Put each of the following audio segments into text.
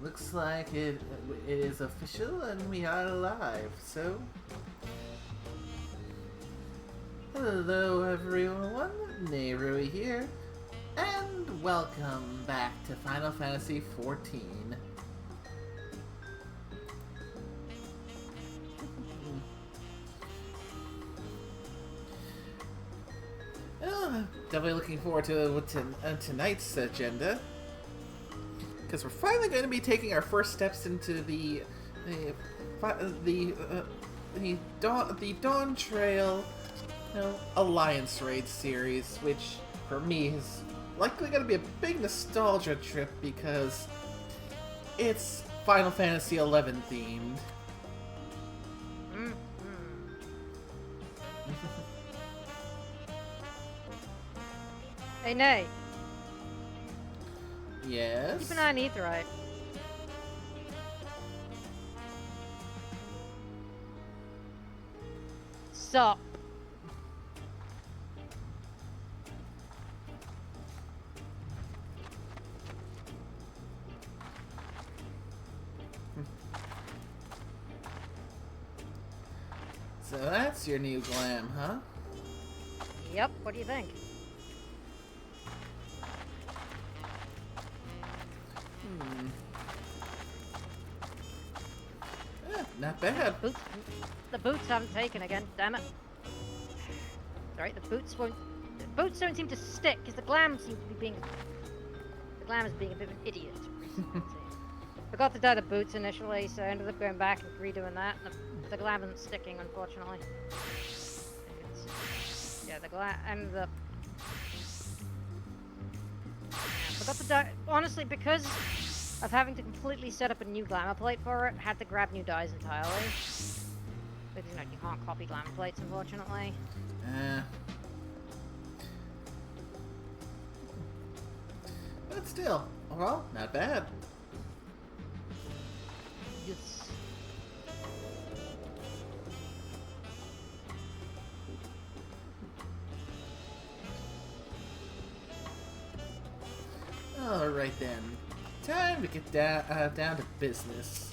looks like it is official and we are live, so... Hello everyone, Nerui here, and welcome back to Final Fantasy XIV. Definitely looking forward to tonight's agenda, because we're finally going to be taking our first steps into the Dawntrail, Alliance Raid series, which for me is likely going to be a big nostalgia trip because it's Final Fantasy XI themed. Hey, Nay. Yes? Keep an eye on Aetheryte. Sup? So that's your new glam, huh? Yep, what do you think? Not bad. The boots haven't taken again, damn it. Sorry, the boots don't seem to stick, because the glam seems to be being... The glam is being a bit of an idiot. Forgot to dye the boots initially, so I ended up going back and redoing that. The glam isn't sticking, unfortunately. Yeah, the glam and the... Forgot to dye... Honestly, because of having to completely set up a new glamour plate for it, had to grab new dyes entirely. Because, you can't copy glamour plates, unfortunately. But still, well, not bad. Yes. Alright then. Time to get down to business.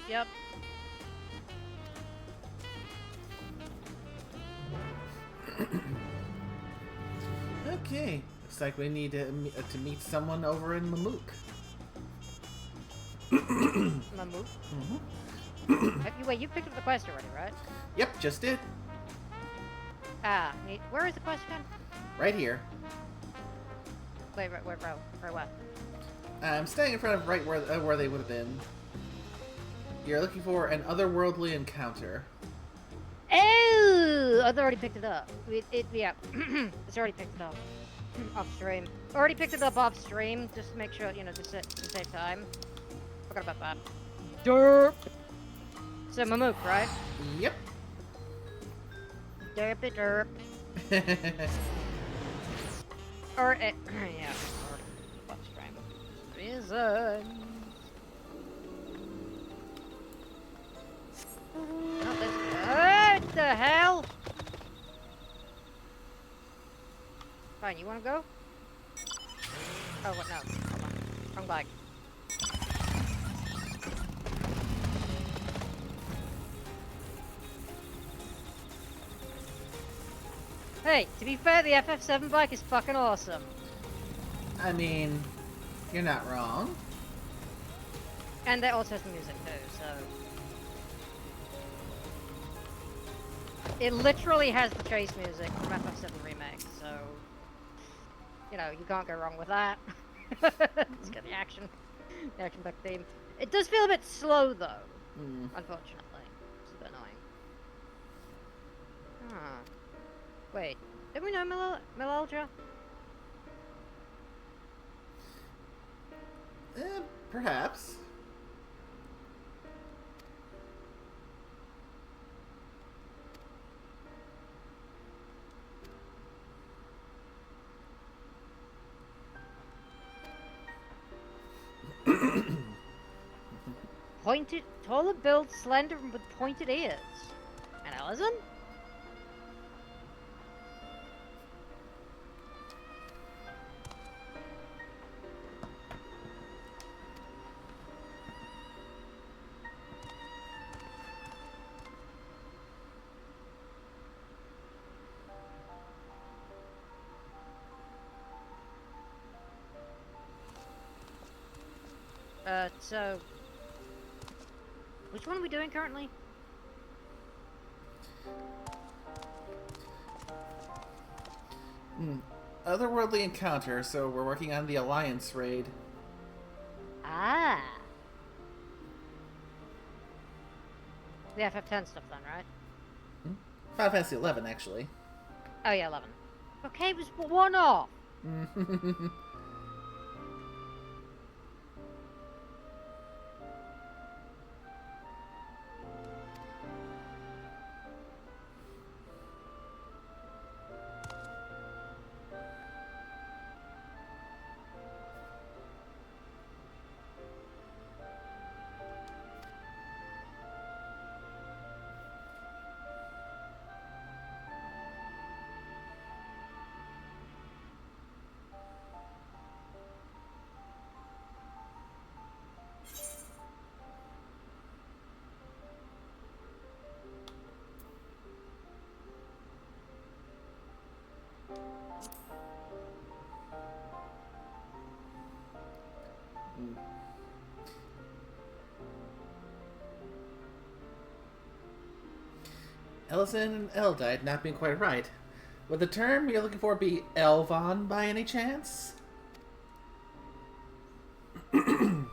Yep. Okay, looks like we need to meet someone over in Mamook. Mamook? Wait, you picked up the quest already, right? Yep, just did. Ah, neat. Where is the quest again? Right here. Wait, where what? I'm standing in front of right where they would have been. You're looking for an otherworldly encounter. Oh! I've already picked it up. Yeah. It's already picked it up. Off stream. Already picked it up off stream, just to make sure, just to save time. Forgot about that. Derp! So, Mamook, right? Yep. Derpy derp. Or, yeah. Or, off stream. Reason. What the hell? Fine, you wanna go? Oh, what? No. Hold on. Wrong bag. Hey, to be fair, the FF7 bike is fucking awesome. I mean, you're not wrong. And it also has the music too, so... It literally has the chase music from FF7 Remake, so... you can't go wrong with that. It's got the action-packed theme. It does feel a bit slow, though, unfortunately. It's a bit annoying. Huh. Wait, did we know Melalja? Perhaps. pointed, taller build, slender, and with pointed ears. And Ellison? So... Which one are we doing currently? Otherworldly encounter, so we're working on the Alliance raid. Ah. The FF10 stuff then, right? Final Fantasy 11, actually. Oh yeah, 11. Okay, it was one off. Ellison and Eldite not being quite right. Would the term you're looking for be Elvon by any chance? Hmm.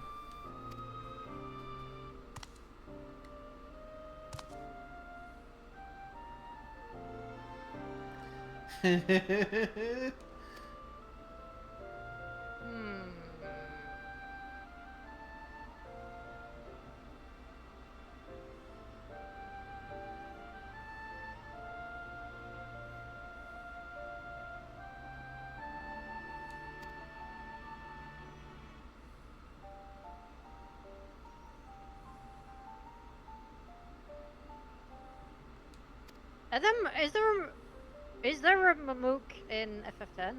Is there a Mamook in FF10?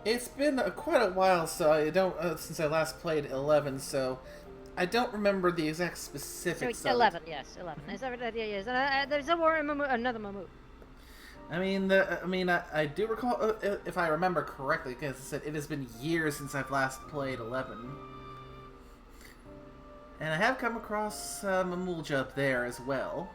It's been quite a while, so I don't since I last played 11, so I don't remember the exact So specifics it's of 11, yes, 11. Is that what yes? There's another Mamook. it. I do recall, if I remember correctly, because I said it has been years since I've last played 11. And I have come across Mamulja up there as well.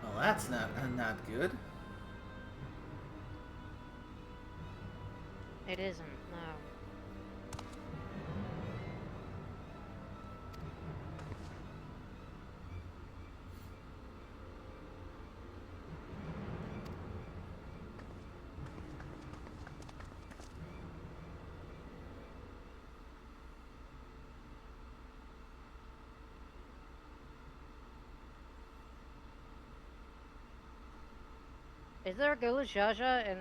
Well, that's not good. It isn't, no. Is there a Gula Jaja in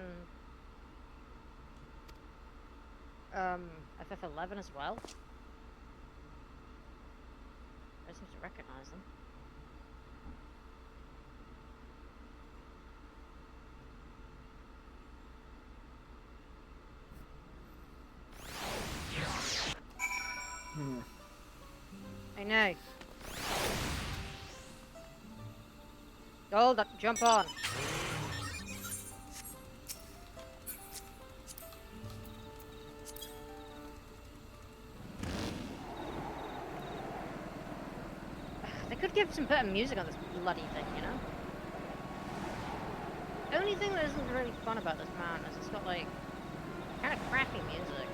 FF11 as well. I seem to recognize them. I know. Hold up, jump on. They could give some better music on this bloody thing, you know? The only thing that isn't really fun about this mount is it's got, like, kind of crappy music.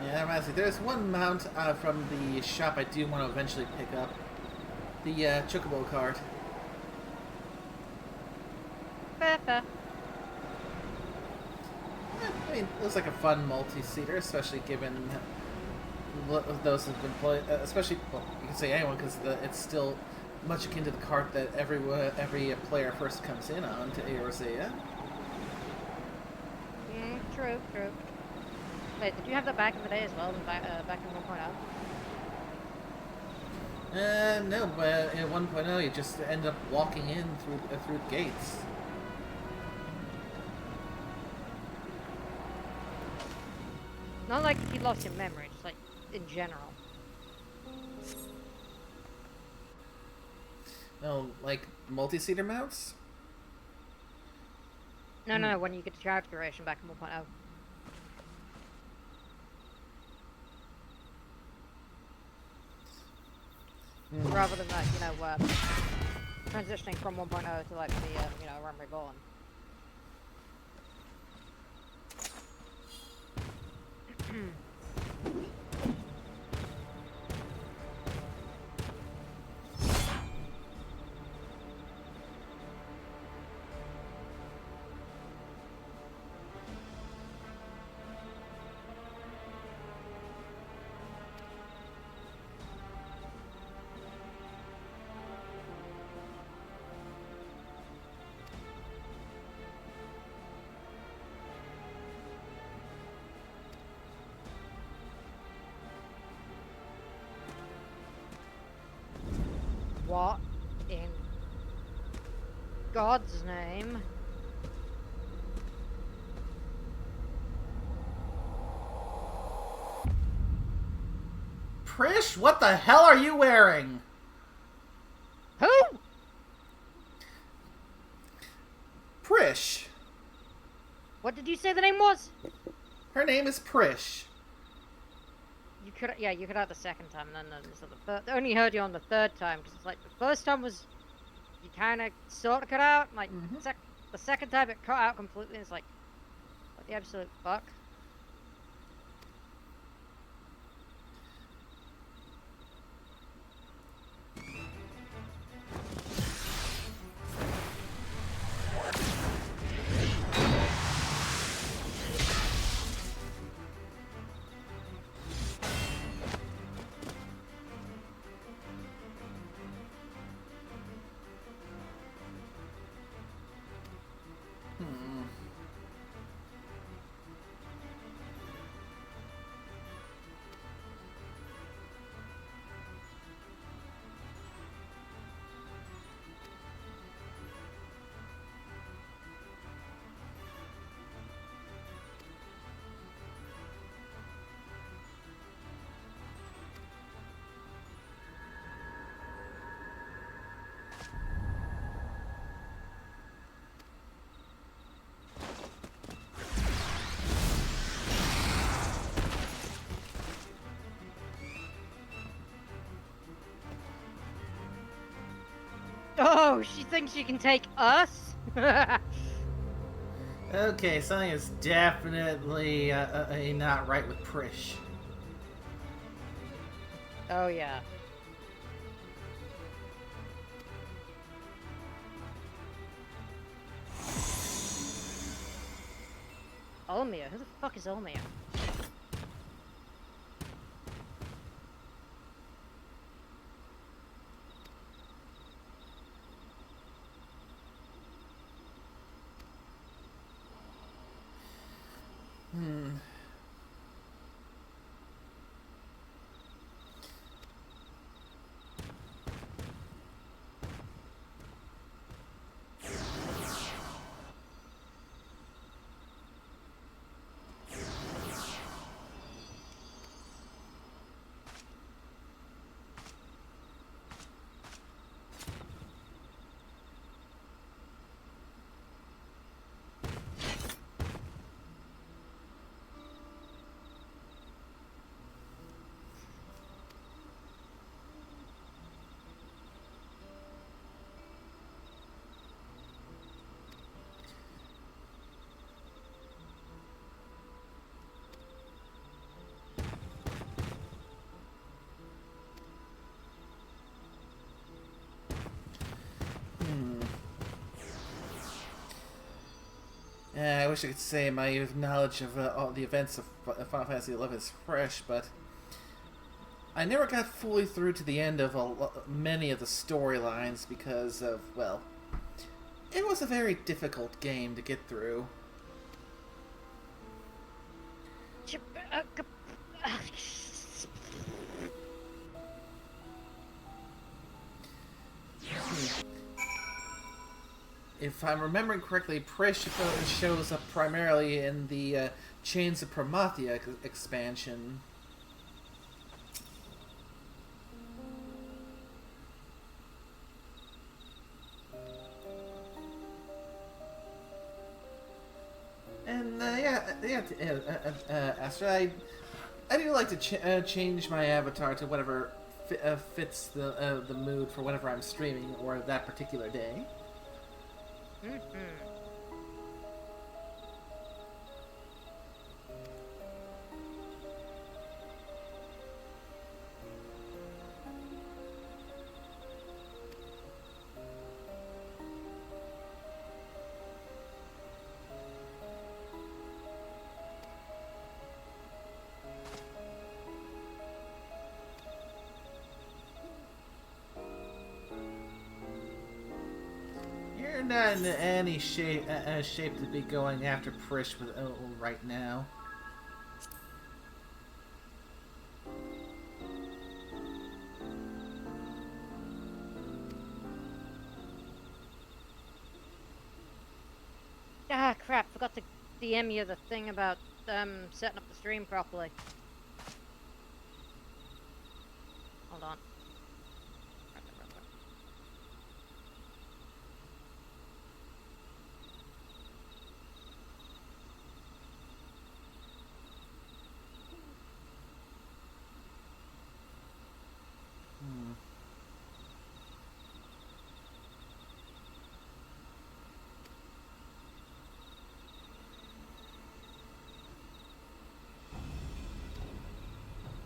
Yeah, that reminds me. There's one mount from the shop I do want to eventually pick up. The Chocobo cart. Fair. I mean, it looks like a fun multi-seater, especially given those have been played. Especially, well, you can say anyone because it's still much akin to the cart that every player first comes in on to Eorzea. True. Wait, did you have that back in the day as well, back in 1.0? No, but in 1.0 you just end up walking in through the gates. Not like if you lost your memory, just like in general. No, like multi-seater mounts? No, when you get to charge duration back in 1.0. Rather than that, you know, transitioning from 1.0 to like the, you know, Run Reborn. What in God's name? Prish, what the hell are you wearing? Who? Prish. What did you say the name was? Her name is Prish. You could have the second time, and then I only heard you on the third time, because it's like, the first time was, you kind of, sort of cut out, like, the second time it cut out completely, and it's like, what the absolute fuck? Oh, she thinks she can take us? Okay, something is definitely not right with Prish. Oh, yeah. Olmia? Who the fuck is Olmia? wish I could say my knowledge of all the events of Final Fantasy XI is fresh, but I never got fully through to the end of many of the storylines because of, well, it was a very difficult game to get through. If I'm remembering correctly, Prish shows up primarily in the Chains of Promathia expansion. And Astra, I do like to change my avatar to whatever fits the mood for whatever I'm streaming or that particular day. You're not in any shape to be going after Prish with right now. Ah, crap! Forgot to DM you the thing about setting up the stream properly. Hold on.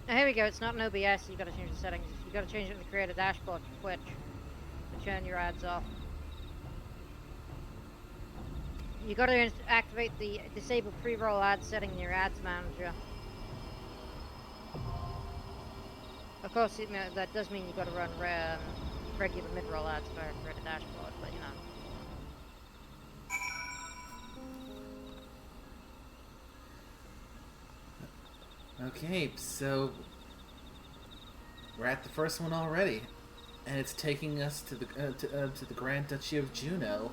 Oh, here we go. It's not an OBS. You gotta change the settings. You gotta change it in the creator dashboard for Twitch to turn your ads off. You gotta activate the disable pre-roll ad setting in your ads manager. Of course, that does mean you gotta run regular mid-roll ads for creator dashboard, but you know. Okay, so we're at the first one already, and it's taking us to the Grand Duchy of Juno.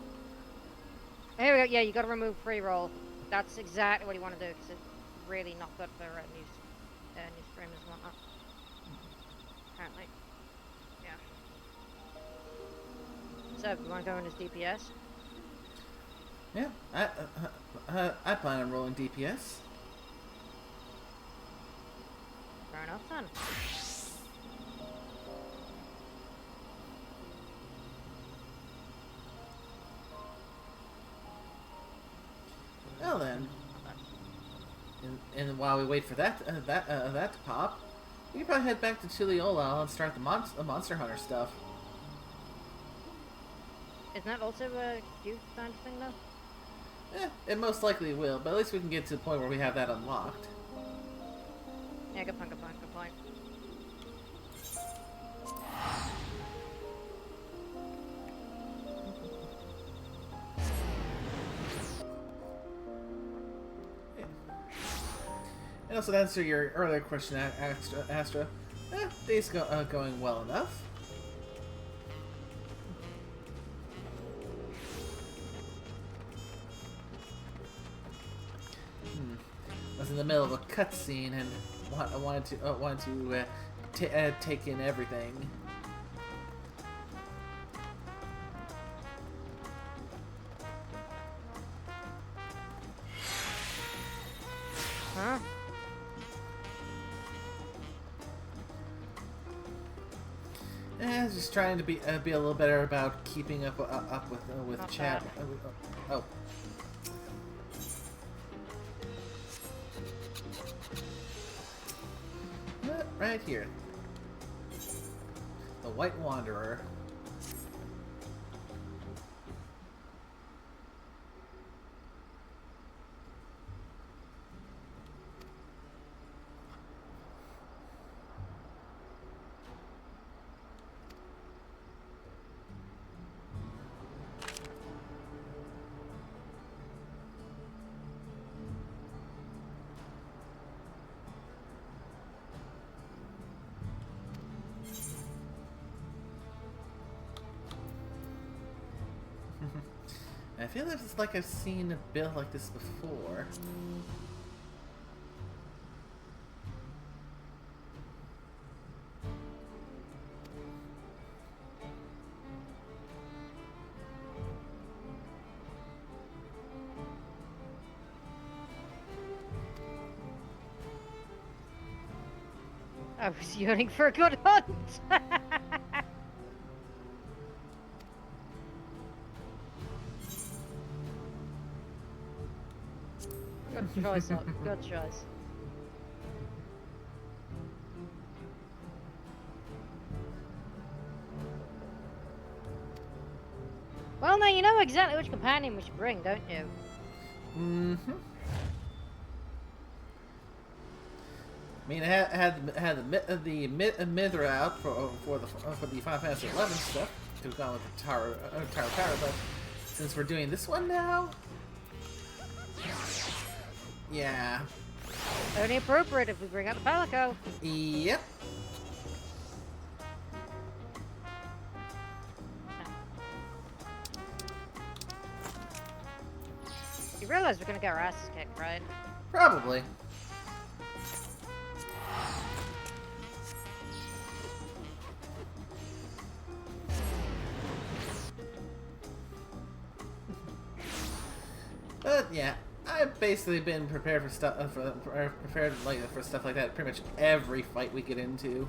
Here we go. Yeah, you got to remove free roll. That's exactly what you want to do because it's really not good for new streamers and whatnot. Apparently, yeah. So, you want to go in as DPS? Yeah, I plan on rolling DPS. Fair enough then. Well then, and while we wait for that to pop, we can probably head back to Tuliyola and start the Monster Hunter stuff. Isn't that also a queue kind of thing though? It most likely will, but at least we can get to the point where we have that unlocked. Yeah, good point, good point, good point. And also to answer your earlier question, Astra, day's going well enough. I was in the middle of a cutscene and I wanted to take in everything. Huh? Just trying to be a little better about keeping up with Not chat. Oh. Right here. The White Wanderer. I feel it's like I've seen a build like this before. I was yearning for a good hunt. Good choice, Ock. Good choice. Well, now you know exactly which companion we should bring, don't you? Mm-hmm. I mean, I had the Mithra out for the Final Fantasy XI stuff to go with the Tower Power, but since we're doing this one now, yeah. Only appropriate if we bring out the Palico. Yep. You realize we're gonna get our asses kicked, right? Probably. But yeah, I've basically been prepared for stuff for stuff like that. Pretty much every fight we get into.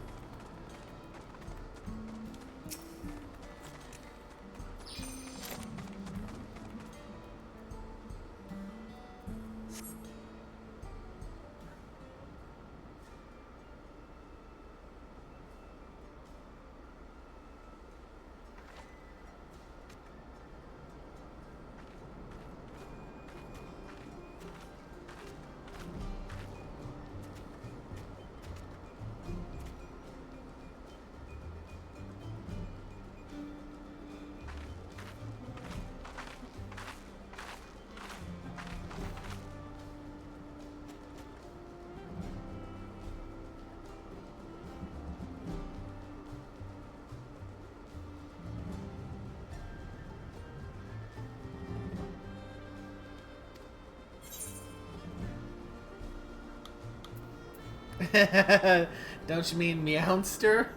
Don't you mean Meowster?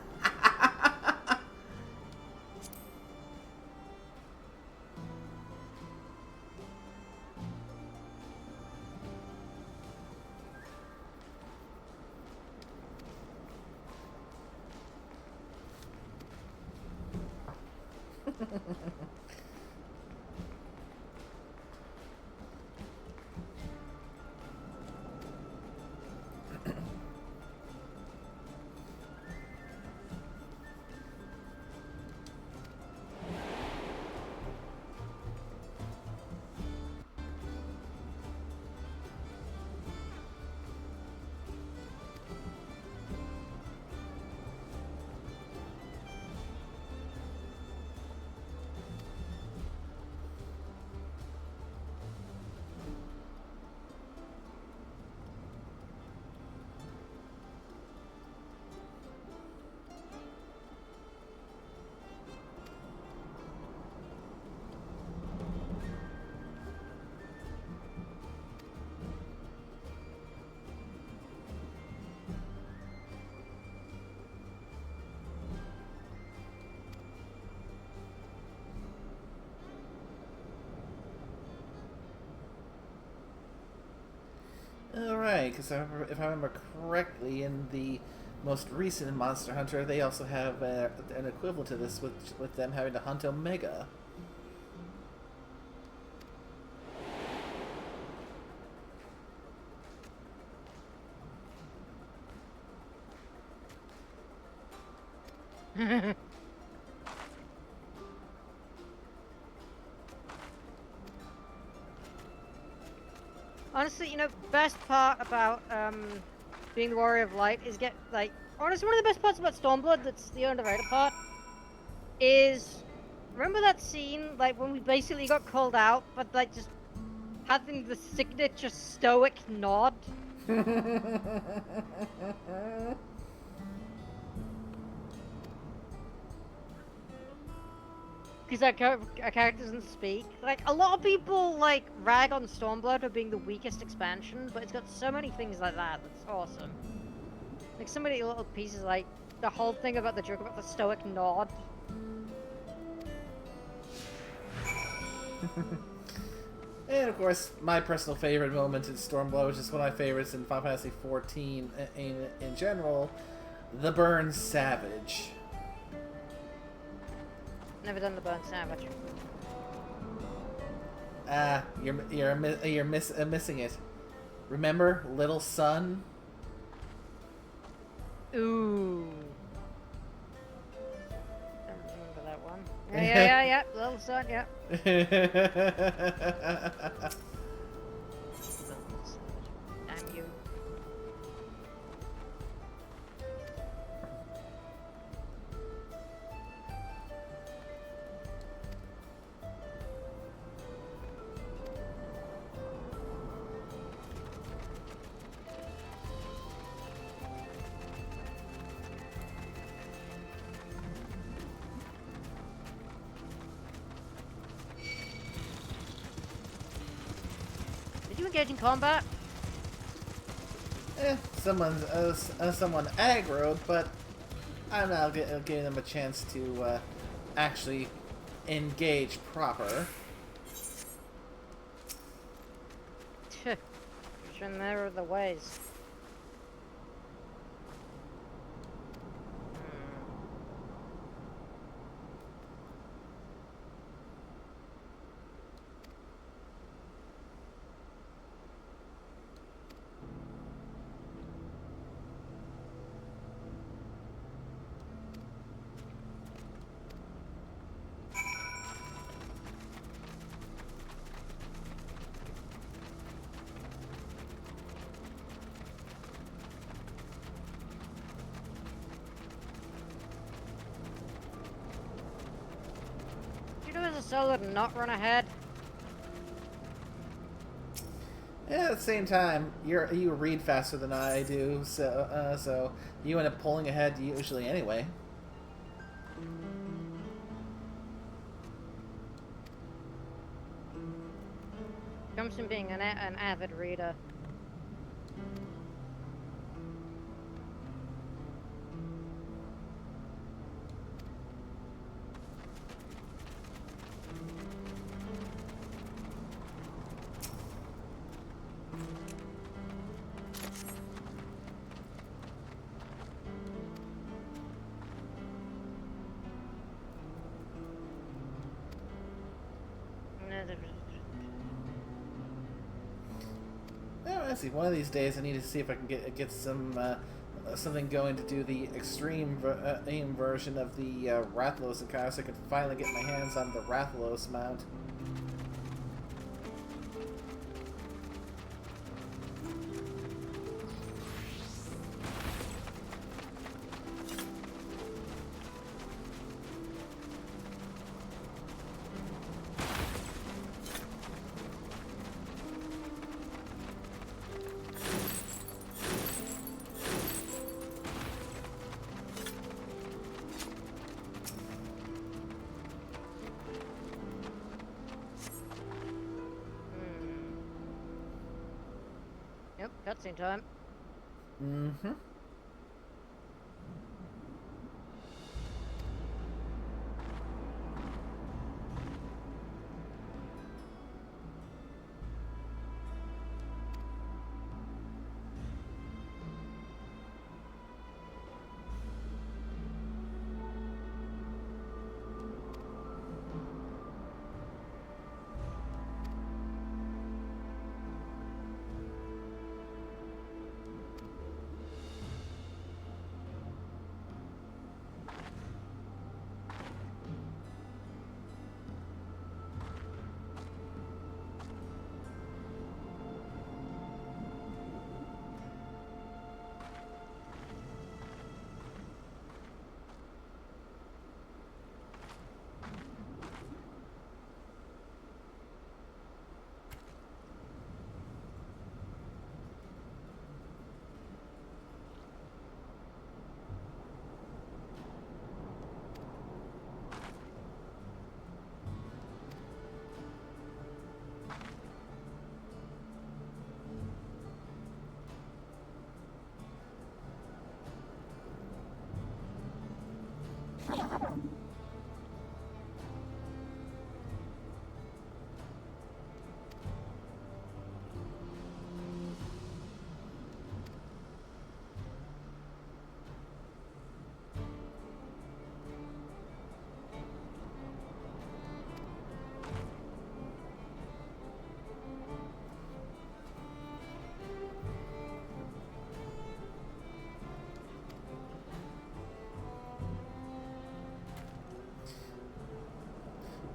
Alright, because if I remember correctly, in the most recent Monster Hunter, they also have an equivalent to this with them having to hunt Omega. Honestly, you know, best part about being the Warrior of Light is honestly, one of the best parts about Stormblood, that's the underrated part, is remember that scene like when we basically got called out, but like just having the signature stoic nod. Because our character doesn't speak. Like, a lot of people, like, rag on Stormblood for being the weakest expansion, but it's got so many things like that that's awesome. Like, so many little pieces, like, the whole thing about the joke about the stoic nod. And of course, my personal favorite moment in Stormblood, which is one of my favorites in Final Fantasy XIV in general, the Burn Savage. Never done the Burn Savage. You're missing it. Remember Little Sun? Ooh. Don't remember that one. Yeah. Little Sun, yeah. Damn you. Did you engage in combat? Someone aggroed, but I'm now giving them a chance to actually engage proper. Sure, there are the ways. Do you know as a solo to not run ahead? Yeah, at the same time, you read faster than I do, so you end up pulling ahead usually anyway. Comes from being an avid reader. Yeah, I see. One of these days, I need to see if I can get some something going to do the extreme aim version of the Rathalos encounter, so I can finally get my hands on the Rathalos mount. Yep, cutscene time. Mm-hmm.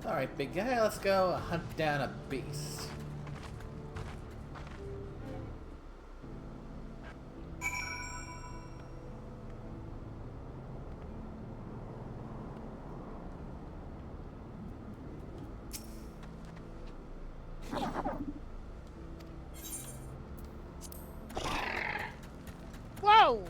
Alright, big guy, let's go hunt down a beast. Whoa!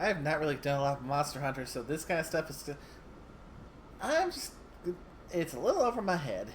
I have not really done a lot of Monster Hunter, so this kind of stuff is still... I'm just... It's a little over my head.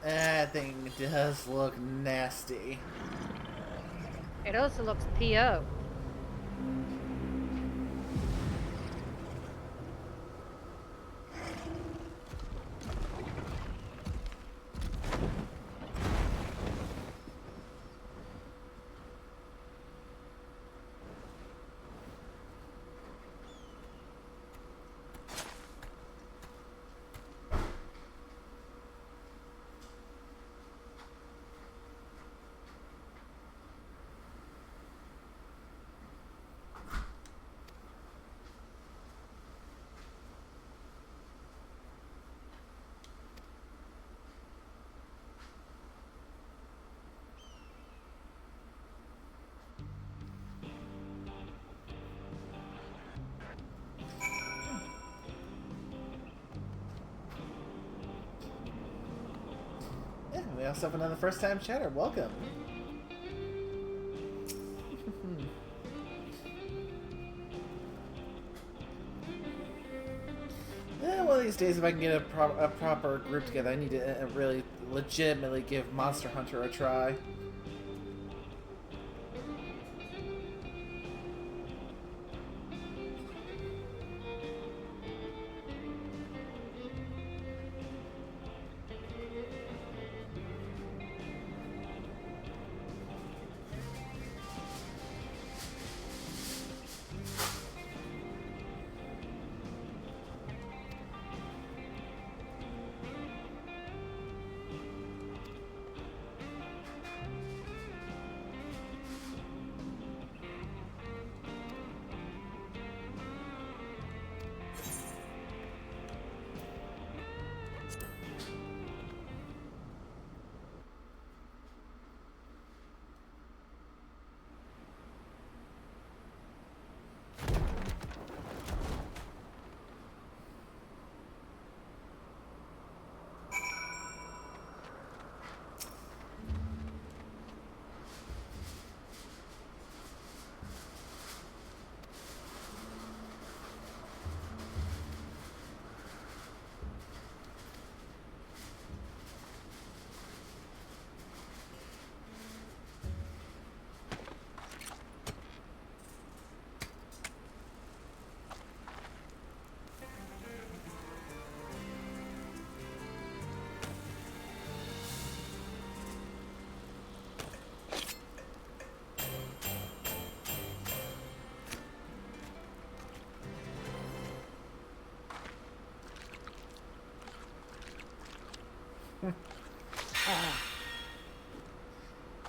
That thing does look nasty. It also looks PO. we also have another first-time chatter. Welcome. One of these days, if I can get a proper group together, I need to really legitimately give Monster Hunter a try.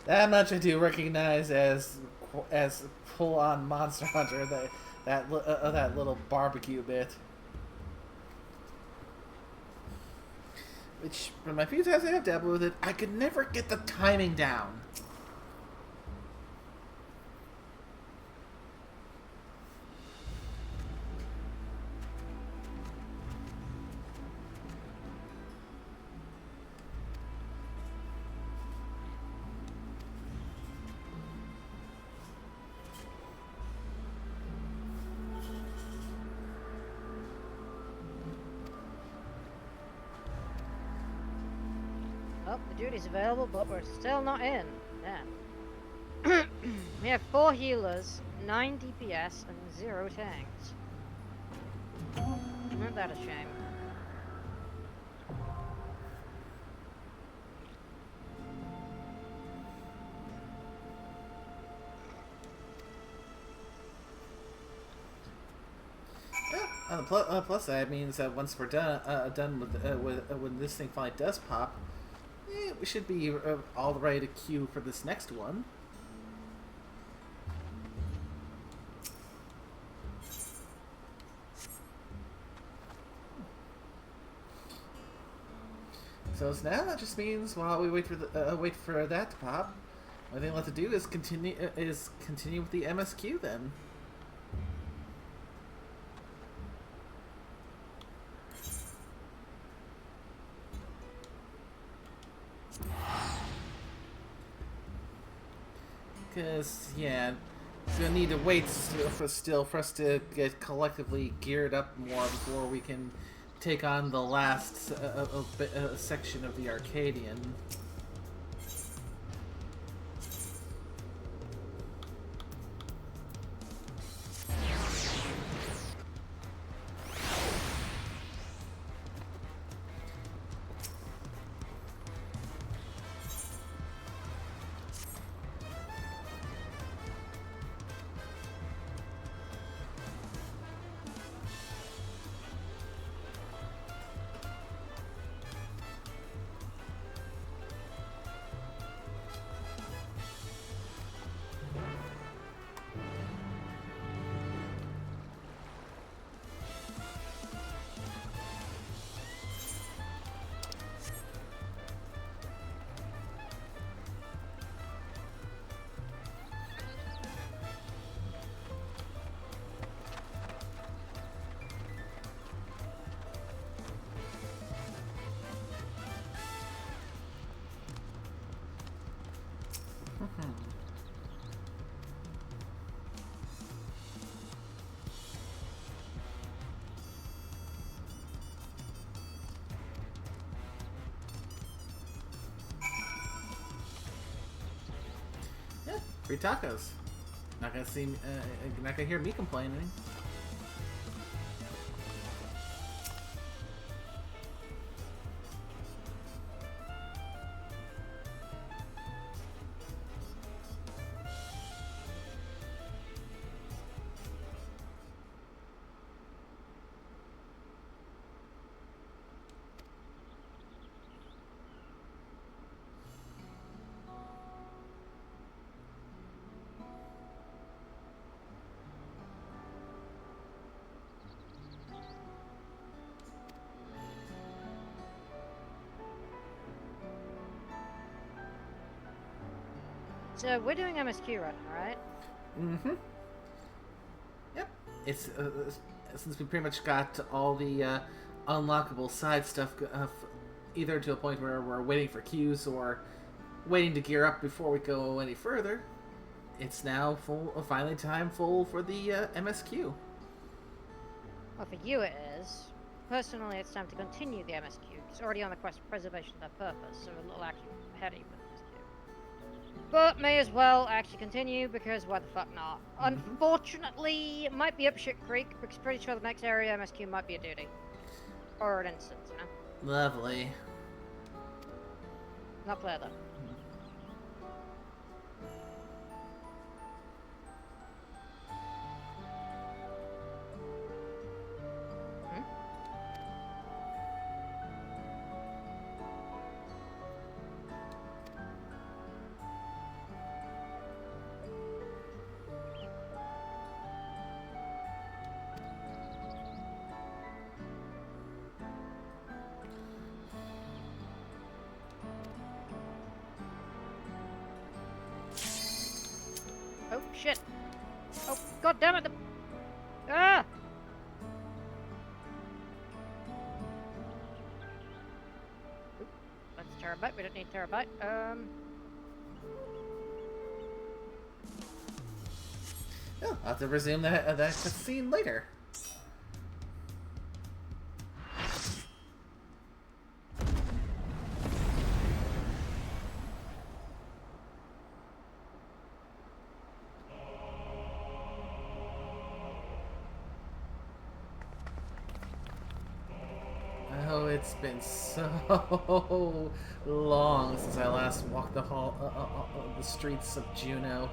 That much I do recognize as full-on Monster Hunter. That little barbecue bit. Which, from my few times I have dabbled with it, I could never get the timing down. Oh, the duty's available, but we're still not in. Damn. We have 4 healers, 9 DPS, and 0 tanks. Isn't that a shame? On the plus side means that once we're done with when this thing finally does pop, we should be all ready to queue for this next one. So now that just means while we wait for that to pop, the only thing left to do is continue with the MSQ then. Because, yeah, it's going to need to wait for us to get collectively geared up more before we can take on the last section of the Arcadian. Yeah, free tacos. Not gonna see, not gonna hear me complaining. So we're doing MSQ right now, right? Mm-hmm. Yep. It's since we pretty much got all the unlockable side stuff, either to a point where we're waiting for queues or waiting to gear up before we go any further. It's now finally time full for the MSQ. Well, for you it is. Personally, it's time to continue the MSQ. It's already on the quest for preservation of that purpose, so a little actually heady with MSQ. But may as well actually continue, because why the fuck not? Unfortunately, it might be up shit creek, because pretty sure the next area MSQ might be a duty. Or an instance, you know? Lovely. Not clear though. Oh shit! Oh god damn it! Ah! Oop, that's terabyte. We don't need terabyte. Oh, I'll have to resume that scene later. Oh, it's been so long since I last walked the streets of Juneau.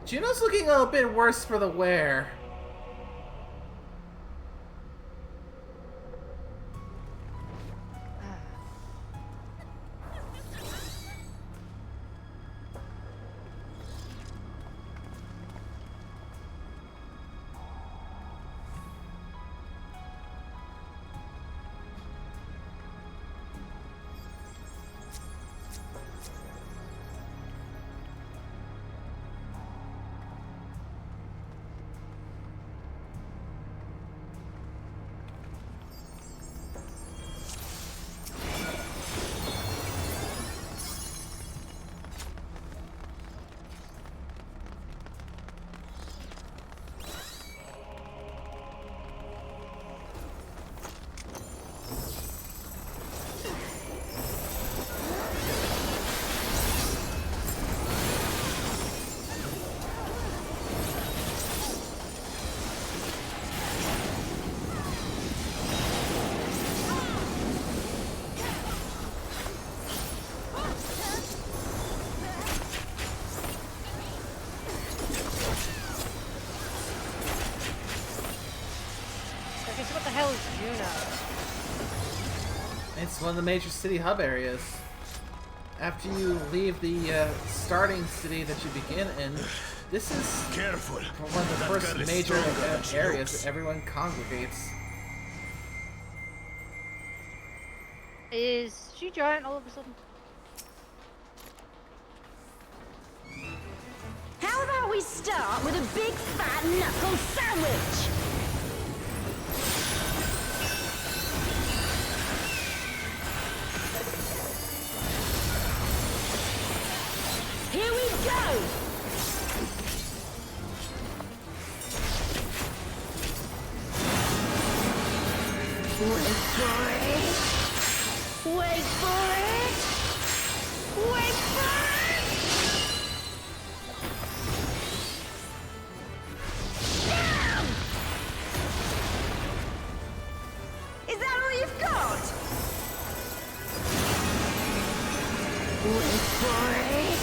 Juneau's looking a bit worse for the wear. What the hell is Juneau? It's one of the major city hub areas. After you leave the starting city that you begin in, this is one of the first major areas that everyone congregates. Is she giant all of a sudden? How about we start with a big fat knuckle sandwich? Wait for it. Wait for it. Wait for it. Down! Is that all you've got? Wait for it.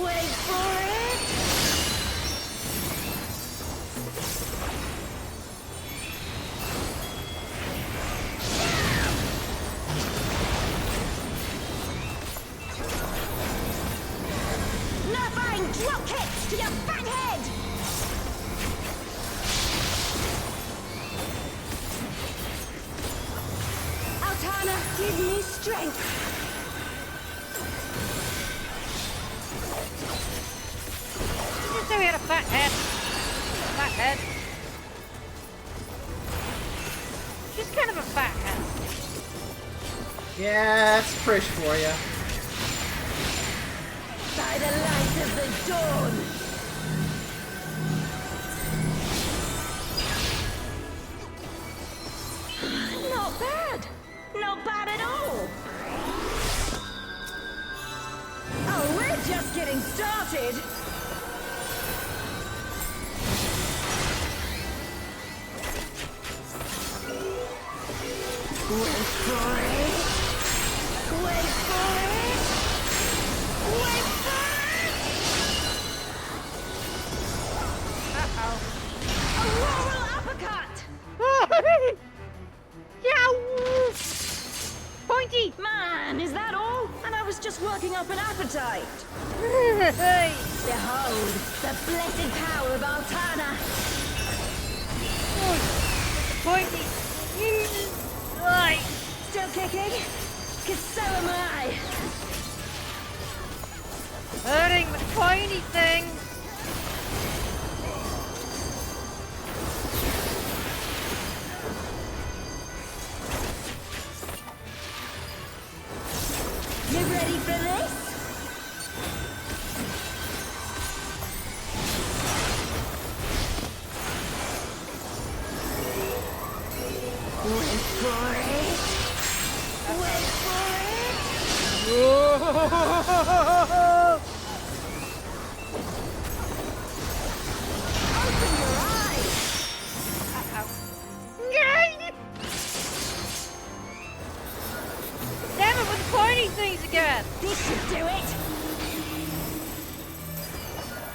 Wait for it. Drop kicks to your fat head! Altana, give me strength! You just say we had a fat head. Fat head. She's kind of a fat head. Yeah, that's Prish for you. By the light of the dawn! Not bad! Not bad at all! Oh, we're just getting started! Wait for it! Wait for it! Wait for it! Uh-oh. A royal uppercut! Yeah! Pointy! Man, is that all? And I was just working up an appetite. Hey! Behold, the blessed power of Altana. Pointy! Right. Still kicking? 'Cause so am I. Hurting the pointy thing! You ready for this? Wait for it. Wait for it. Open your eyes. Yay! Damn it with the pointy things again! This should do it.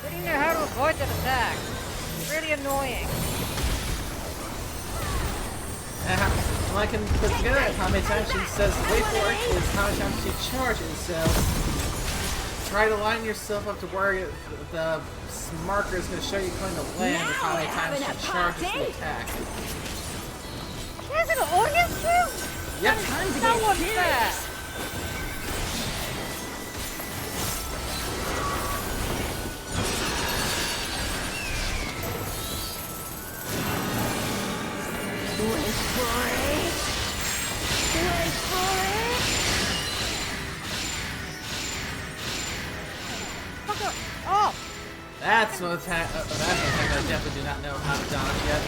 Didn't even know how to avoid that attack. It's really annoying. Well, I can put together how many times she says wait for it is how many times she charges, so try to line yourself up to where the marker is going to show you going to land with how many times she charges the attack. She has an audience too? Yep. Time to No get one's serious. there. Wait for it. Wait for it. Fuck up. Oh! That's an attack. That's an attack I definitely do not know how to dodge yet.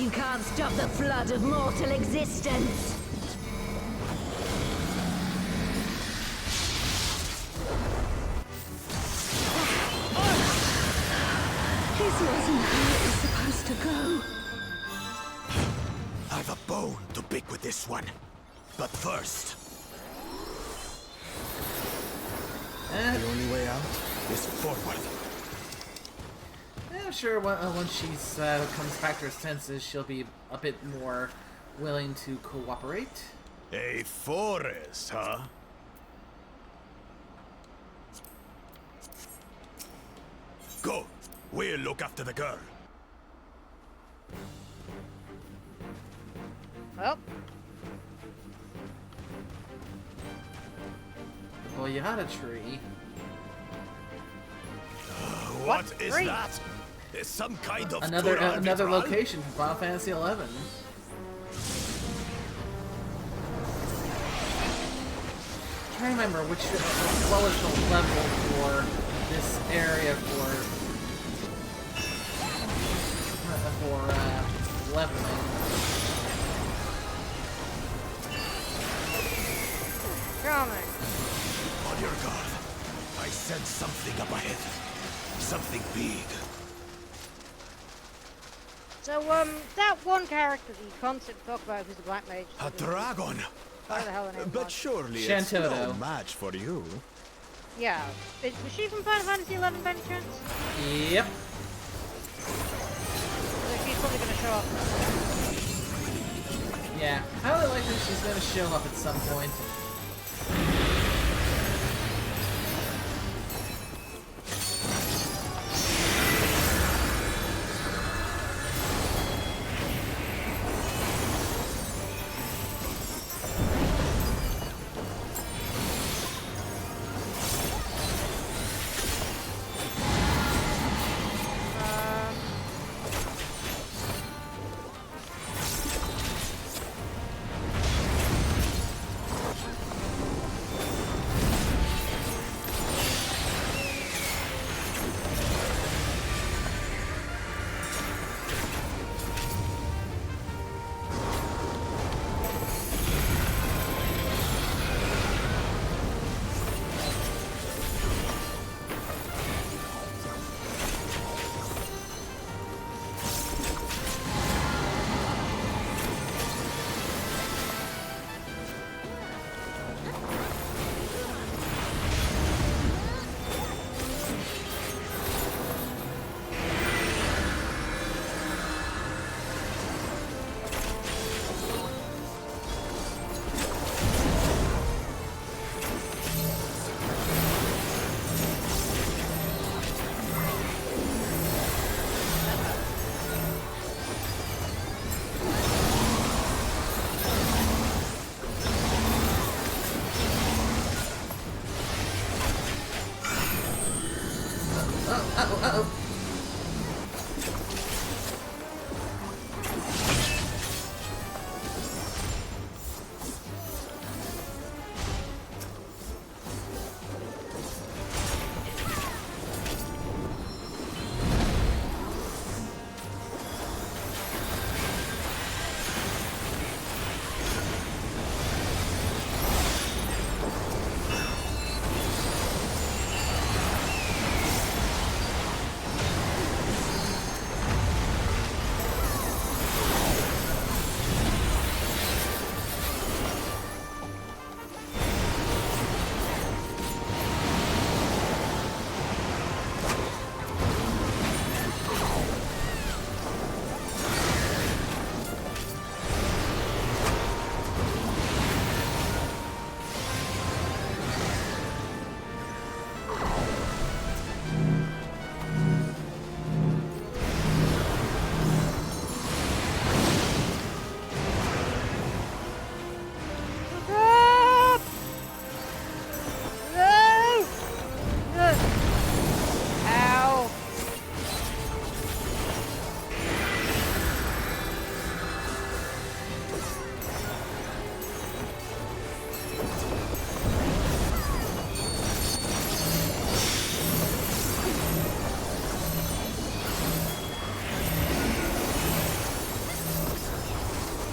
You can't stop the flood of mortal existence. This wasn't how it was supposed to go. I've a bone to pick with this one. But first, the only way out is forward. I'm sure once she's comes back to her senses, she'll be a bit more willing to cooperate. A forest, huh? Go. We'll look after the girl. Well, Well, you had a tree. What is tree? that? Is some kind of Another Quran ritual? location from Final Fantasy XI. trying to remember which what was the level for this area for leveling. Coming. On your guard. I sense something up ahead. Something big. So, that one character that you constantly talk about who's the Black Mage. A dragon. Whatever the hell her name But was. surely it's Shantoto. no match for you. Yeah. Was she from Final Fantasy XI by any chance? Yep. So she's probably gonna show up. Yeah, highly likely she's gonna show up at some point.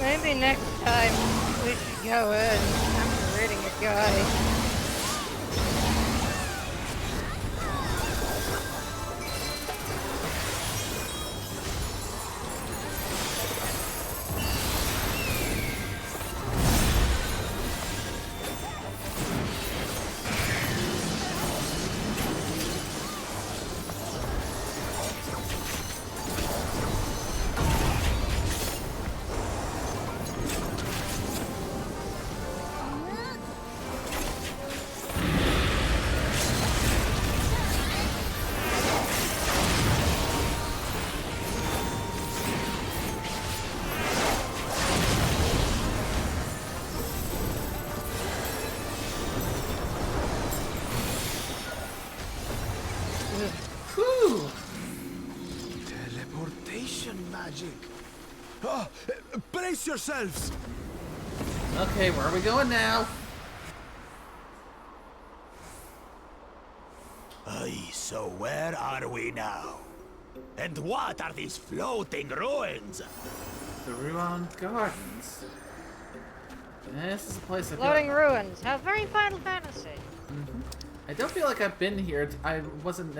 Maybe next time we should go in after raiding a guy. Whew! Teleportation magic. Ah, brace yourselves. Okay, where are we going now? Aye, so where are we now? And what are these floating ruins? The Ruan Gardens. This is a place I feel Floating ruins. How very Final Fantasy. I don't feel like I've been here. I wasn't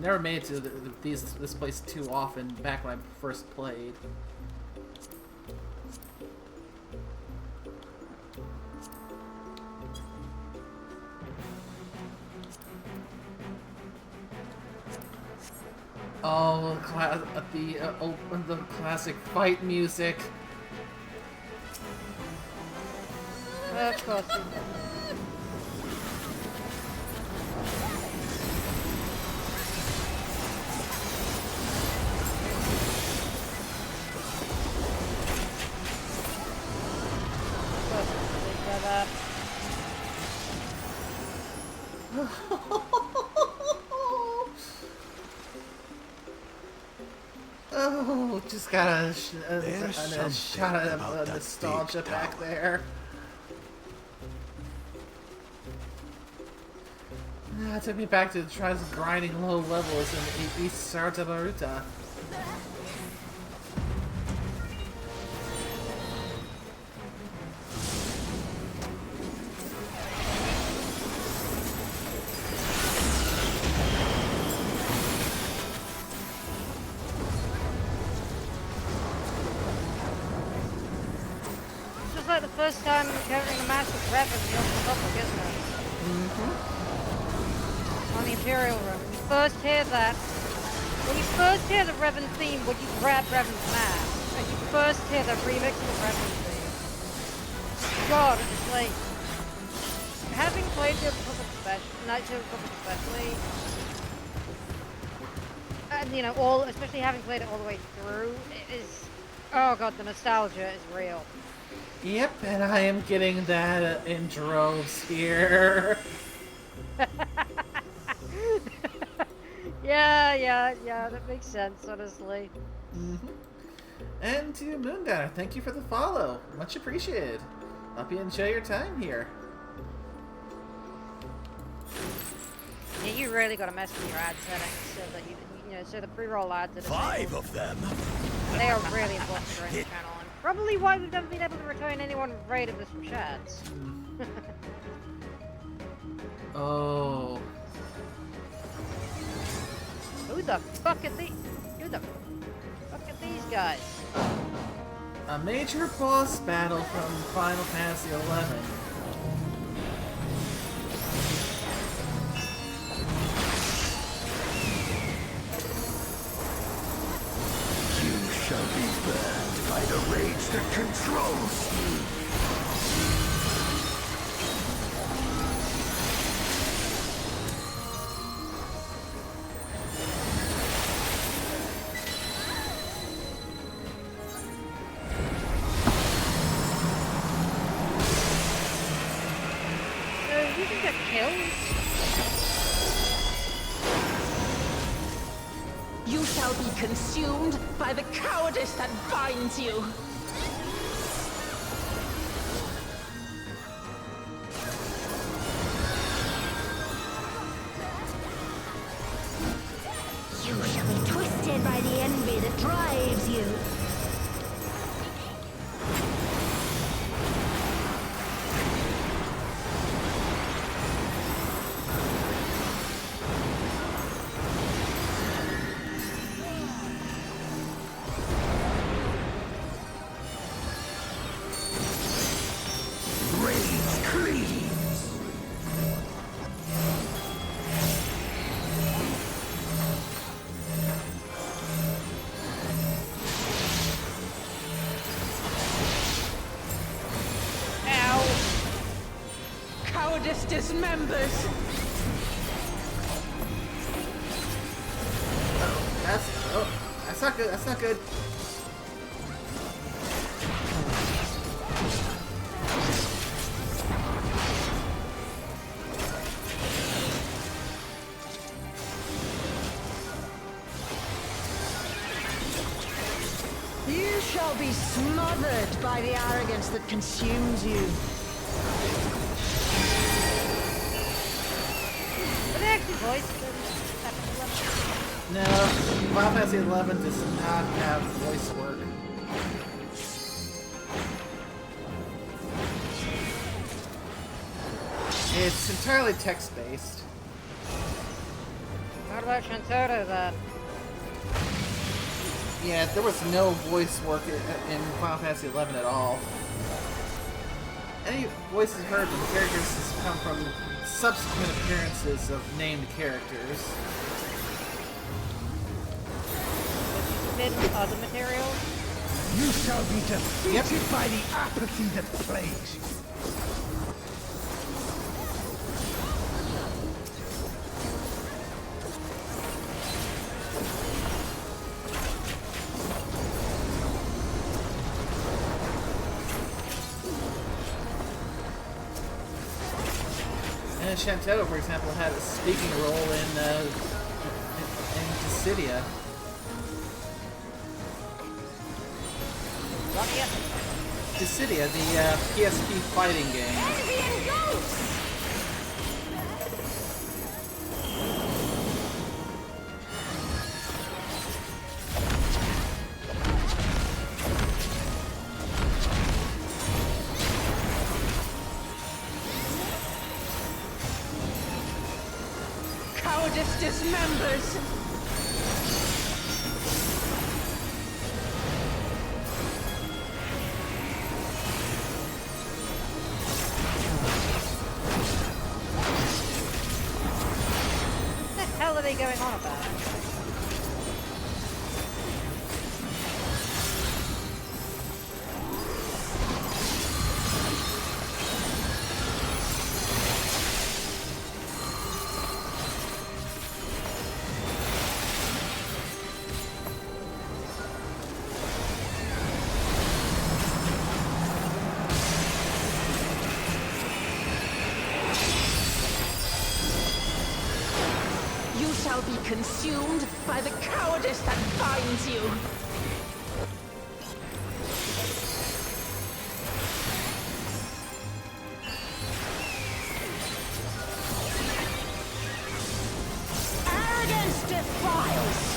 never made it to this place too often back when I first played. Oh, the classic fight music. Of course. Oh, just got a There's shot something of about that nostalgia big back tower. there. It took me back to try grinding low levels in East Santa Maruta. It's just like the first time encountering a massive Revan in the Old Republic, isn't it? On the Imperial Run. When you first hear that, when you first hear the Revan theme, when you grab Revan's mask, and you first hear the remix of the Revan theme, God, it's like, having played the Old Republic especially, Knights of the Republic especially, and you know, especially having played it all the way through, it is, oh God, the nostalgia is real. Yep, and I am getting that in droves here. Yeah, that makes sense, honestly. And to Moondowner, thank you for the follow. Much appreciated. Hope you enjoy your time here. Yeah, you really got to mess with your ad settings so that so the pre-roll ads are 5 of them. They are really important for any channel, and probably why we've never been able to return anyone rated us from chats. Oh. Who the fuck are these guys? A major boss battle from Final Fantasy XI. You shall be burned by the rage that controls you. So you can get killed? You shall be consumed by the cowardice that binds you. You shall be twisted by the envy that drives you. Rage cleaves. Ow! Cowardice dismembers. That's not good. That's not good. You shall be smothered by the arrogance that consumes you. Are they actually voiced them? No, Final Fantasy XI does not have voice work. It's entirely text-based. What about Shantaro then? Yeah, there was no voice work in Final Fantasy XI at all. Any voices heard from characters has come from subsequent appearances of named characters. Mid other materials? You shall be defeated by the apathy that plagues you. And Shantaro, for example, had a speaking role in Dissidia. Dissidia, the PSP fighting game. Envy and ghosts! Cowardice dismembers! What the hell are they going on about? You shall be consumed by the cowardice that binds you! Arrogance defiles!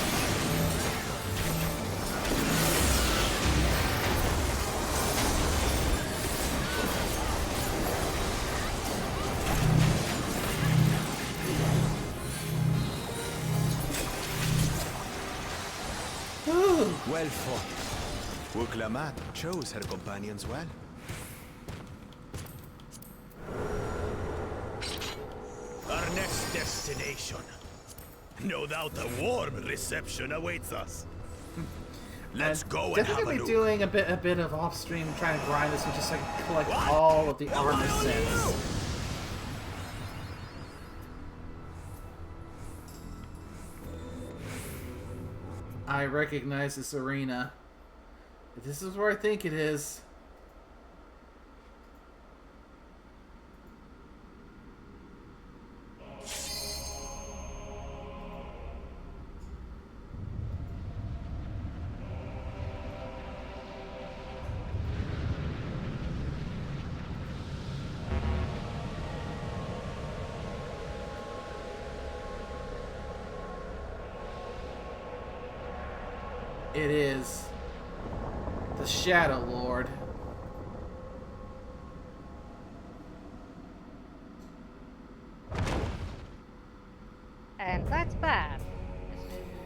Well fought. Uklamat chose her companions well. Our next destination. No doubt a warm reception awaits us. Let's go and have a Definitely look. doing a bit of off-stream trying to grind this and just like collect all of the armor sets. I recognize this arena. This is where I think it is. It is the Shadow Lord. And that's bad.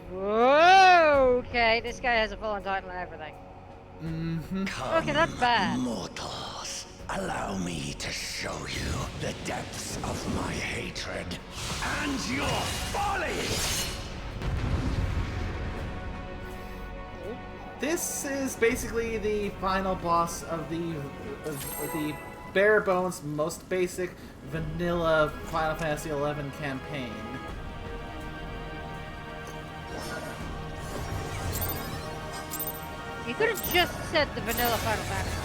Whoa! Okay, this guy has a full title and everything. Mm-hmm. Okay, that's bad. Mortals, allow me to show you the depths of my hatred and your folly! This is basically the final boss of the bare bones, most basic vanilla Final Fantasy XI campaign. You could have just said the vanilla Final Fantasy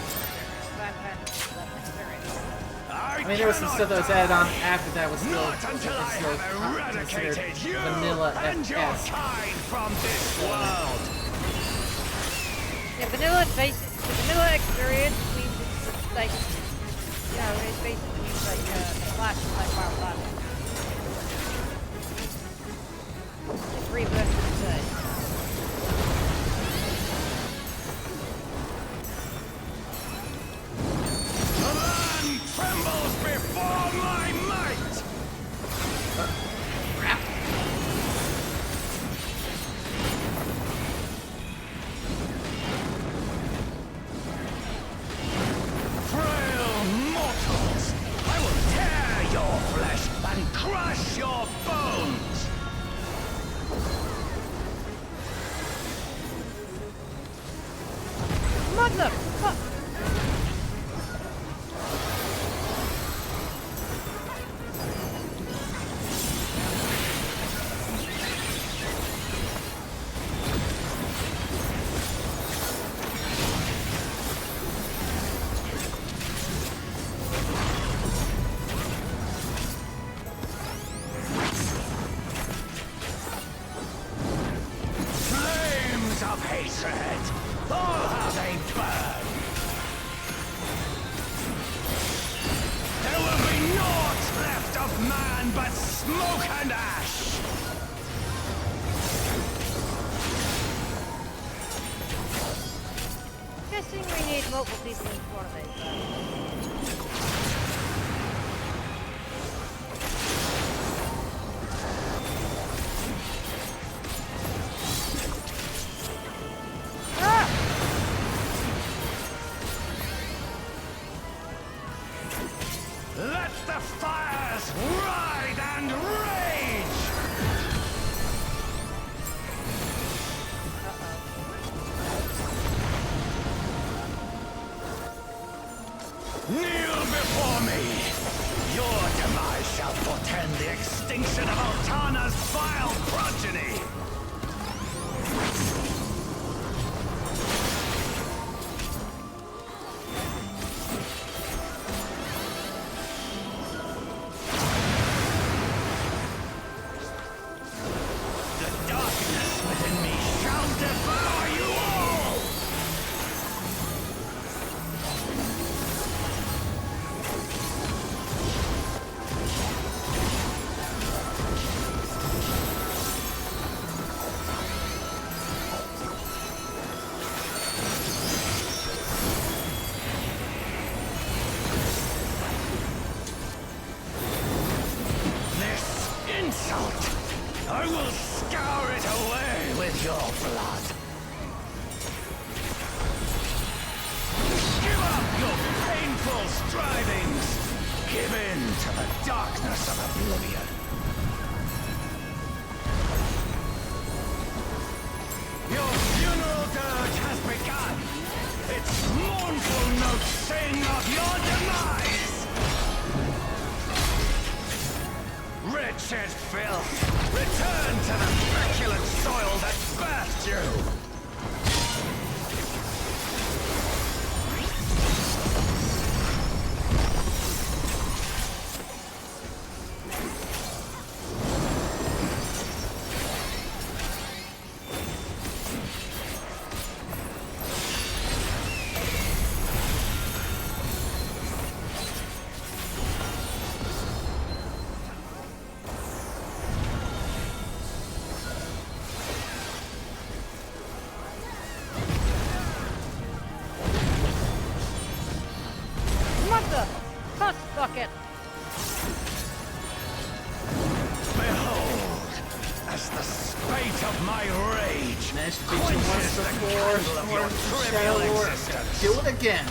experience. I mean, there was some stuff that was added on after that was still, Not until I have eradicated you vanilla and your FS. kind from this world! Yeah, vanilla basic. The vanilla experience means it's like, you know, it basically means like Flash is like Final Fantasy. It's rebirth. Flames of hatred! Oh, how they burn! There will be naught left of man but smoke and ash! Guessing we need multiple people in front of it. Ah! Let the fires ride and rage! Kneel before me! Your demise shall portend the extinction of Altana's vile progeny! The darkness within me shall devour you all! This insult! I will scour it away with your blood! Give up your painful strivings! Give in to the darkness of oblivion! Your funeral dirge has begun! Its mournful notes sing of your demise! Wretched filth! Return to the feculent soil that birthed you! Mother! Cuss bucket! Behold, as the spate of my rage Managed to beat you quenches once the before, candle of your once in trivial Shadow Lord. existence. Do it again.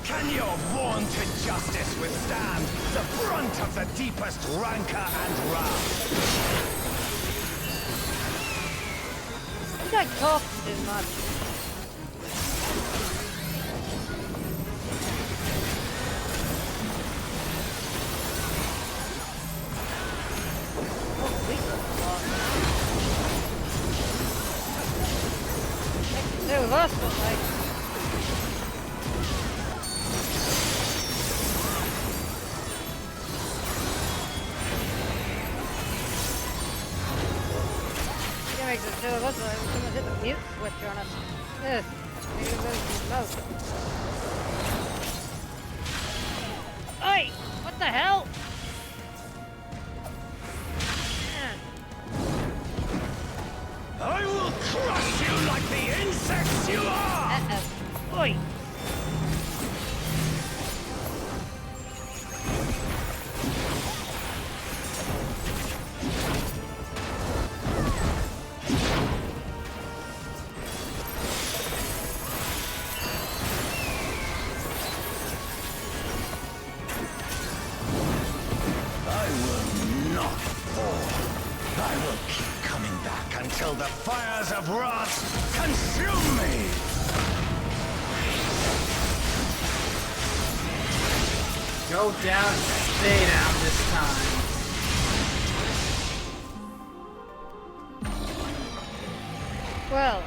Can your vaunted justice withstand the brunt of the deepest rancor and wrath? You don't talk too much. Oh, we got two of us, but like... Makes the two of us like someone hit the mute switch on us. Ugh. Maybe lose some smoke. Oi! What the hell? till the fires of wrath consume me! Go down, stay down this time. Well.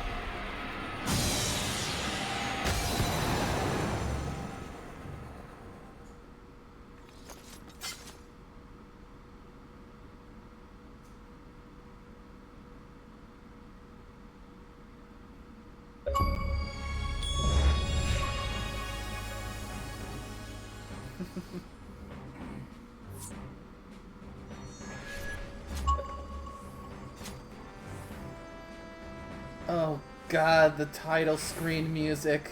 Oh god, the title screen music.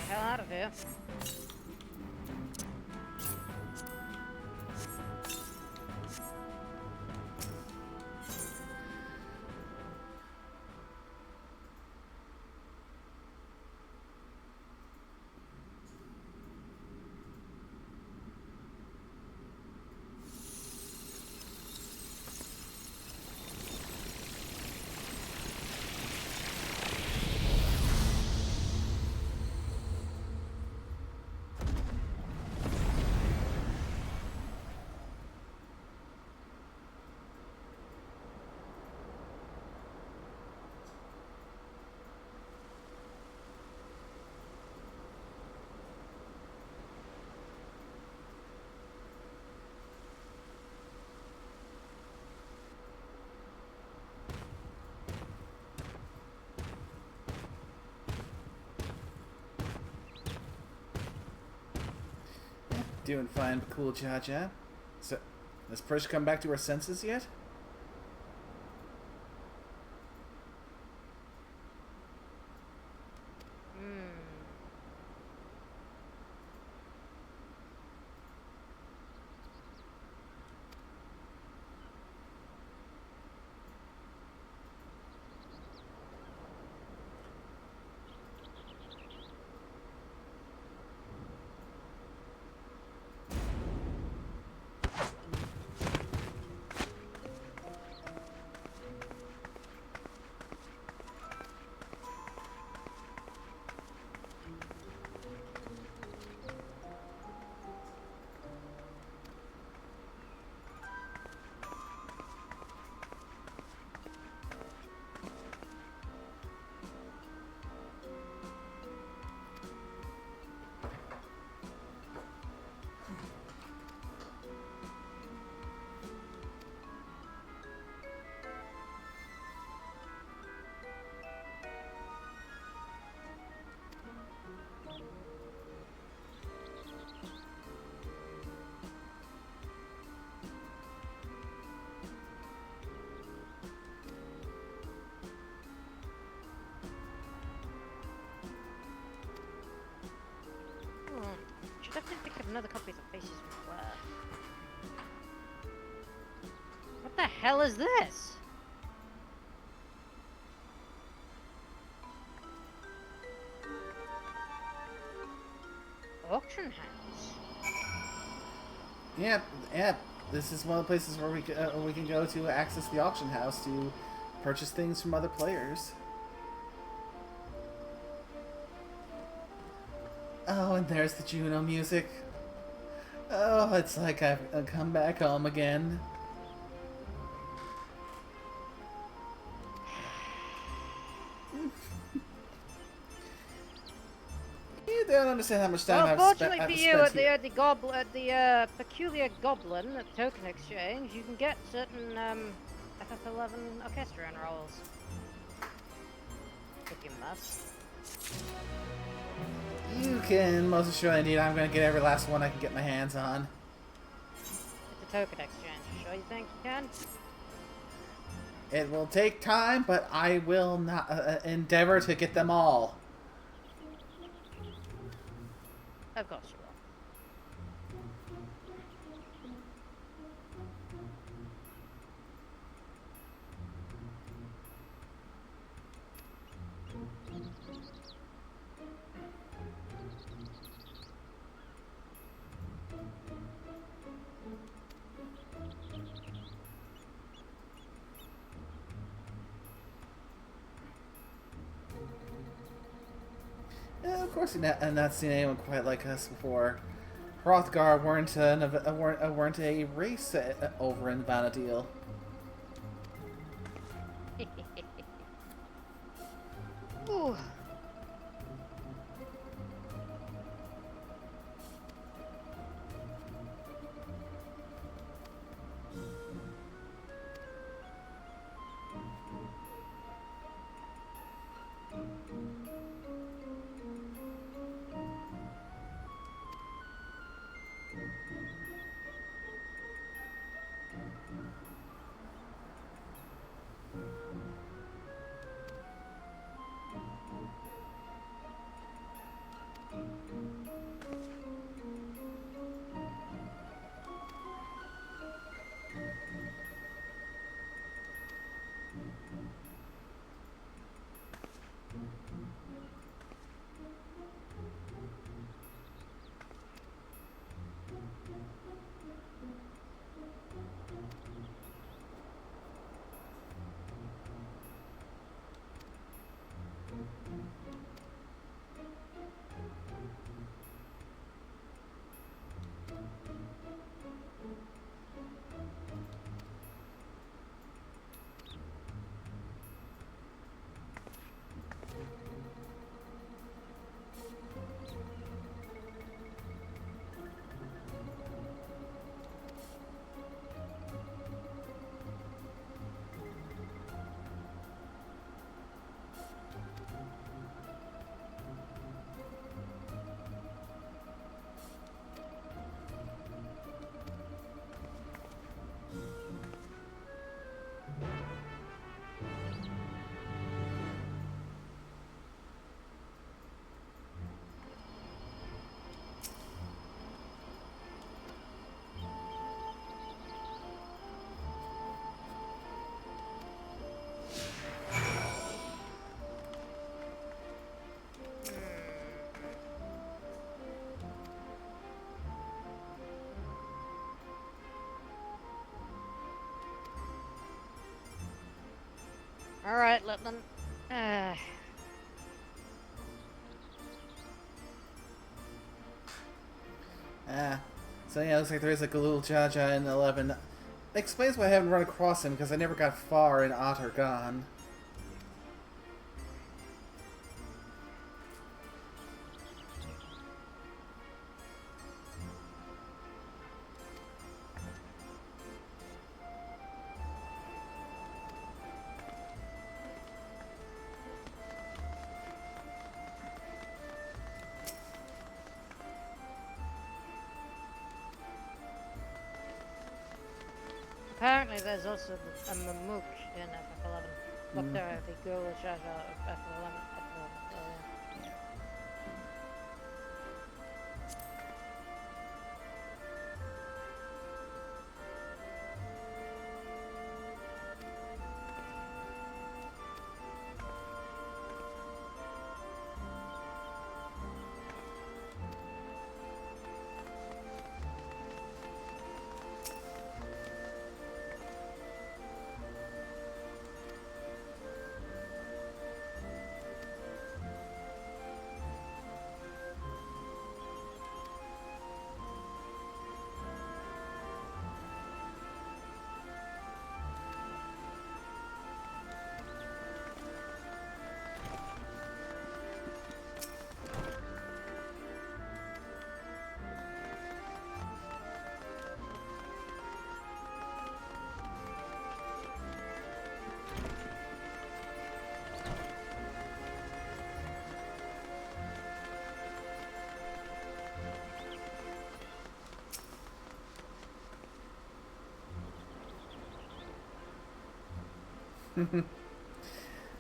Hell out of here. Doing fine, cool, Jaja. So, has Prish come back to her senses yet? Should definitely pick up another copy of the Faces of Worth. What the hell is this? Auction house. Yep. This is one of the places where we can go to access the auction house to purchase things from other players. Oh, and there's the Juno music. Oh, it's like I've come back home again. They don't understand how much time Well, I've fortunately for you, at the peculiar goblin at token exchange, you can get certain FF11 orchestra rolls. If you must. You can most assuredly indeed. I'm going to get every last one I can get my hands on. It's a token exchange. Sure you think you can? It will take time, but I will not endeavor to get them all. Of course you will. Yeah, of course, I've not seen anyone quite like us before. Hrothgar weren't a race over in Vanadil. Ooh. Alright, Lieutenant. So yeah, looks like there is a Galul Jaja in 11. Explains why I haven't run across him, because I never got far in Ottergon. Apparently there's also a Mamook in FF11. Look there, the girl with Jaja of FF11.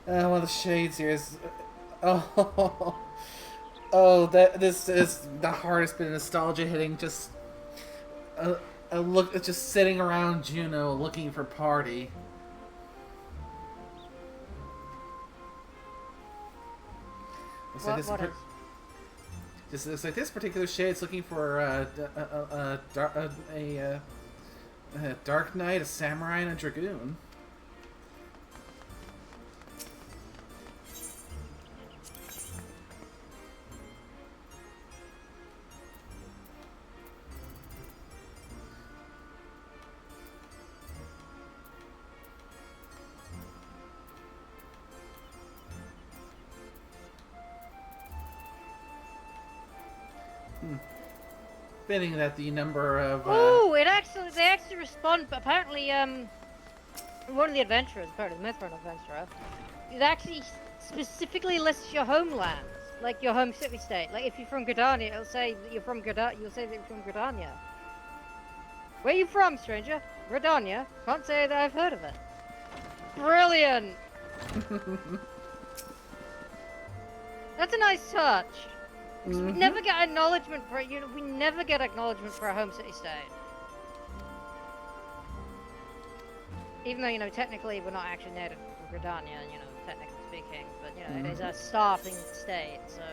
One of the shades here is... Oh, oh, this is the hardest bit of nostalgia hitting. Just a look, just sitting around Juno looking for party. Looks like just looks like this particular shade's looking for a Dark Knight, a Samurai, and a Dragoon. Fitting that the number of Oh, they actually respond, but apparently one of the adventurers, apparently the Mithran adventurer, it actually specifically lists your homeland, like your home city state. Like if you're from Gridania, it'll say that you're from Gridania. You'll say that you're from Gridania. Where are you from, stranger? Gridania. Can't say that I've heard of it. Brilliant. That's a nice touch. We never get acknowledgement for it. You know, we never get acknowledgement for our home city state. Even though, you know, technically we're not actually native to Gridania, you know, technically speaking, but you know, it is a starting state, so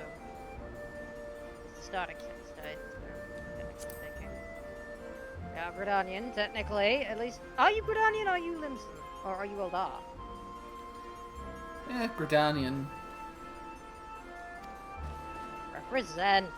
it's the starting city state, so technically speaking. Yeah, Gridanian, technically, at least. Are you Gridanian or are you Limson? Or are you Eldar? Yeah, Gridanian. Represent.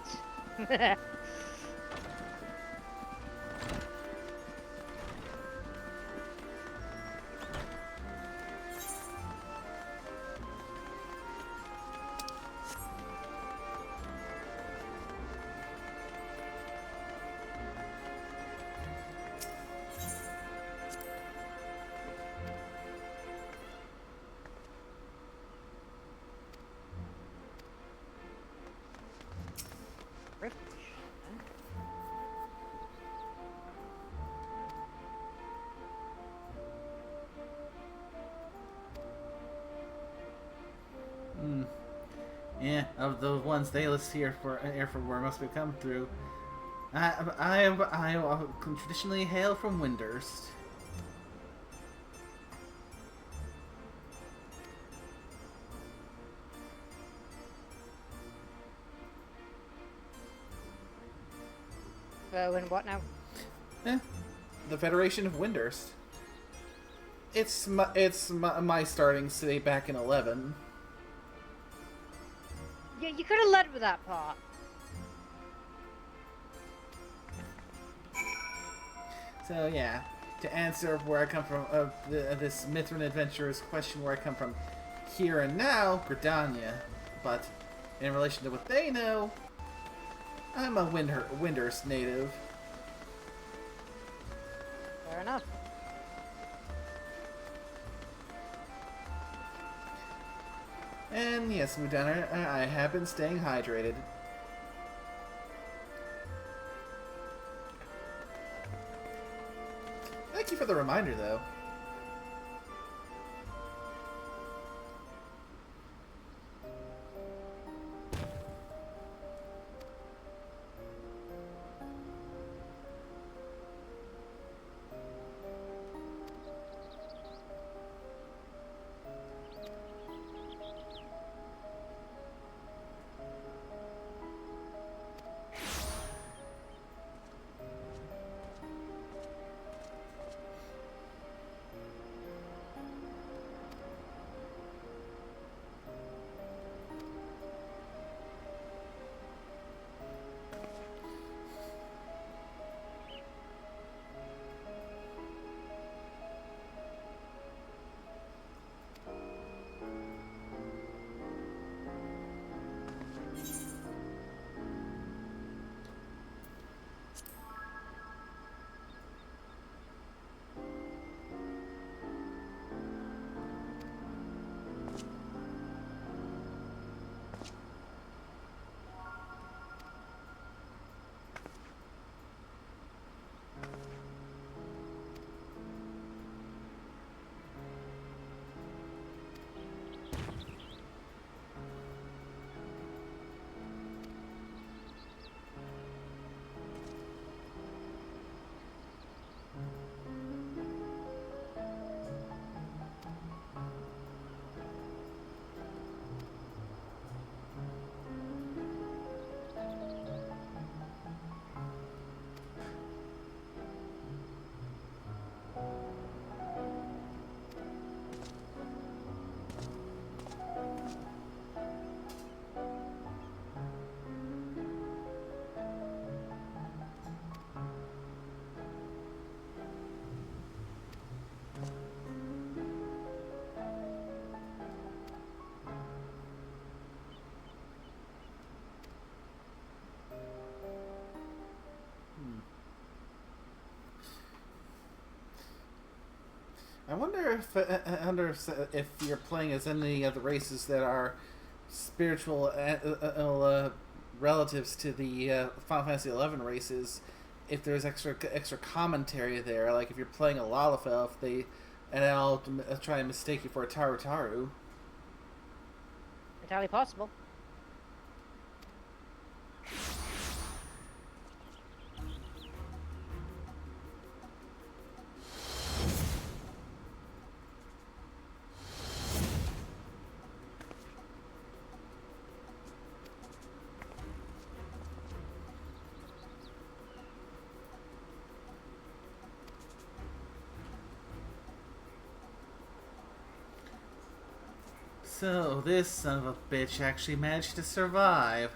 Yeah, of the ones they list here for where must we come through. I traditionally hail from Windurst. And what now? The Federation of Windurst. It's my starting city back in 11. Yeah, you could have led with that part. So yeah, to answer where I come from, this Mithran adventurer's question where I come from, here and now, Gridania. But in relation to what they know, I'm a Windurst native. Fair enough. And yes, Mudana, I have been staying hydrated. Thank you for the reminder, though. I wonder if you're playing as any of the races that are spiritual relatives to the Final Fantasy XI races. If there's extra commentary there, like if you're playing a Lalafell, if they and I'll try and mistake you for a Tarutaru. Entirely possible. So, this son of a bitch actually managed to survive.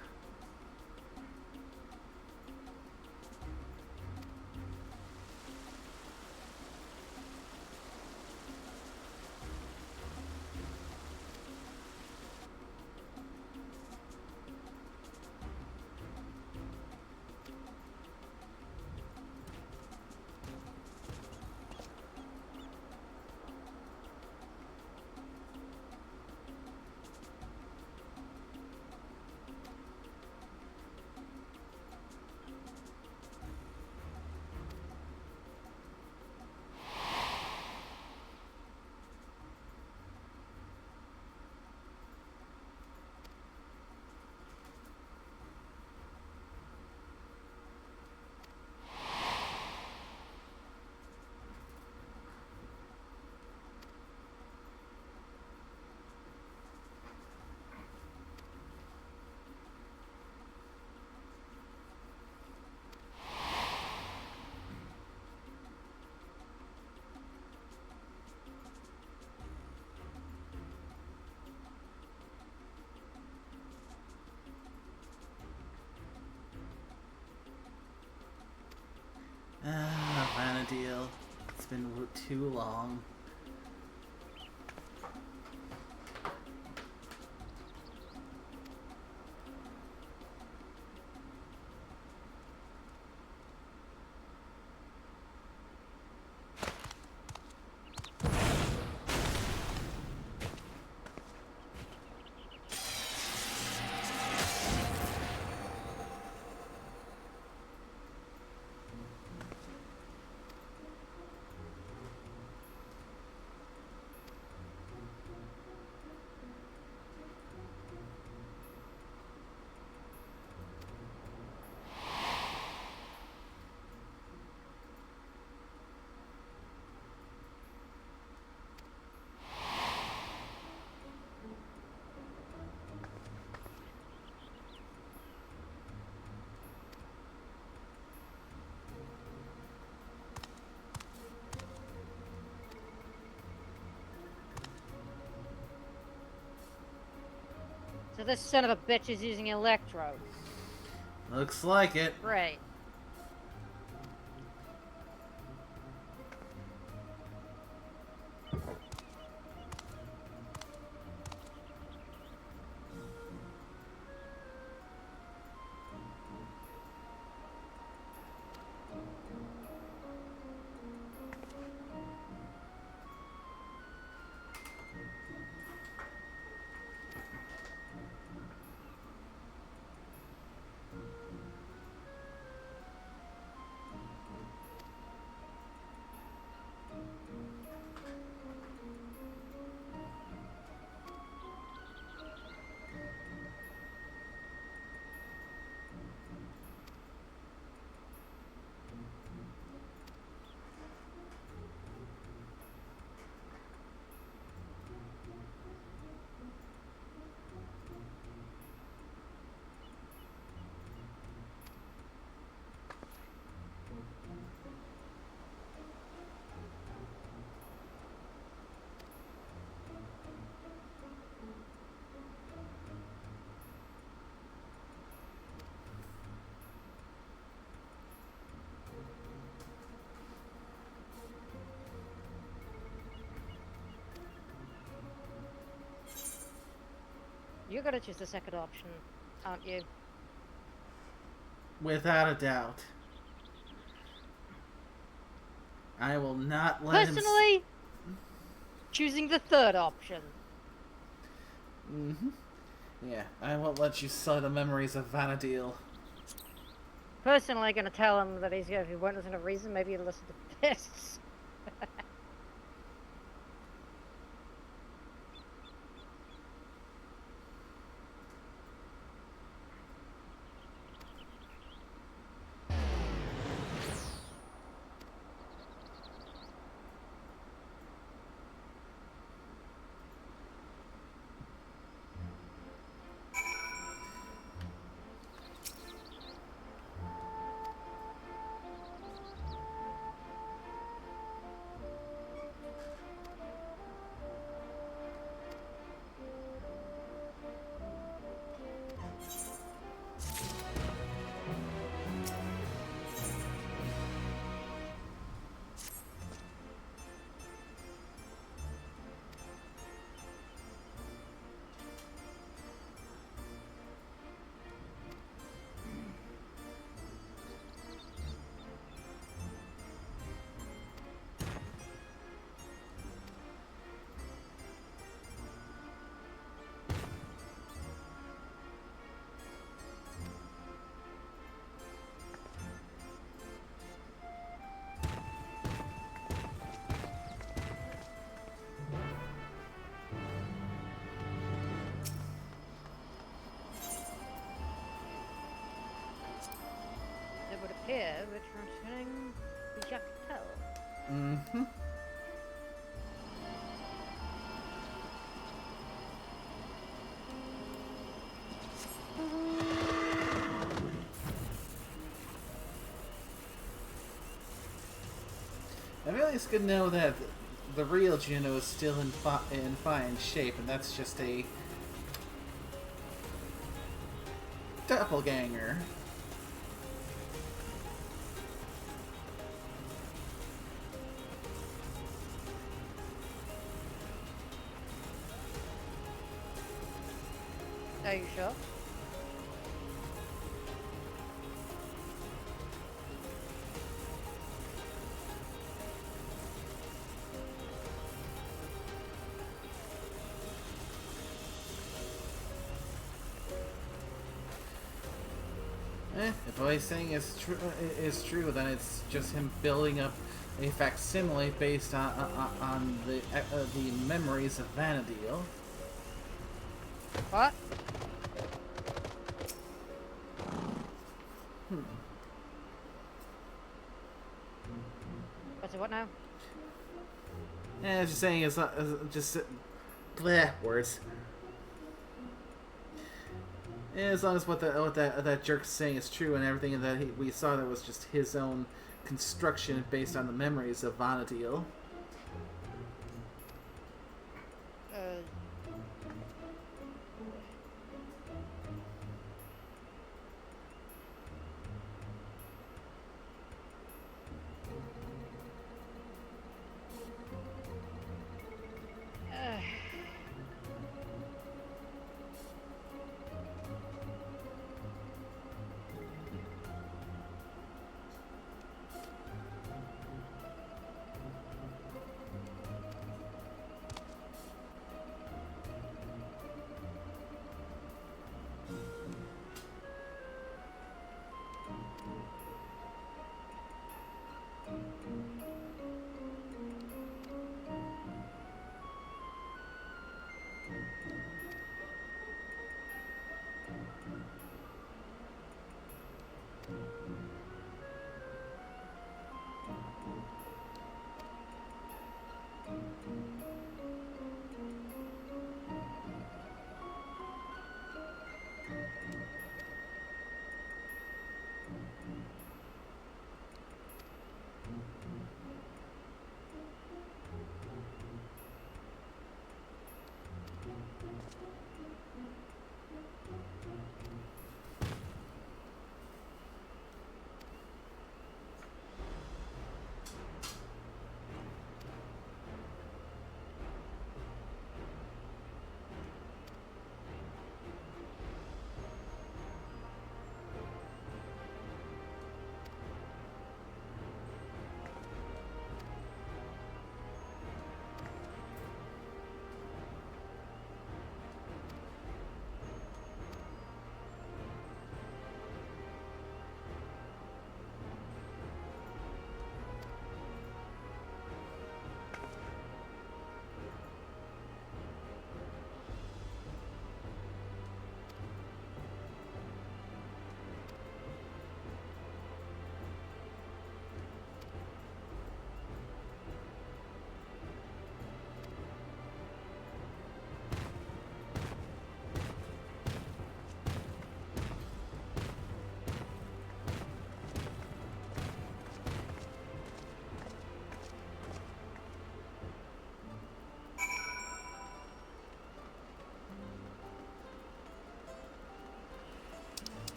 Vanadil. It's been too long. So this son of a bitch is using Electro. Looks like it. Great. You're gonna choose the second option, aren't you? Without a doubt. I will not let him... Personally, Choosing the third option. Mm-hmm. Yeah, I won't let you sully the memories of Vanadil. Personally, gonna tell him that if he won't listen to reason, maybe he'll listen to this. It would appear that returning the Jacques. Mm-hmm. I feel like it's good to know that the real Juno is still in fine shape, and that's just a doppelganger. Are you sure? If what he's saying is true, then it's just him building up a facsimile based on the memories of Vanadil. What? What's it? What now? Yeah, it's just saying it's just bleh words. As long as what that jerk's saying is true and everything that we saw that was just his own construction based on the memories of Vanadil.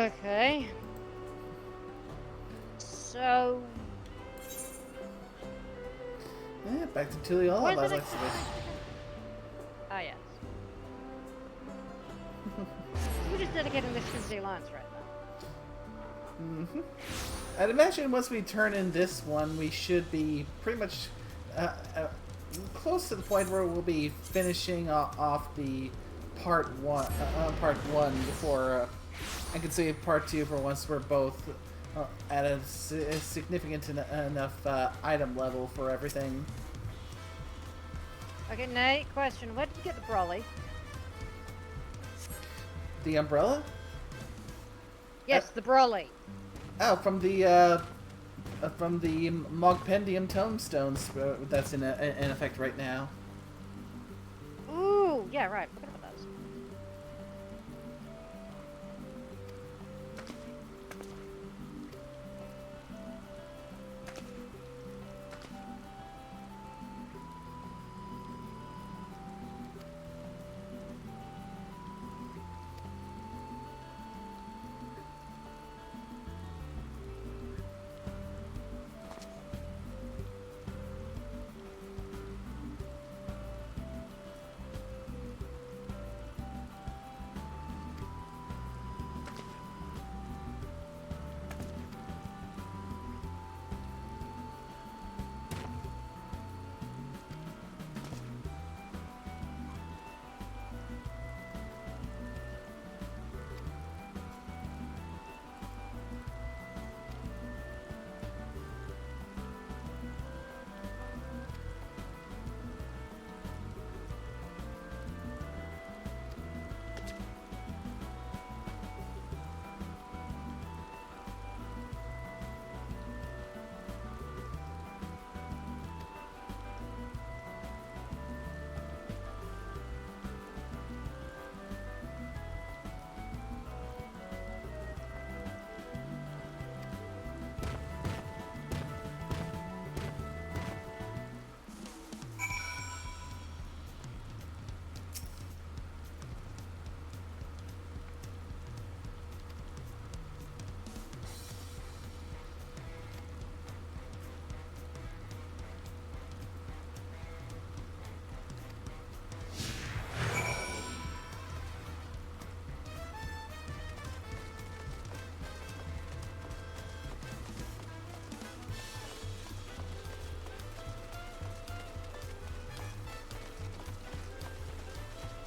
Okay. So... Yeah, back to Tulial. Where's I the like next- to Ah, yes. We're just dedicating this to the Alliance right now. I'd imagine once we turn in this one, we should be pretty much close to the point where we'll be finishing off the part one before I can say part two for once we're both at a significant enough item level for everything. Okay, Nate, question. Where did you get the brolly? The umbrella? Yes, the brolly. Oh, from the Mogpendium tomestones that's in effect right now. Ooh, yeah, right. Forgot about those.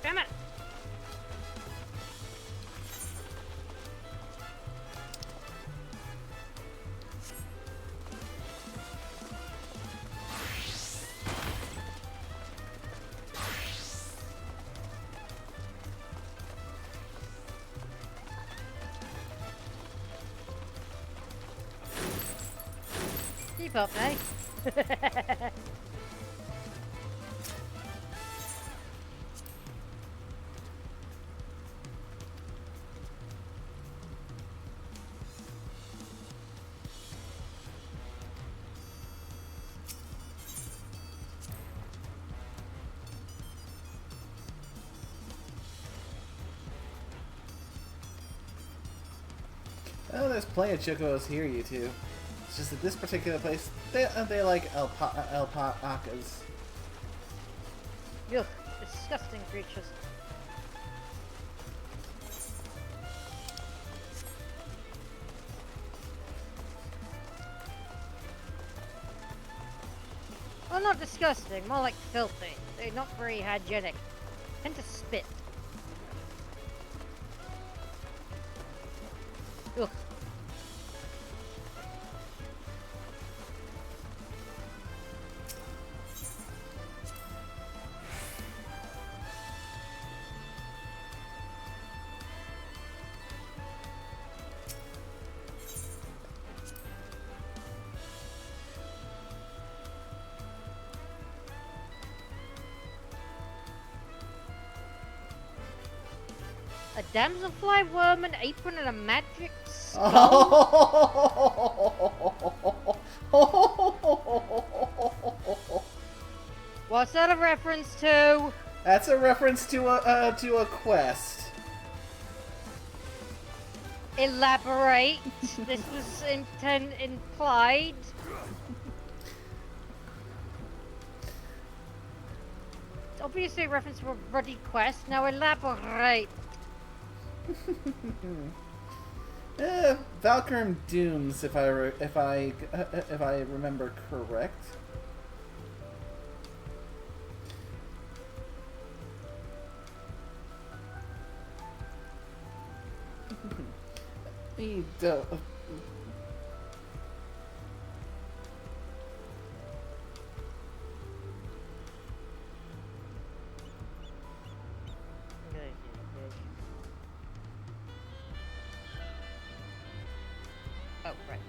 Damn it! Keep up, eh? Oh, there's plenty of chocobos here, you two. It's just that this particular place, they like alpacas. Ugh, disgusting creatures. Well, not disgusting, more like filthy. They're not very hygienic. Tend to spit. Ugh. A damselfly worm, an apron, and a magic skull? What's that a reference to? That's a reference to a quest. elaborate. This was implied. It's obviously a reference to a ruddy quest. Now elaborate. Valkyrie Dooms, if I remember correct. We don't. Oh, right.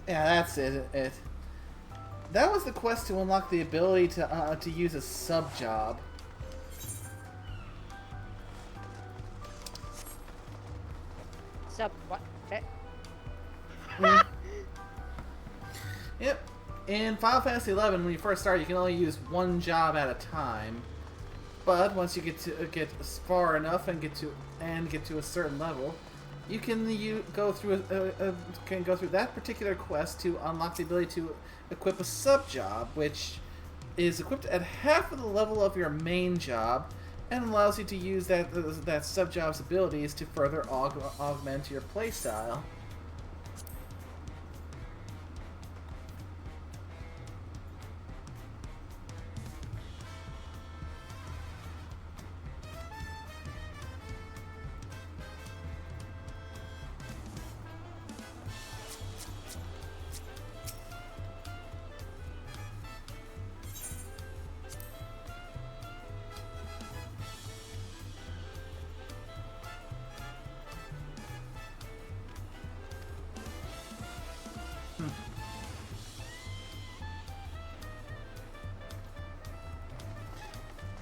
Yeah, that's it. That was the quest to unlock the ability to use a sub job. Sub what? Yep. In Final Fantasy XI, when you first start, you can only use one job at a time. But once you get far enough and get to a certain level, you can go through that particular quest to unlock the ability to equip a sub job, which is equipped at half of the level of your main job, and allows you to use that sub job's abilities to further augment your playstyle.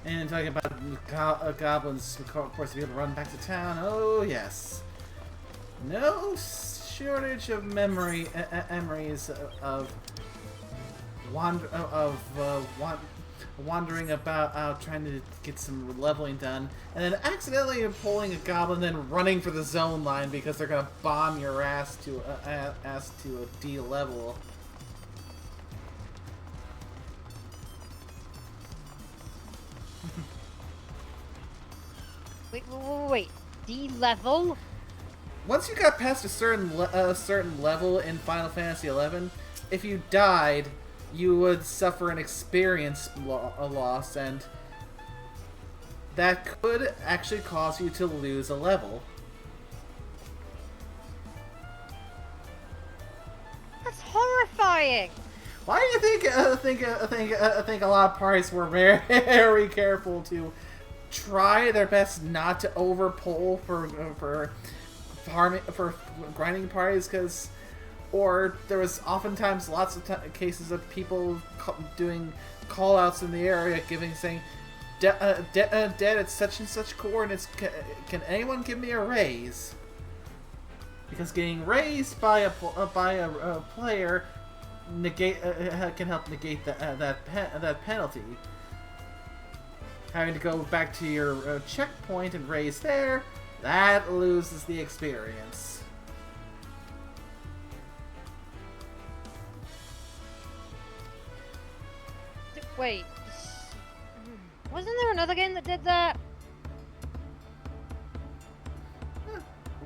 And talking about goblins, of course, to be able to run back to town. Oh yes, no shortage of memories of wandering about, trying to get some leveling done, and then accidentally pulling a goblin, then running for the zone line because they're gonna bomb your ass to a D level. Wait. D level? Once you got past a certain level in Final Fantasy XI, if you died, you would suffer an experience loss, and that could actually cause you to lose a level. That's horrifying. Why do you think a lot of parties were very, very careful to try their best not to overpull for grinding parties, or there was oftentimes lots of cases of people doing call-outs in the area, saying dead at such and such coordinates, can anyone give me a raise? Because getting raised by a player can help negate that penalty. Having to go back to your checkpoint and raise there, that loses the experience. Wait, wasn't there another game that did that?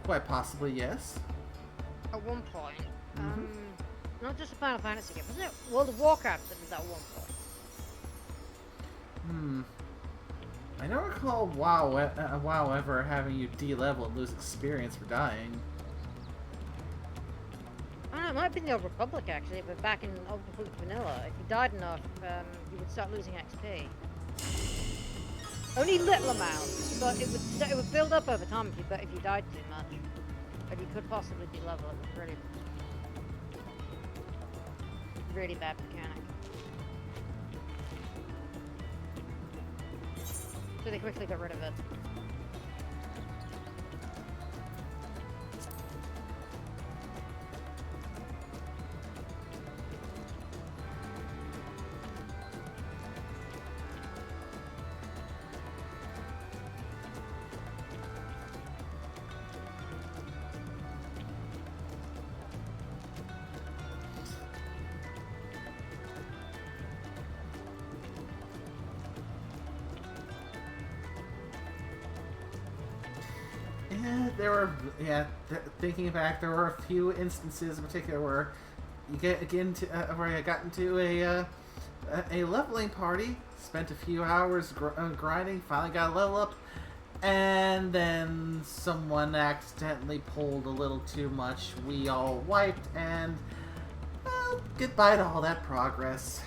Quite possibly, yes. At one point. Not just a Final Fantasy game, wasn't it World of Warcraft that did that at one point? I don't recall WoW ever having you D-level and lose experience for dying. I don't know, it might have been the Old Republic actually, but back in Old Republic Vanilla, if you died enough, you would start losing XP. Only little amounts, but it would build up over time if you died too much. But you could possibly be level. It was really, really bad mechanic. So they quickly got rid of it. Yeah, there were. Yeah, thinking back, there were a few instances in particular where you get into where I got into a leveling party, spent a few hours grinding, finally got a level up, and then someone accidentally pulled a little too much. We all wiped, and well, goodbye to all that progress.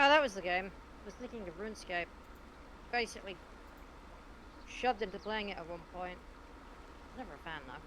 Oh, that was the game. I was thinking of RuneScape. Basically, shoved into playing it at one point. Never a fan though.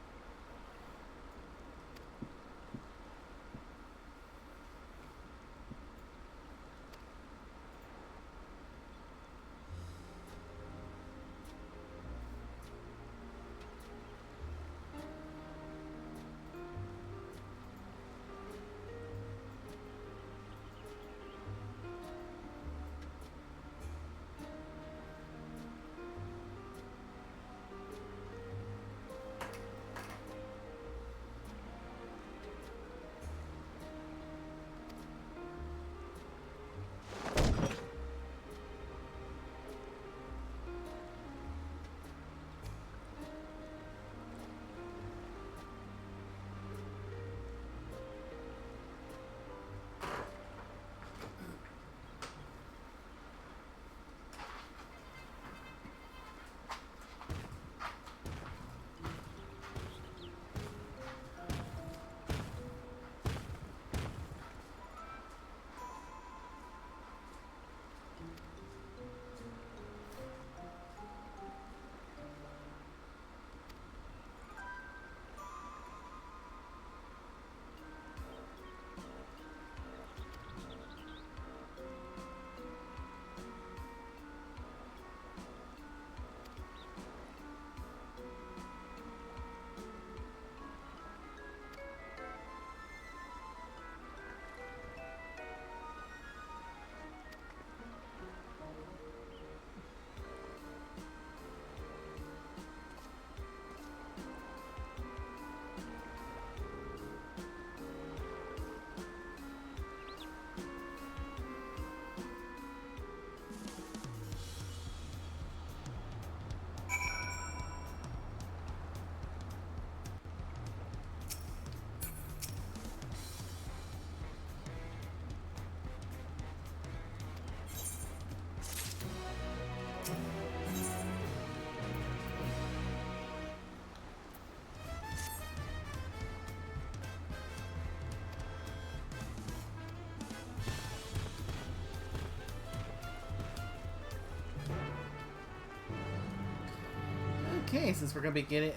Okay, since we're gonna be getting,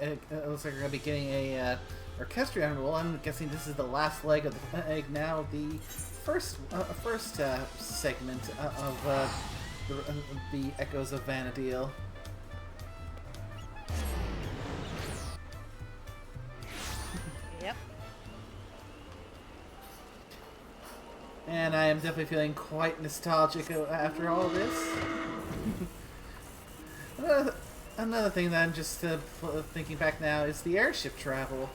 looks like we're gonna be getting a orchestrion roll. I'm guessing this is the last leg of the egg now. The first segment of the Echoes of Vanadil. Yep. And I am definitely feeling quite nostalgic after all this. Another thing that I'm just thinking back now is the airship travel.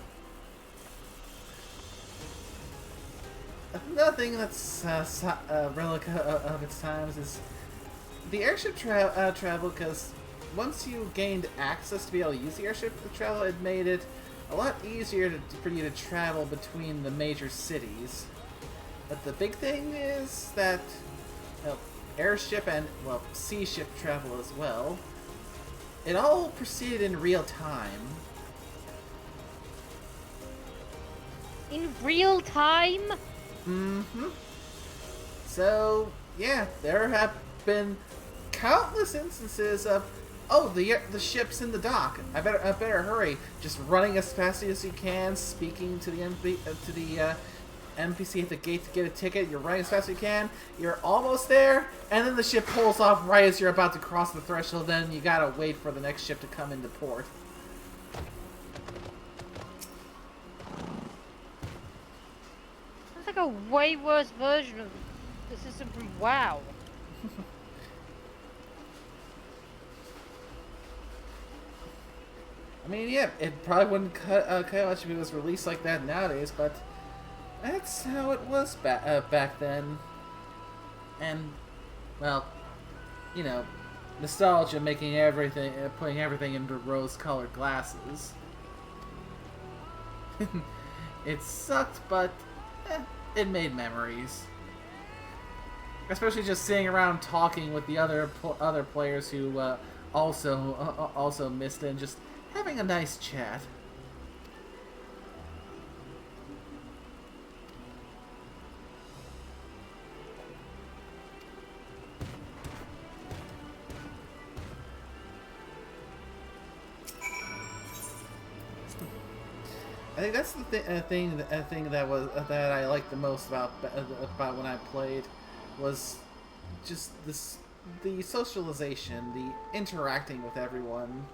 Another thing that's a relic of its times is the airship travel, because once you gained access to be able to use the airship to travel, it made it a lot easier for you to travel between the major cities. But the big thing is that airship and, well, sea ship travel as well, it all proceeded in real time. In real time? Mm-hmm. So, yeah, there have been countless instances of, oh, the ship's in the dock. I better hurry. Just running as fast as you can, speaking to the NPC at the gate to get a ticket. You're running as fast as you can. You're almost there, and then the ship pulls off right as you're about to cross the threshold. Then you gotta wait for the next ship to come into port. That's like a way worse version of the system from WoW. I mean, yeah, it probably wouldn't cut much if it was released like that nowadays, but that's how it was back then. And, well, you know, nostalgia making everything, putting everything into rose-colored glasses. It sucked, but it made memories. Especially just sitting around talking with the other players who also missed it, and just having a nice chat. I think that's the thing that I liked the most about when I played, was just the socialization, the interacting with everyone.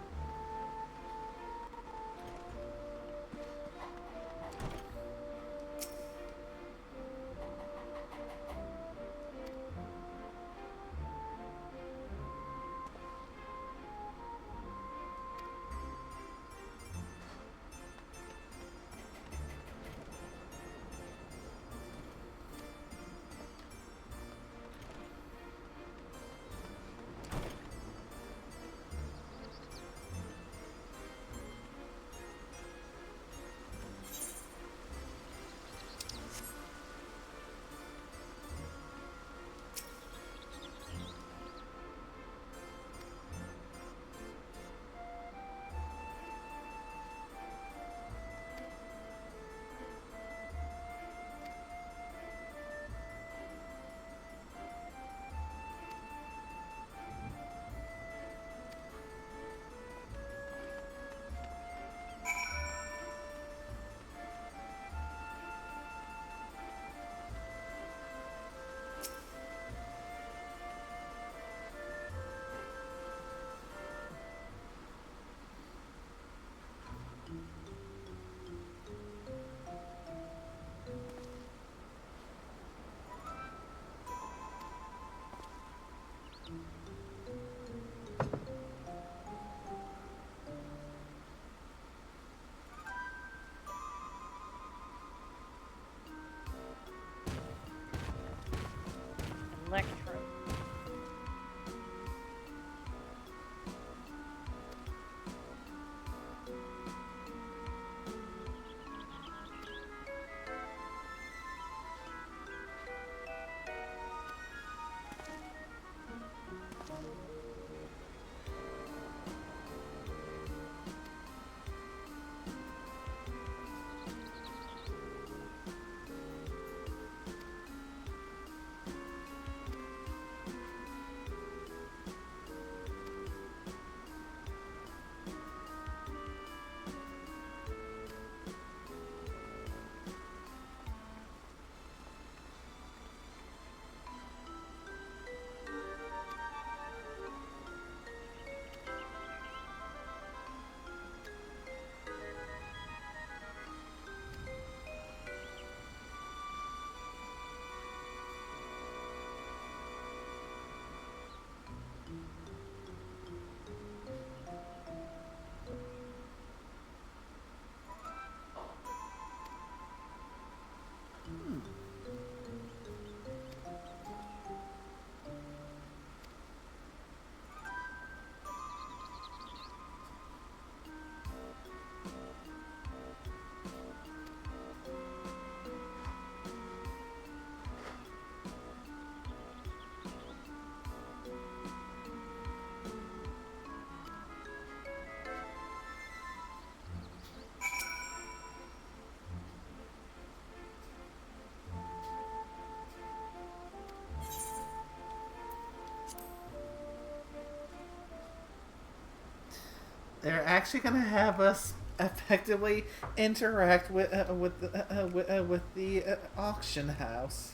They're actually gonna have us effectively interact with the auction house.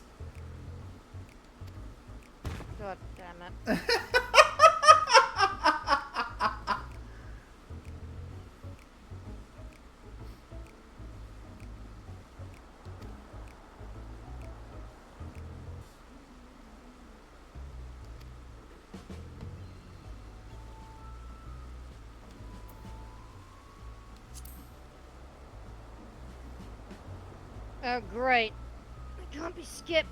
God damn it. Oh, great. I can't be skipped.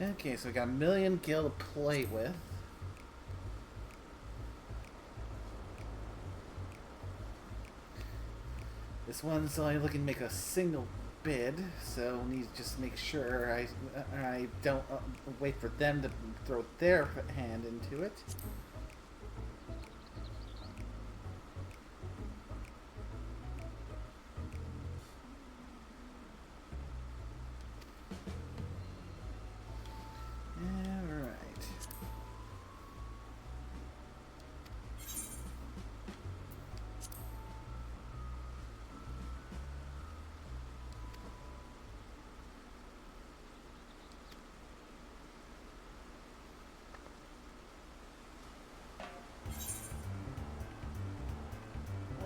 Okay, so we got a million gil to play with. This one's only looking to make a single bid, so we need to just make sure I don't wait for them to throw their hand into it.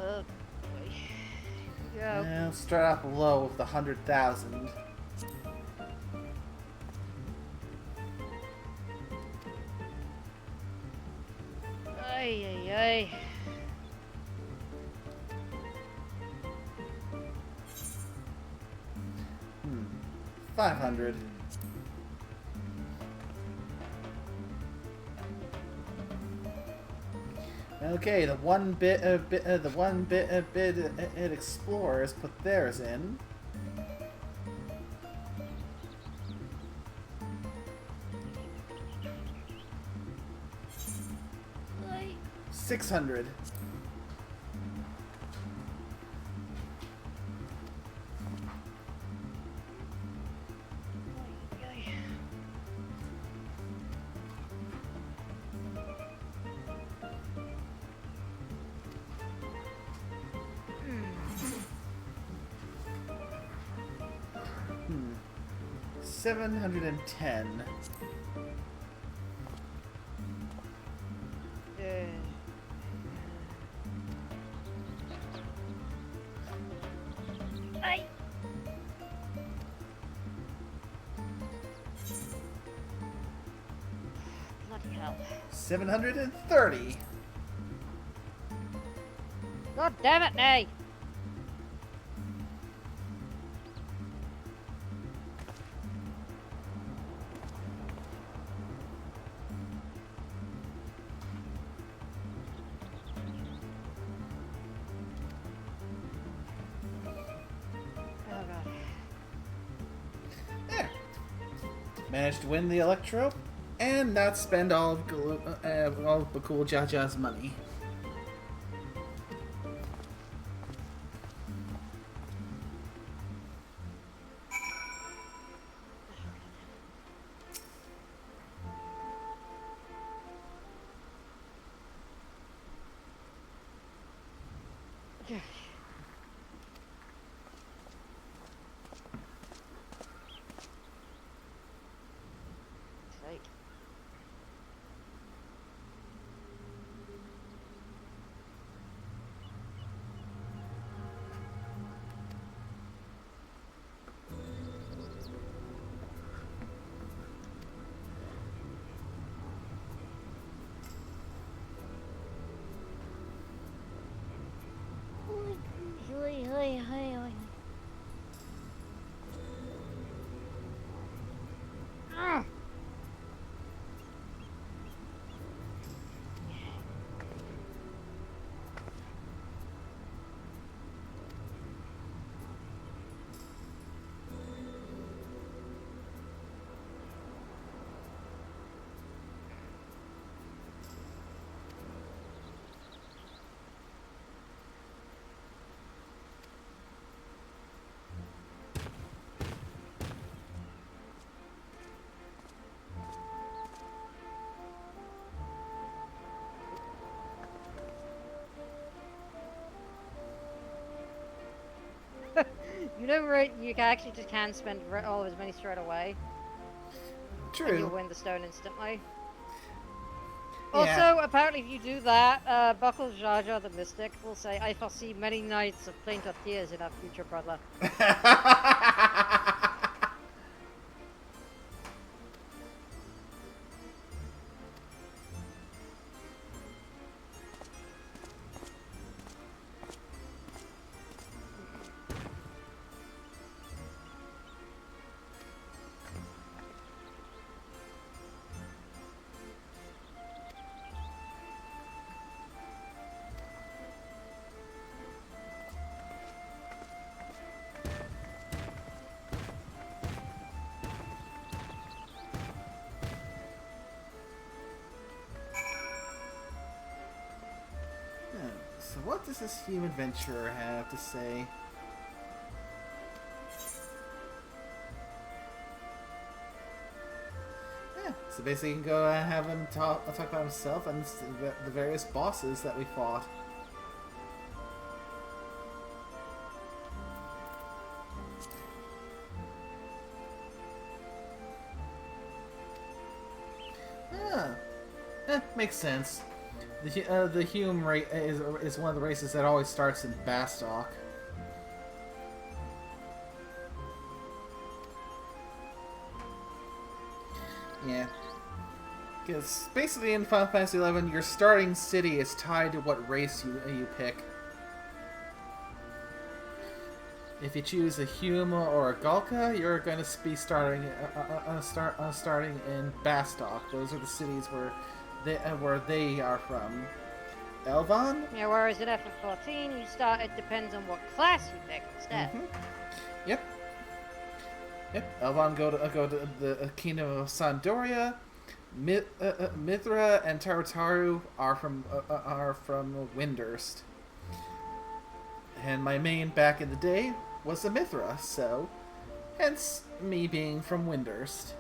Oh, boy. Here we go. I'll start off low with the 100,000. Ay, ay, ay. Hmm. 500. Okay, the one bit explorers put theirs in. Ay. 600. Ay. 710. Ay. Bloody hell. 730. God damn it, nay. Oh god. There. Managed to win the Electro and not spend all of Bakul Jaja's money. Sake. You know, you actually just can spend all of his money straight away. And you'll True. win the stone instantly. Yeah. Also, apparently, if you do that, Buckle Jar Jar the Mystic will say, "I foresee many nights of plaintive tears in our future, brother." So what does this human adventurer have to say? Yeah, so basically you can go and have him talk about himself and the various bosses that we fought. Ah, makes sense. The Hume is one of the races that always starts in Bastock. Yeah. Because basically in Final Fantasy XI, your starting city is tied to what race you pick. If you choose a Hume or a Galka, you're going to be starting starting in Bastock. Those are the cities where they are from. Elvan? Yeah, whereas in FF14, you start, it depends on what class you pick instead. Yep. Elvan go to the Kingdom of Sandoria. Mithra and Tarutaru are from Windurst. And my main back in the day was a Mithra, so hence me being from Windurst.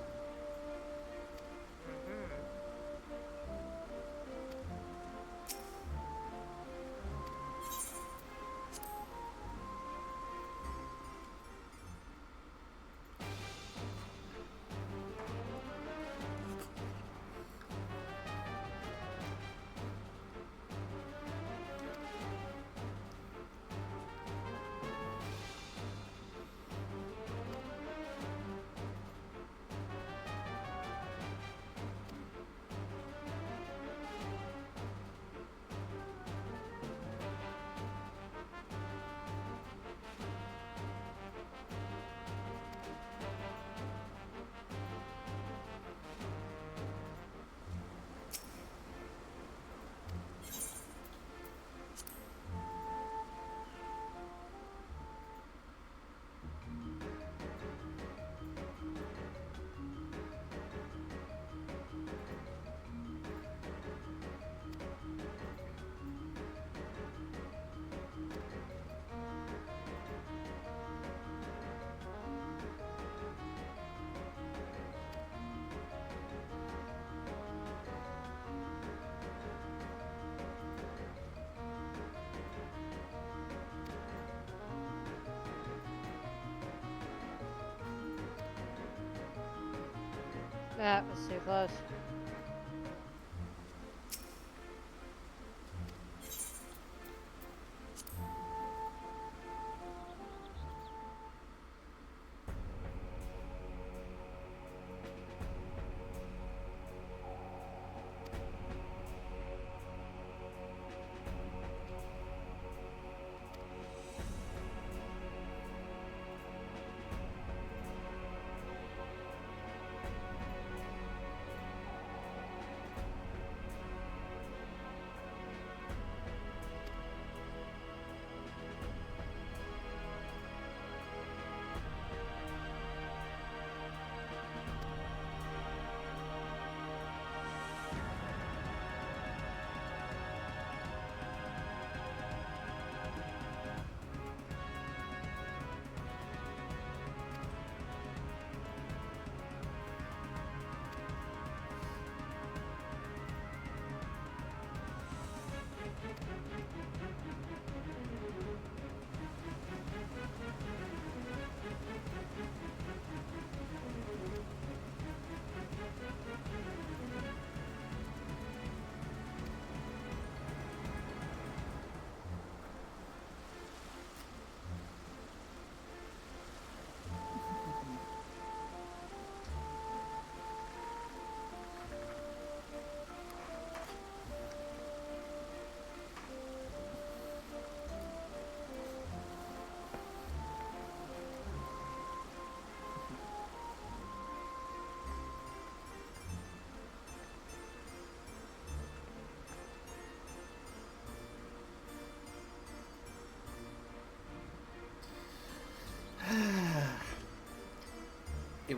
That was too close.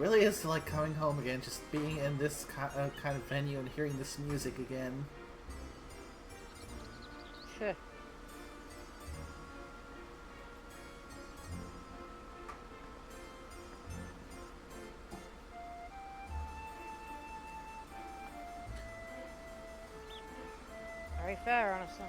really is like coming home again, just being in this kind of venue and hearing this music again. Phew. Very fair, honestly.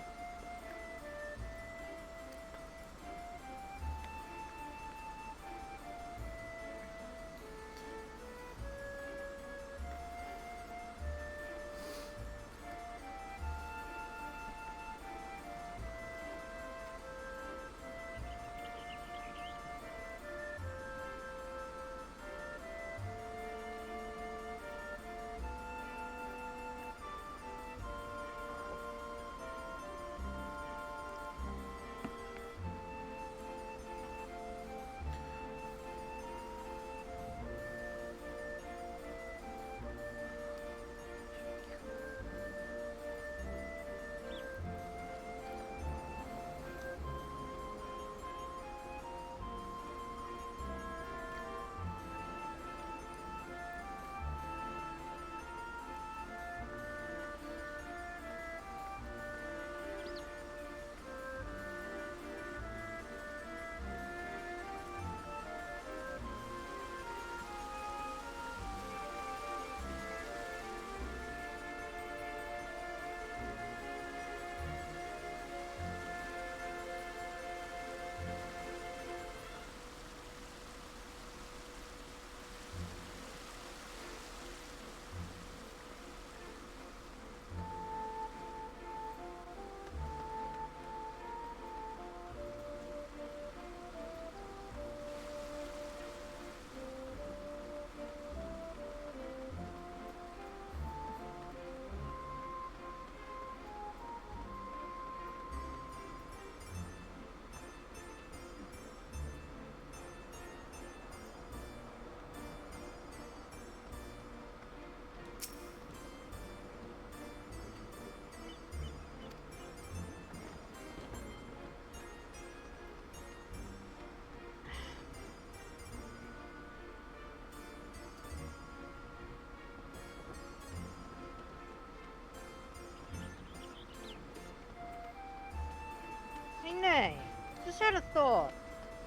Hey, Nay, just had a thought.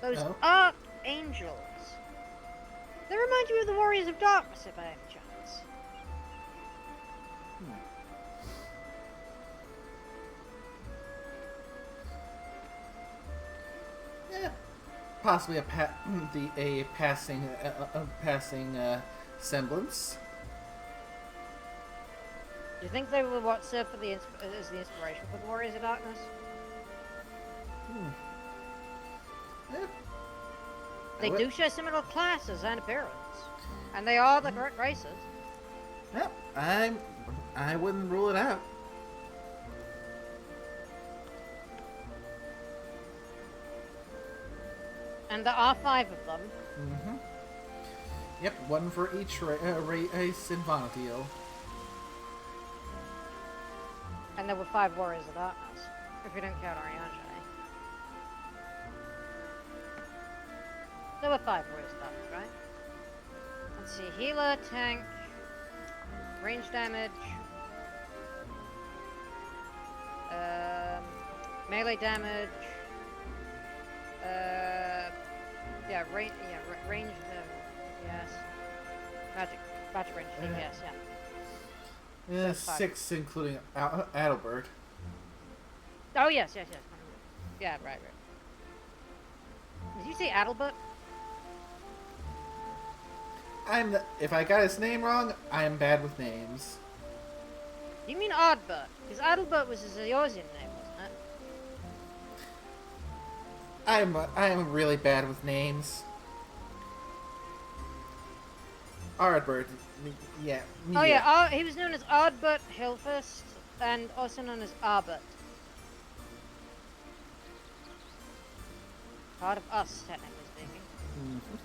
Those Oh? archangels. They remind you of the Warriors of Darkness, if by any chance. Yeah, possibly a passing semblance. Do you think they were what served for as the inspiration for the Warriors of Darkness? Yeah. They do share similar classes and appearance, and they are the correct races. Yep, I wouldn't rule it out. And there are 5 of them. Mm-hmm. Yep, one for each race in Vonatiel. And there were 5 Warriors of Darkness, if you don't count Ariange. There were 5 Warriors of Darkness, right? Let's see, healer, tank, range damage, melee damage, range, yes, magic range, yes, yeah. Yeah, So 5. 6 including Adelbert. Oh yes. Yeah, right. Did you say Adelbert? If I got his name wrong, I am bad with names. You mean Oddbert? Because Adelbert was his Eorzean name, wasn't it? I am really bad with names. Ardbert, yeah. Oh yeah, he was known as Ardbert Hillfist, and also known as Arbert. Part of us, technically speaking. Mm-hmm.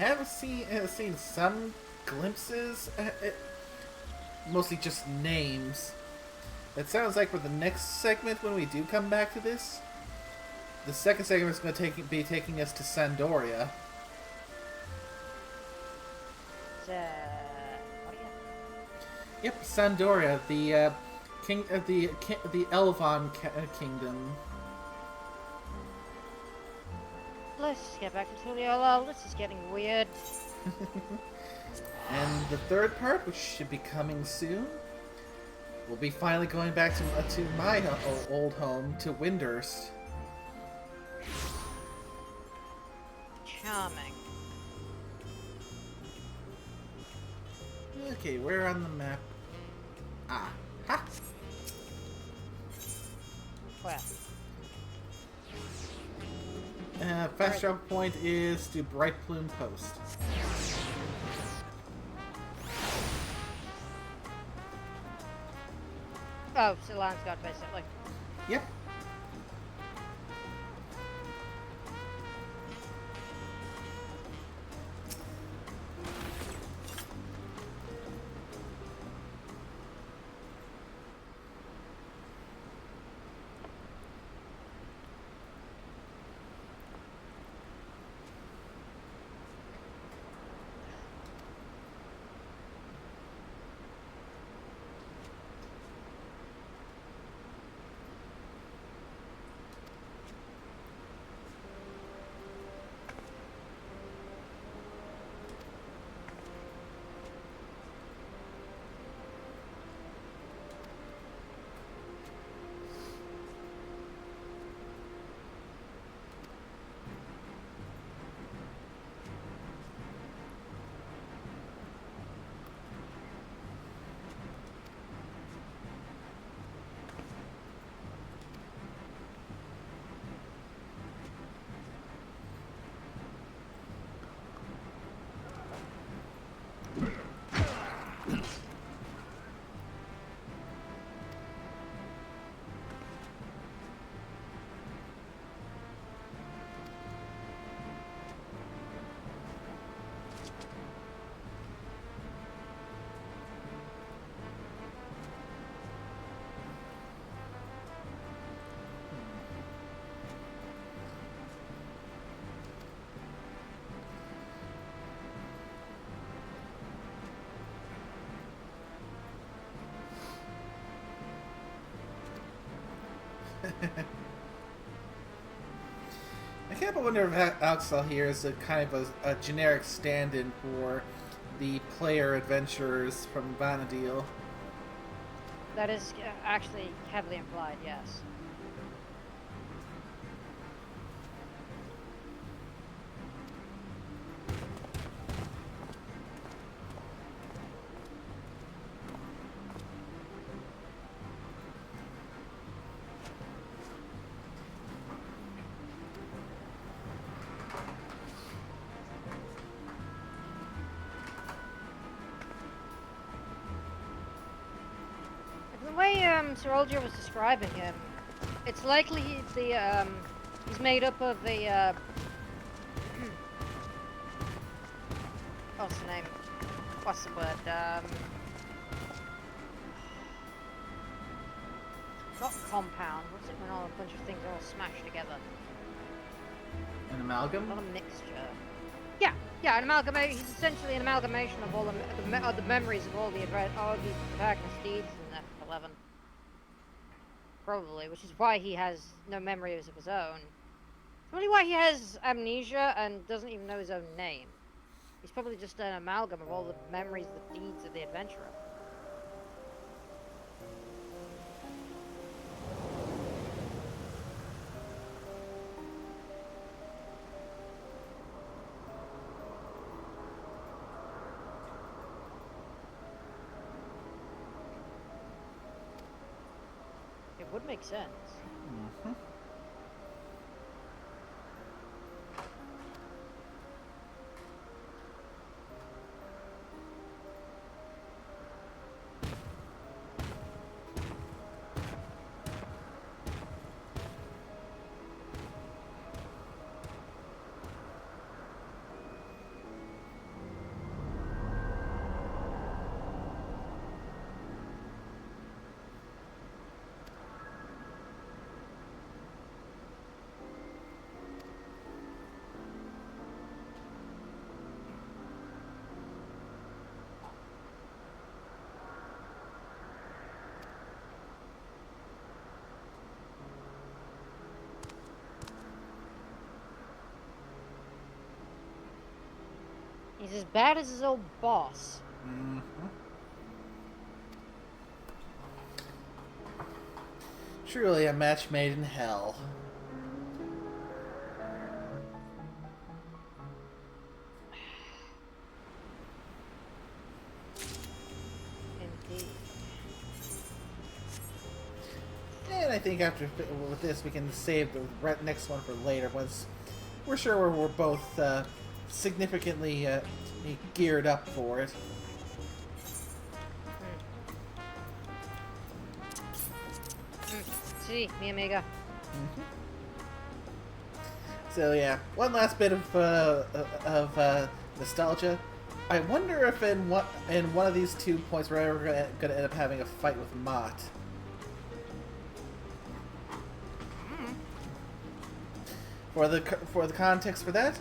have seen some glimpses, mostly just names. It sounds like for the next segment, when we do come back to this, the second segment is going to be taking us to Sandoria. What again? Yep, Sandoria, the the Elvon kingdom. Let's just get back to Tuliolo. This is getting weird. And the third part, which should be coming soon, we'll be finally going back to my old home, to Windurst. Charming. Okay, where on the map? Ah, ha! Where? Fast travel point is to Bright Plume Post. Oh, so Landsguard, basically. Yep. I can't but wonder if Axel here is a kind of a generic stand-in for the player adventurers from Vanadil. That is actually heavily implied, yes. The way Sir Olgier was describing him, it's likely he's made up of the what's the name? What's the word? Not compound. What's it when all a bunch of things are all smashed together? An amalgam? Not a mixture. Yeah, an amalgamation. He's essentially an amalgamation of all the memories of all the protagonist deeds in FF11. Probably, which is why he has no memories of his own. It's probably why he has amnesia and doesn't even know his own name. He's probably just an amalgam of all the memories, the deeds of the adventurer. It would make sense. Mm-hmm. He's as bad as his old boss. Mm-hmm. Truly a match made in hell. Indeed. And I think after with this, we can save the next one for later. Once we're sure we're both significantly geared up for it. See, mi amiga. So yeah, one last bit of nostalgia. I wonder if in one of these 2 points we're ever gonna end up having a fight with Mott. For the context for that,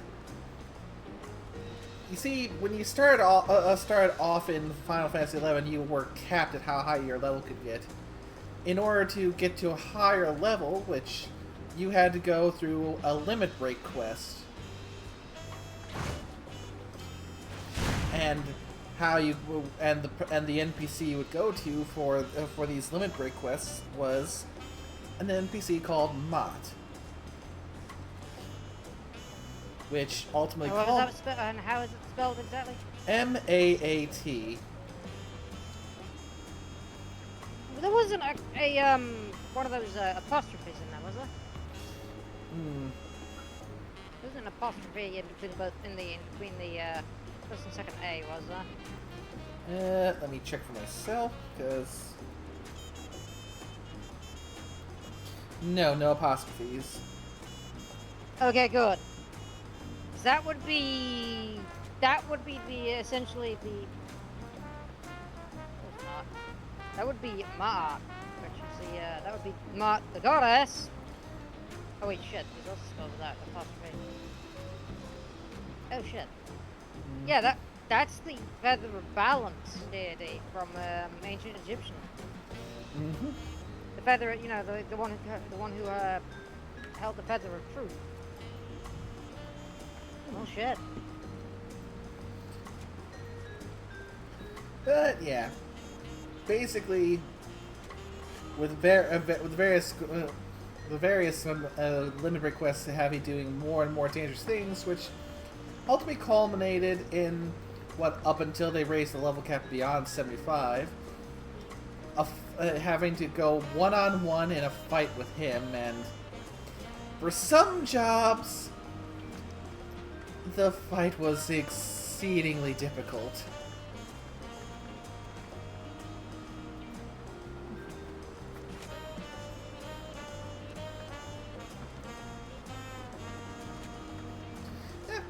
you see, when you started off in Final Fantasy XI, you were capped at how high your level could get. In order to get to a higher level, which you had to go through a limit break quest, and how you and the NPC you would go to for these limit break quests was an NPC called Mott, which ultimately How is it spelled exactly? M-A-A-T. There wasn't a one of those apostrophes in there, was there? There wasn't an apostrophe in between the first and second A, was there? Let me check for myself, because no apostrophes. Okay, good. 'Cause that would be essentially the. It's not. That would be Ma'at, which is the that would be Ma'at the goddess. Oh wait, shit. There's also spelled without apostrophe. Oh shit. Yeah, that's the feather of balance deity from ancient Egyptian. Mm-hmm. The feather, you know, the one who held the feather of truth. Oh shit. But yeah, basically, with various limit break quests to have you doing more and more dangerous things, which ultimately culminated in what, up until they raised the level cap beyond 75, having to go one-on-one in a fight with him, and for some jobs, the fight was exceedingly difficult.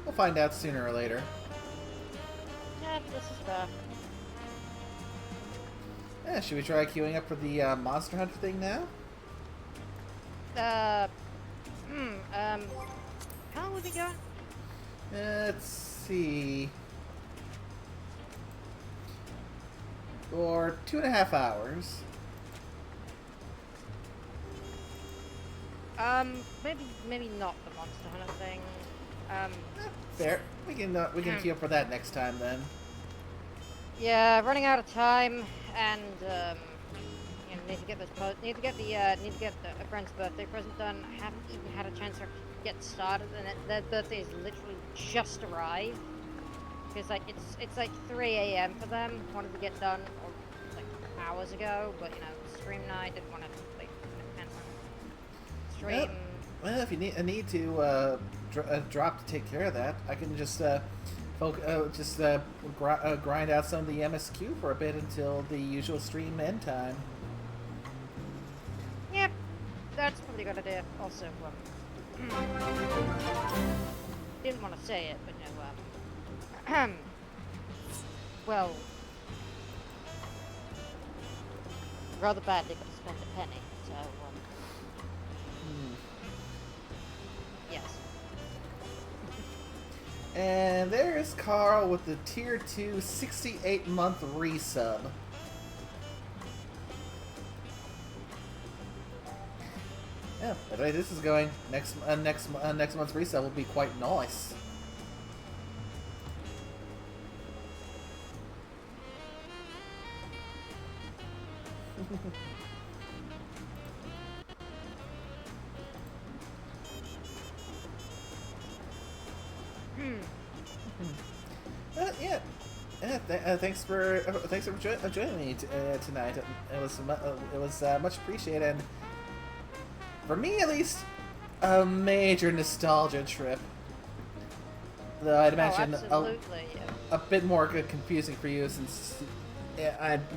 We'll find out sooner or later. Yeah, this is fair. Yeah, should we try queuing up for the Monster Hunter thing now? How long would we go? Let's see. For 2.5 hours. Maybe not the Monster Hunter thing. Fair. We can queue up for that next time then. Yeah, running out of time, and you know, need to get a friend's birthday present done. I haven't even had a chance to get started, and their birthday is literally just arrived. Because like it's like 3 a.m. for them. Wanted to get done like hours ago, but you know, stream night, didn't want to like stream. Well, if you need to drop to take care of that, I can just grind out some of the MSQ for a bit until the usual stream end time. Yep, that's probably a good idea. Also, didn't want to say it, but no, well, rather badly got to spend a penny, so, yes. And there's Carl with the Tier 2 68-month resub. Yeah, the way this is going, next month's resub will be quite nice. Yeah. Thanks for joining me tonight. It was much appreciated, and for me at least, a major nostalgia trip. Though I'd imagine absolutely, a bit more confusing for you since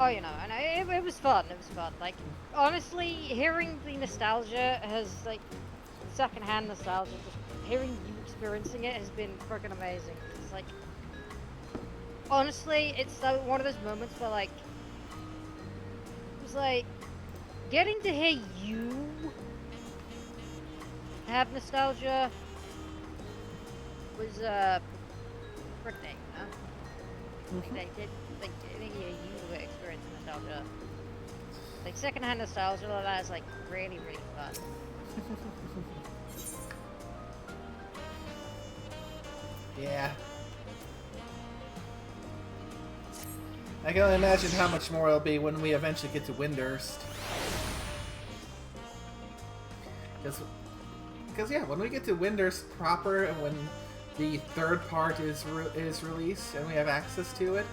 Oh, you know, and it was fun. It was fun. Like, honestly, hearing the nostalgia has, like, secondhand nostalgia, just hearing you experiencing it has been freaking amazing. It's like, honestly, it's like one of those moments where, like, it was like, getting to hear you have nostalgia was, freaking, you know? Like, getting to hear you experiencing nostalgia. Like, secondhand nostalgia like that is, like, really, really fun. Yeah. I can only imagine how much more it'll be when we eventually get to Windurst. Because yeah, when we get to Windurst proper, and when the third part is released and we have access to it,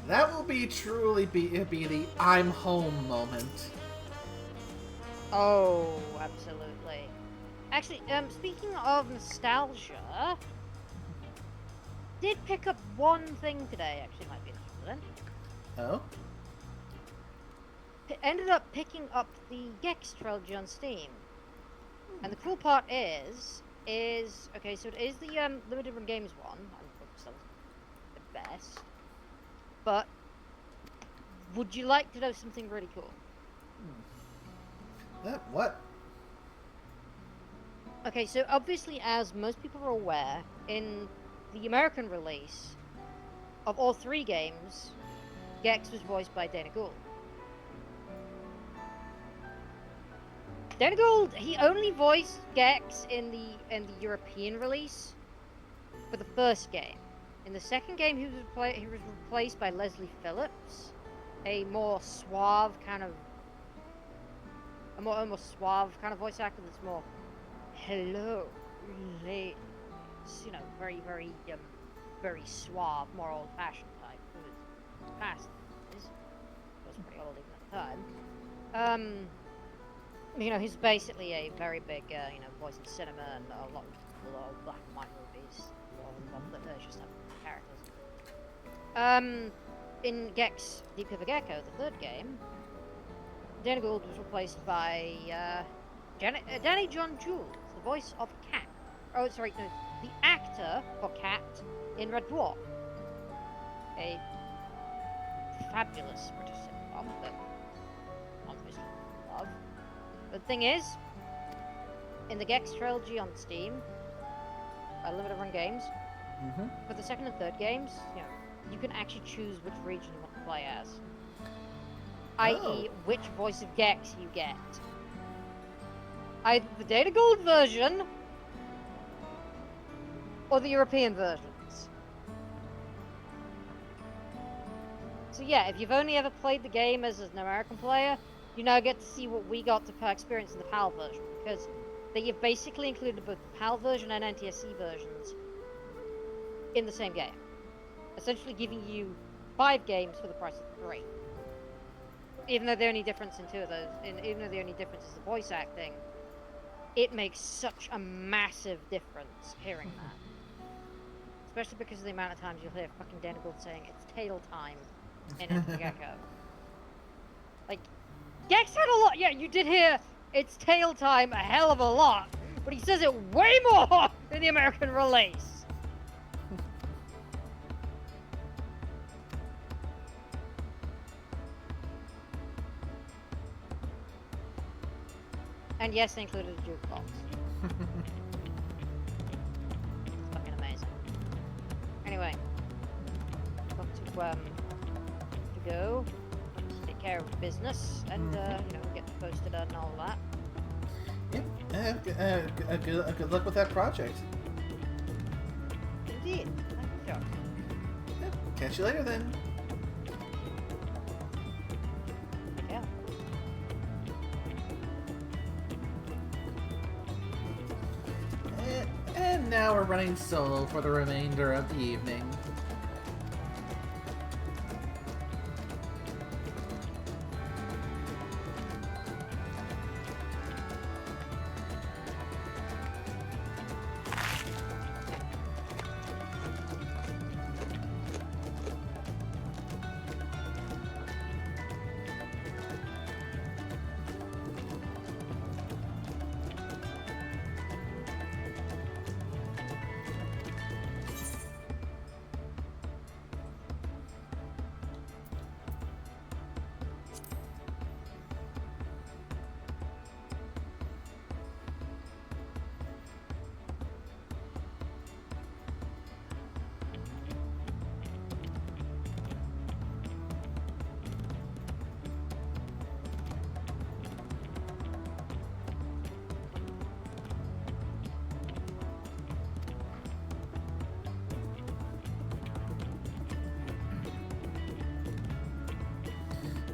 that will be truly be the I'm home moment. Oh, absolutely. Actually, speaking of nostalgia, did pick up one thing today. Actually, might be interesting. Oh? Ended up picking up the Gex trilogy on Steam, and the cool part is okay. So it is the limited run games one. I'm still the best, but would you like to know something really cool? What? Okay, so obviously, as most people are aware, in the American release of all three games, Gex was voiced by Dana Gould. Dana Gould, he only voiced Gex in the European release for the first game. In the second game, he was replaced by Leslie Phillips, a more suave kind of, almost suave kind of voice actor that's more, hello, ladies, you know, very, very, very suave, more old-fashioned type. Who is past this? Was pretty old even at the time. You know, he's basically a very big, you know, voice in cinema and a lot of black and white movies. A lot of them, but just have characters. In Gex Deep Cover Gecko, the third game, Dana Gould was replaced by Danny John Jules, the voice of Cat. Oh, sorry, no, the actor for Cat in Red Dwarf. A fabulous British sitcom that obviously love. But the thing is, in the Gex trilogy on Steam, limited run games, for the second and third games, you know, you can actually choose which region you want to play as. I.e., which voice of Gex you get. Either the Dana Gould version, or the European versions. So yeah, if you've only ever played the game as an American player, you now get to see what we got to experience in the PAL version, because they have basically included both the PAL version and NTSC versions in the same game, essentially giving you 5 games for the price of 3. Even though the only difference in two of those, even though the only difference is the voice acting, it makes such a massive difference hearing that. Especially because of the amount of times you'll hear fucking Dana Gould saying it's tail time in Enter the Gecko. Like, Gex had a lot. Yeah, you did hear it's tail time a hell of a lot, but he says it way more in the American release. And yes, they included a jukebox. It's fucking amazing. Anyway, got to go. Take care of business, and you know, get posted and all that. Yep. Good luck with that project. Indeed. Thank you, Josh. Yep. Catch you later then. Yeah. And now we're running solo for the remainder of the evening.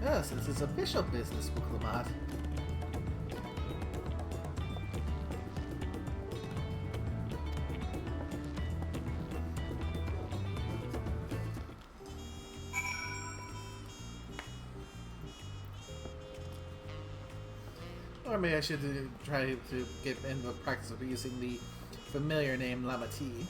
Oh, since it's official business, Wuklamat. Or maybe I should try to get into the practice of using the familiar name Lamati.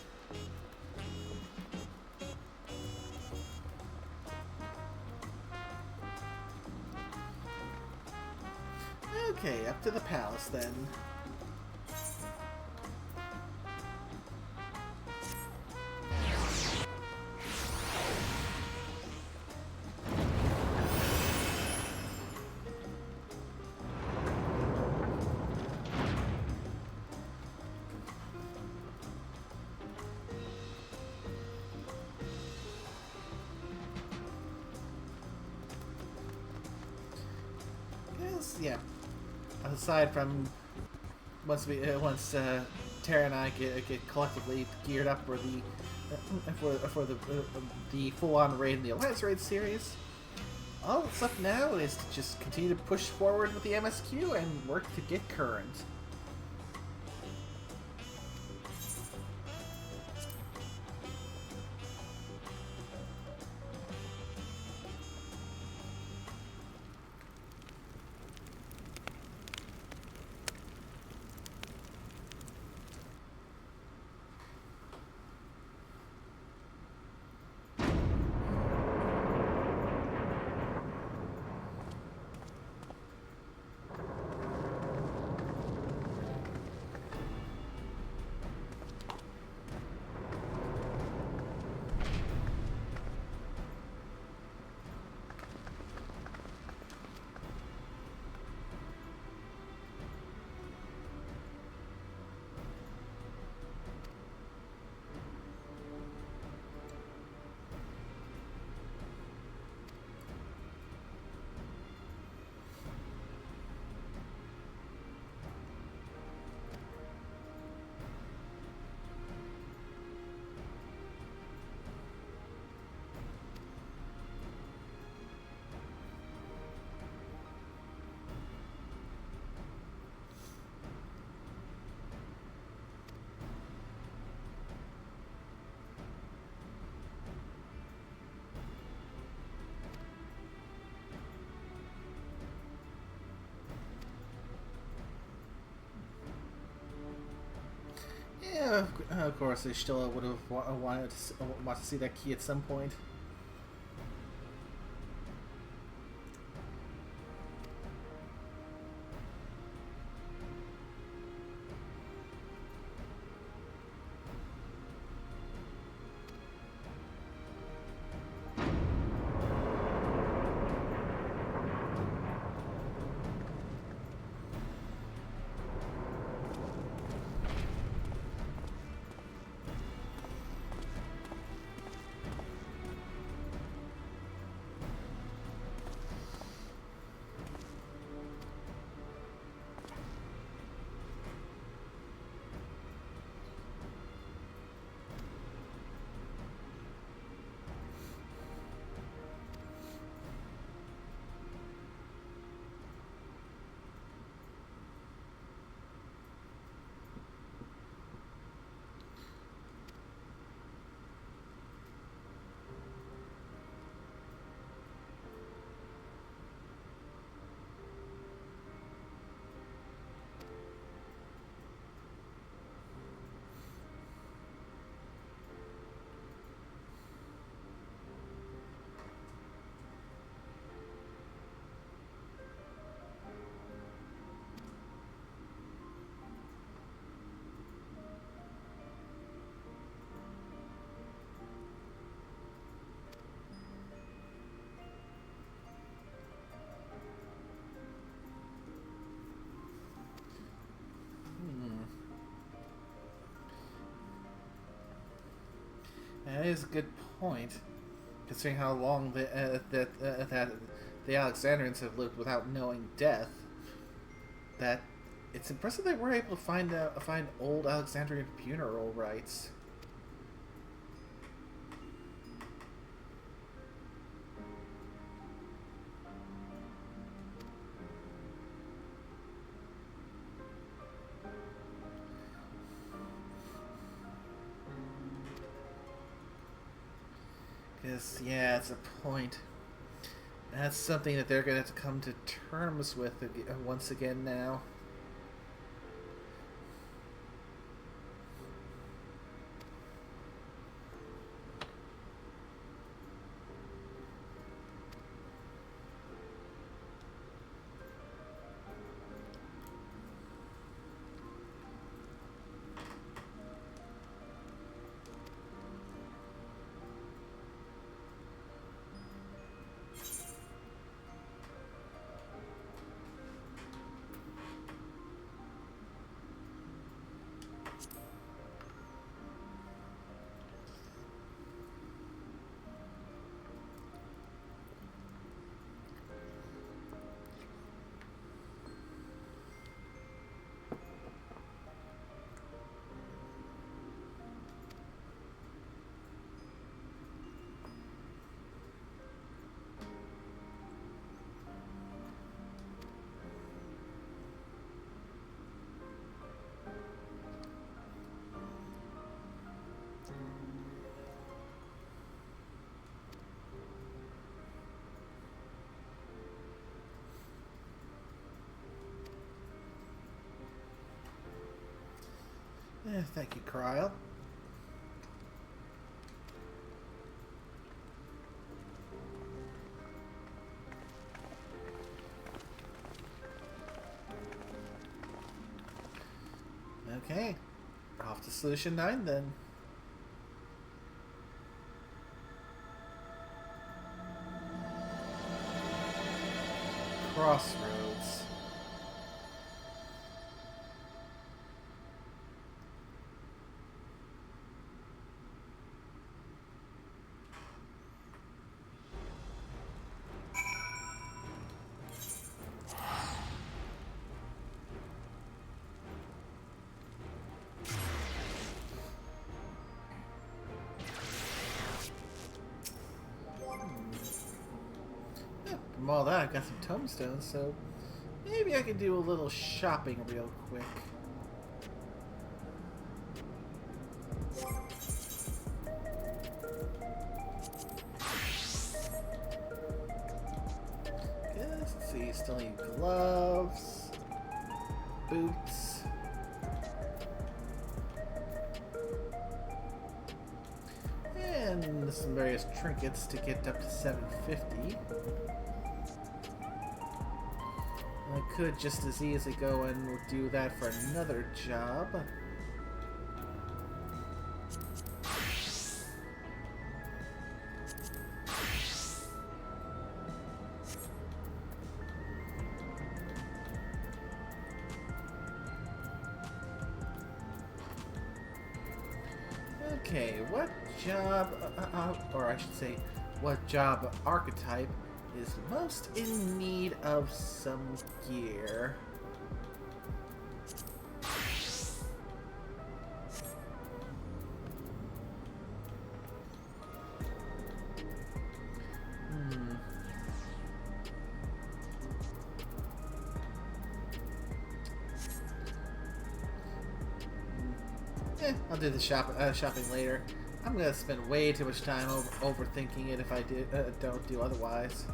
Okay, up to the palace then. Yes, yeah. Aside from once Tara and I get collectively geared up for the full-on raid in the Alliance Raid series, all that's left now is to just continue to push forward with the MSQ and work to get current. Yeah, of course, I still would have wanted to see that key at some point. is a good point, considering how long that the Alexandrians have lived without knowing death. That it's impressive they were able to find old Alexandrian funeral rites. Because, yeah, it's a point. That's something that they're going to have to come to terms with once again now. Thank you, Cryle. Okay, off to Solution 9 then. Crossroads. From all that, I got some tombstones, so maybe I could do a little shopping real quick. Okay, let's see, still need gloves, boots. And some various trinkets to get up to 750. I could just as easily go and do that for another job. Okay, what job, or I should say, what job archetype is most in need of some gear? I'll do the shopping later. I'm gonna spend way too much time overthinking it if I don't do otherwise.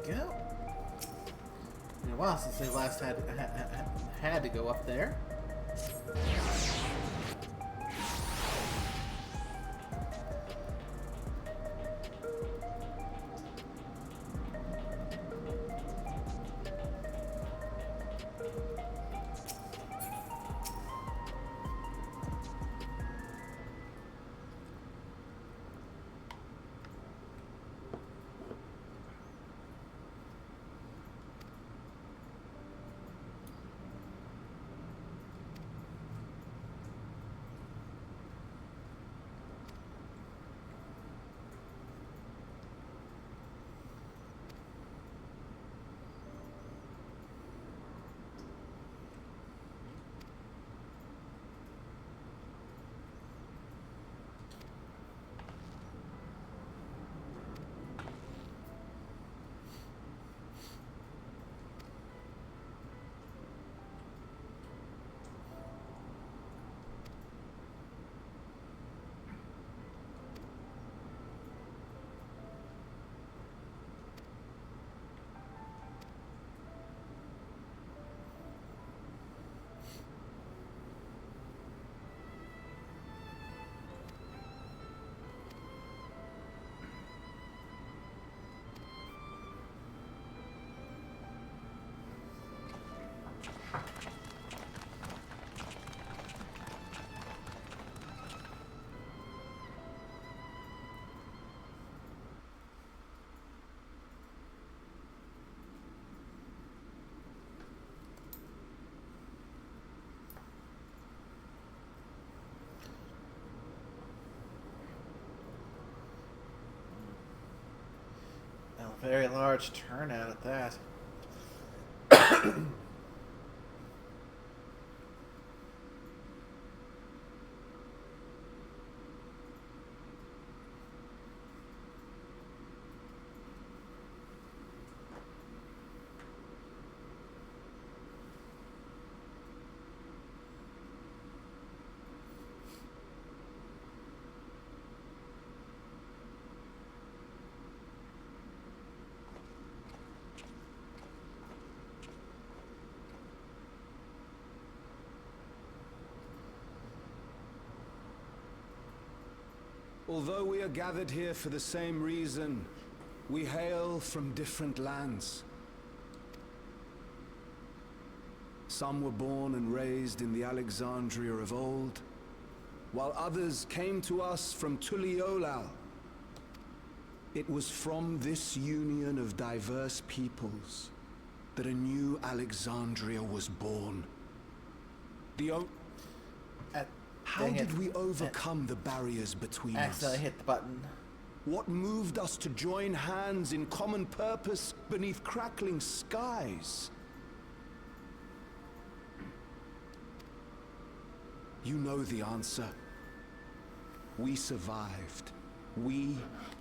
go. Been a while since they last had to go up there. A very large turnout at that. Although we are gathered here for the same reason, we hail from different lands. Some were born and raised in the Alexandria of old, while others came to us from Tuliolal. It was from this union of diverse peoples that a new Alexandria was born. How did we overcome the barriers between us? Accidentally hit the button. What moved us to join hands in common purpose beneath crackling skies? You know the answer. We survived. We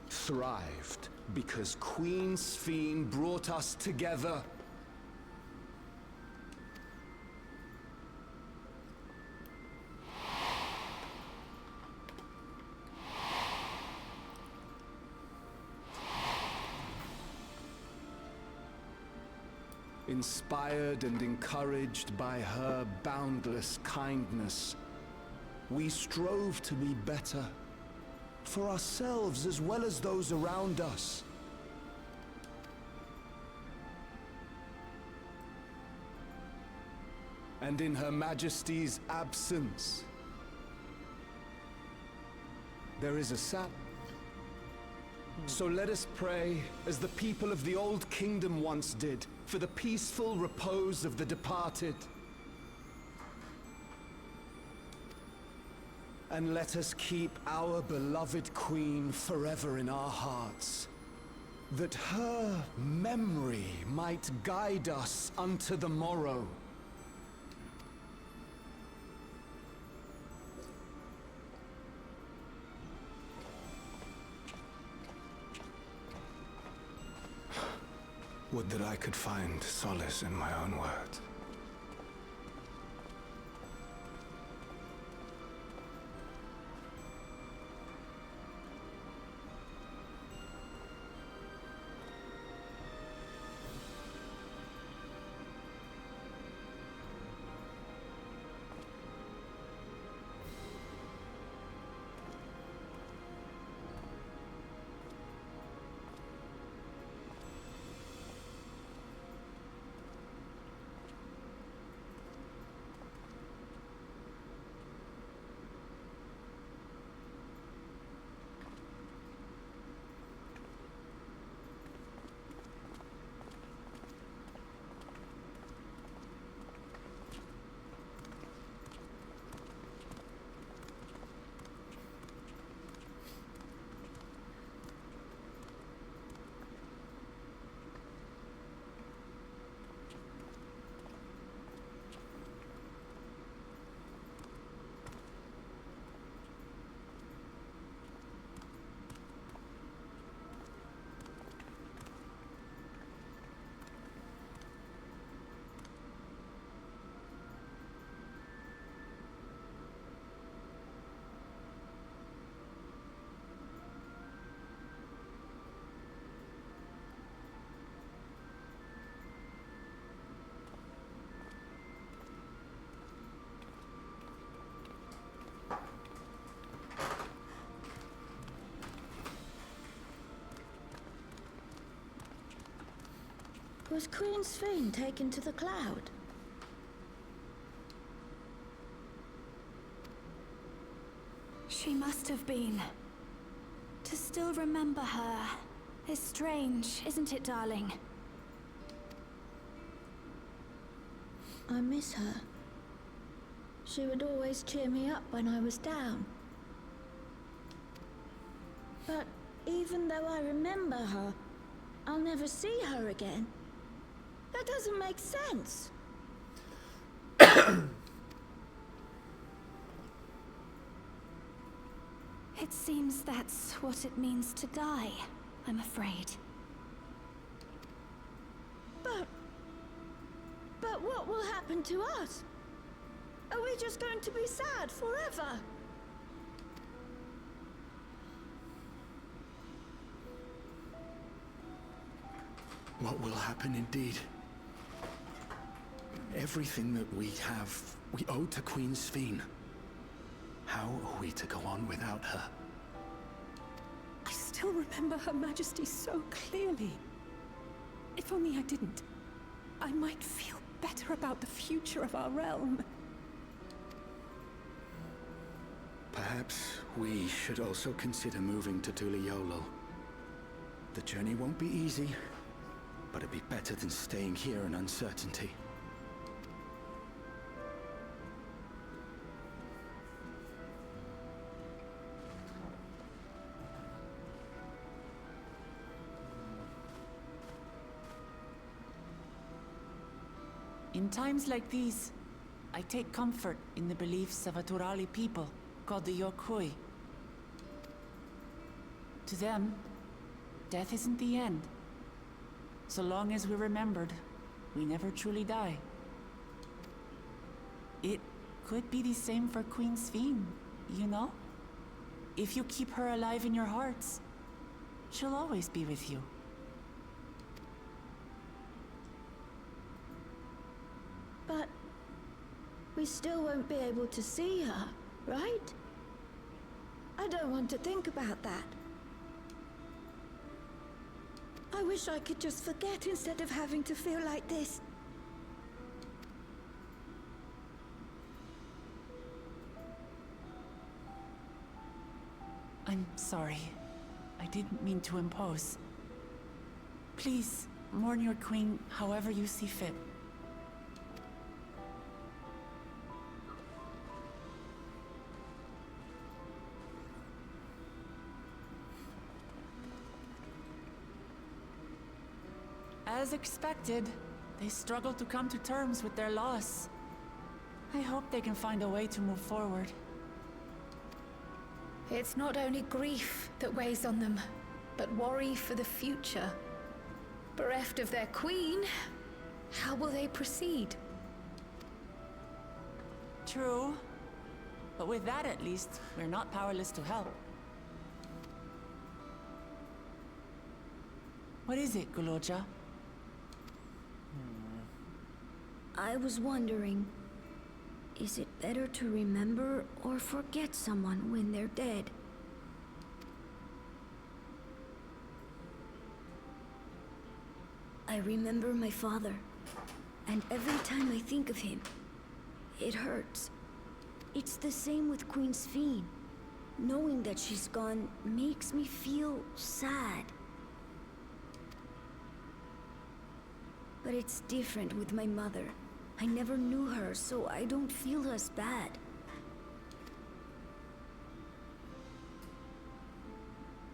thrived because Queen Sphene brought us together. Inspired and encouraged by her boundless kindness, we strove to be better, for ourselves as well as those around us. And in Her Majesty's absence, there is a So let us pray, as the people of the Old Kingdom once did, for the peaceful repose of the departed. And let us keep our beloved Queen forever in our hearts, that her memory might guide us unto the morrow. Would that I could find solace in my own words. Was Queen Sphene taken to the cloud? She must have been. To still remember her is strange, isn't it, darling? I miss her. She would always cheer me up when I was down. But even though I remember her, I'll never see her again. That doesn't make sense. It seems that's what it means to die, I'm afraid. But what will happen to us? Are we just going to be sad forever? What will happen indeed? Everything that we have, we owe to Queen Sphene. How are we to go on without her? I still remember Her Majesty so clearly. If only I didn't, I might feel better about the future of our realm. Perhaps we should also consider moving to Tuliolo. The journey won't be easy, but it'd be better than staying here in uncertainty. In times like these, I take comfort in the beliefs of a Turali people called the Yokui. To them, death isn't the end. So long as we're remembered, we never truly die. It could be the same for Queen Sphene, you know? If you keep her alive in your hearts, she'll always be with you. But we still won't be able to see her, right? I don't want to think about that. I wish I could just forget instead of having to feel like this. I'm sorry. I didn't mean to impose. Please, mourn your queen however you see fit. As expected, they struggle to come to terms with their loss. I hope they can find a way to move forward. It's not only grief that weighs on them, but worry for the future. Bereft of their queen, how will they proceed? True. But with that at least, we're not powerless to help. What is it, Guloja? I was wondering, is it better to remember or forget someone when they're dead? I remember my father, and every time I think of him, it hurts. It's the same with Queen Sphene. Knowing that she's gone makes me feel sad. But it's different with my mother. I never knew her, so I don't feel as bad.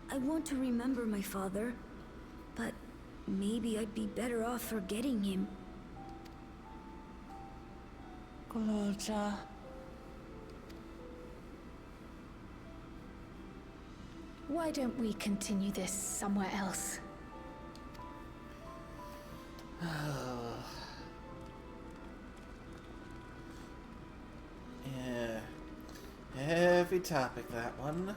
I want to remember my father, but maybe I'd be better off forgetting him. Guloja. Why don't we continue this somewhere else? Yeah. Heavy topic, that one.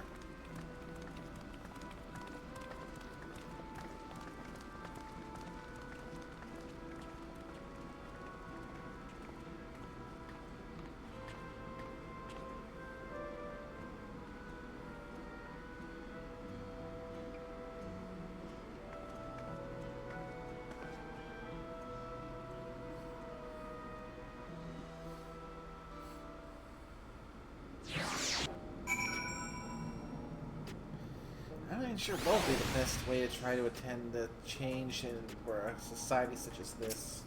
It sure won't be the best way to try to attend the change in for a society such as this.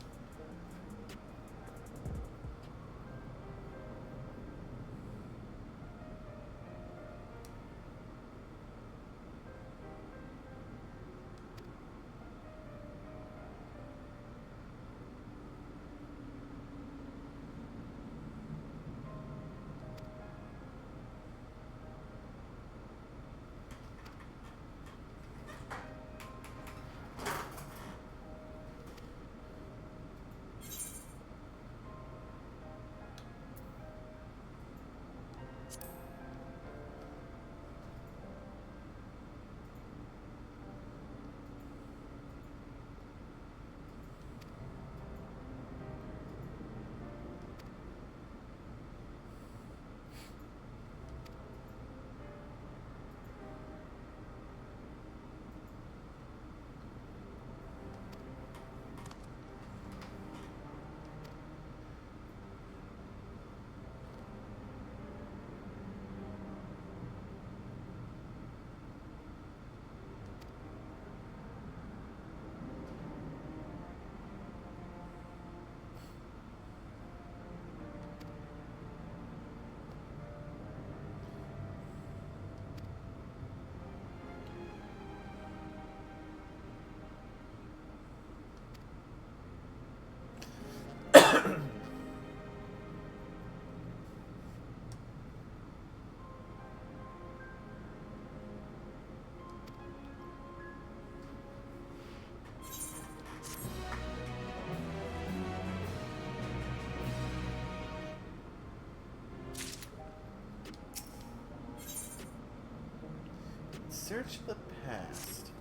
Search the past.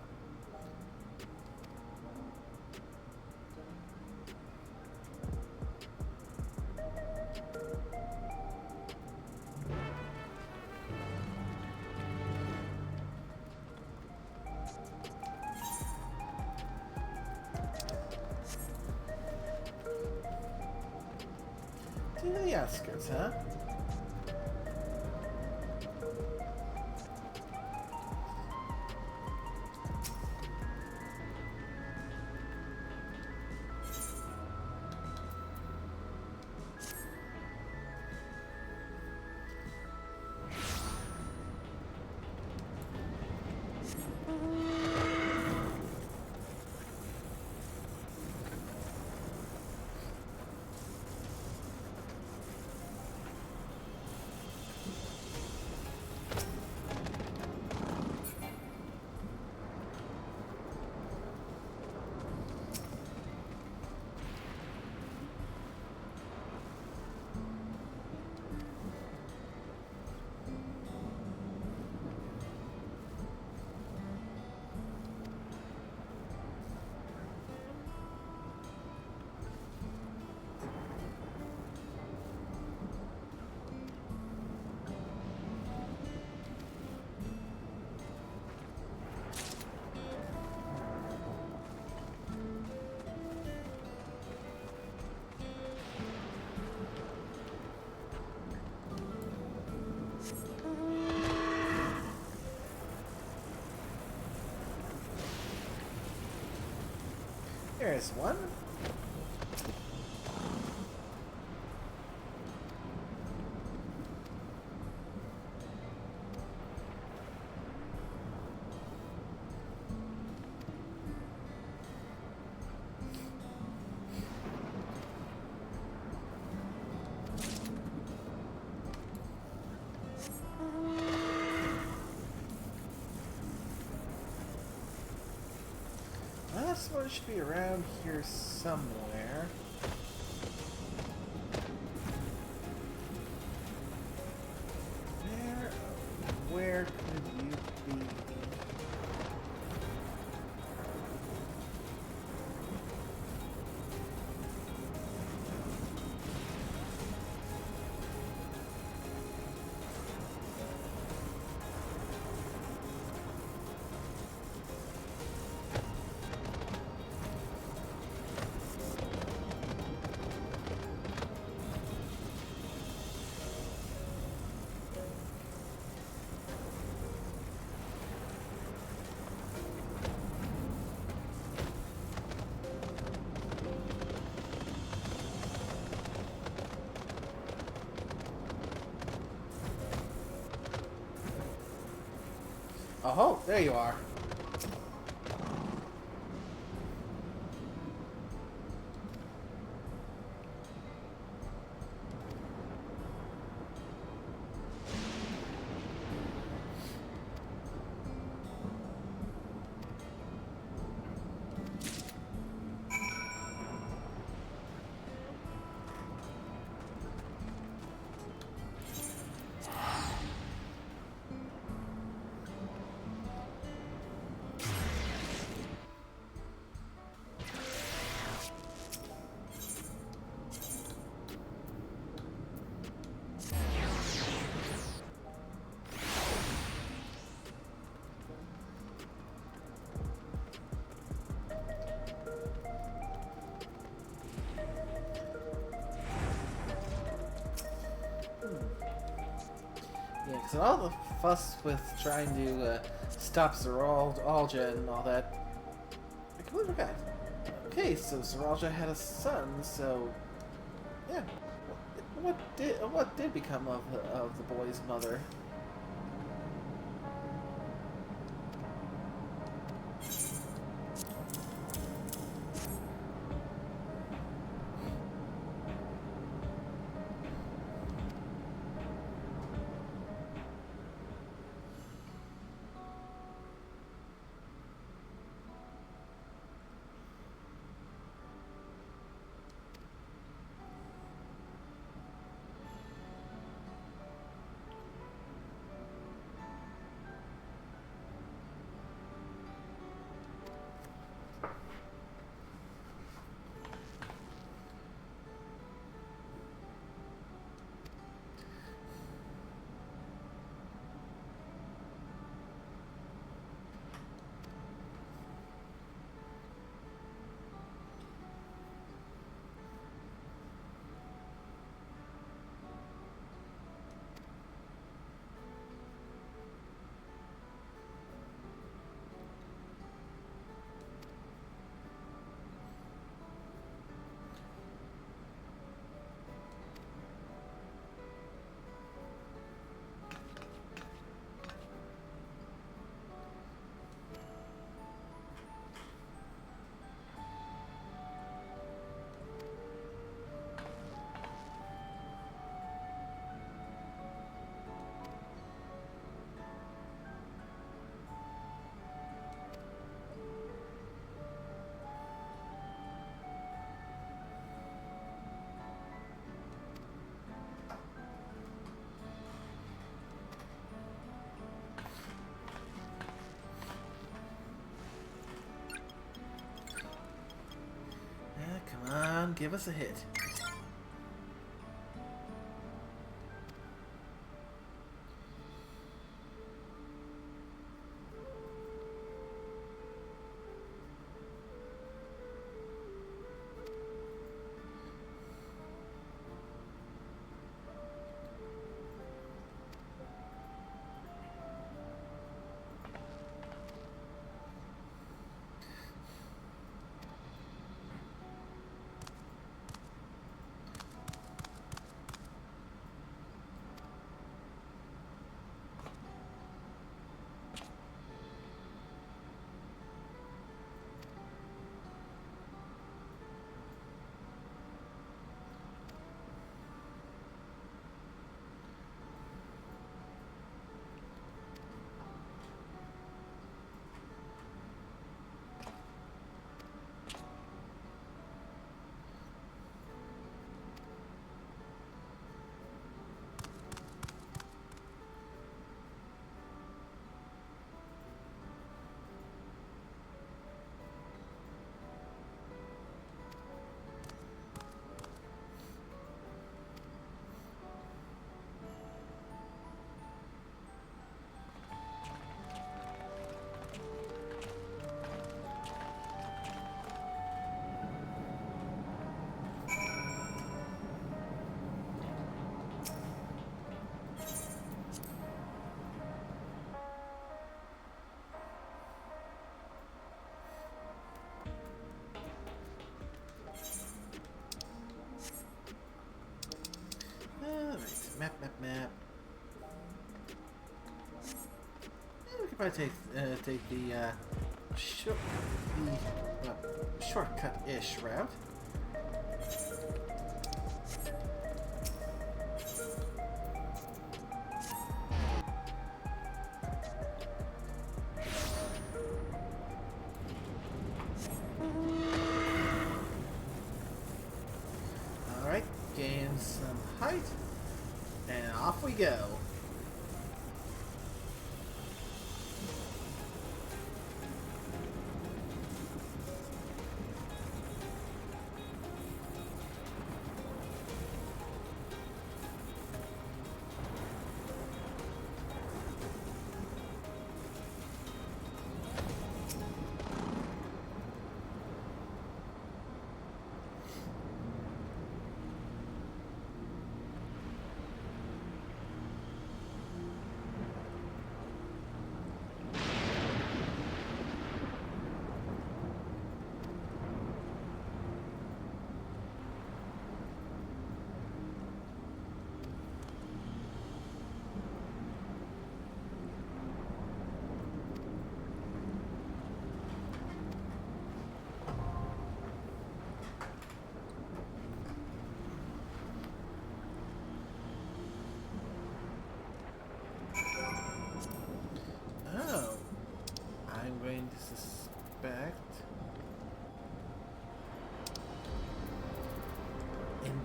To the outskirts, huh? There's one. Last one should be around here somewhere. Where could you be? Oh, there you are. Yeah, because all the fuss with trying to stop Zeralja and all that, I completely forgot. Okay, so Zeralja had a son, so yeah. What did become of the boy's mother? Come on, give us a hit. probably take the shortcut-ish route. Alright, gain some height, and off we go.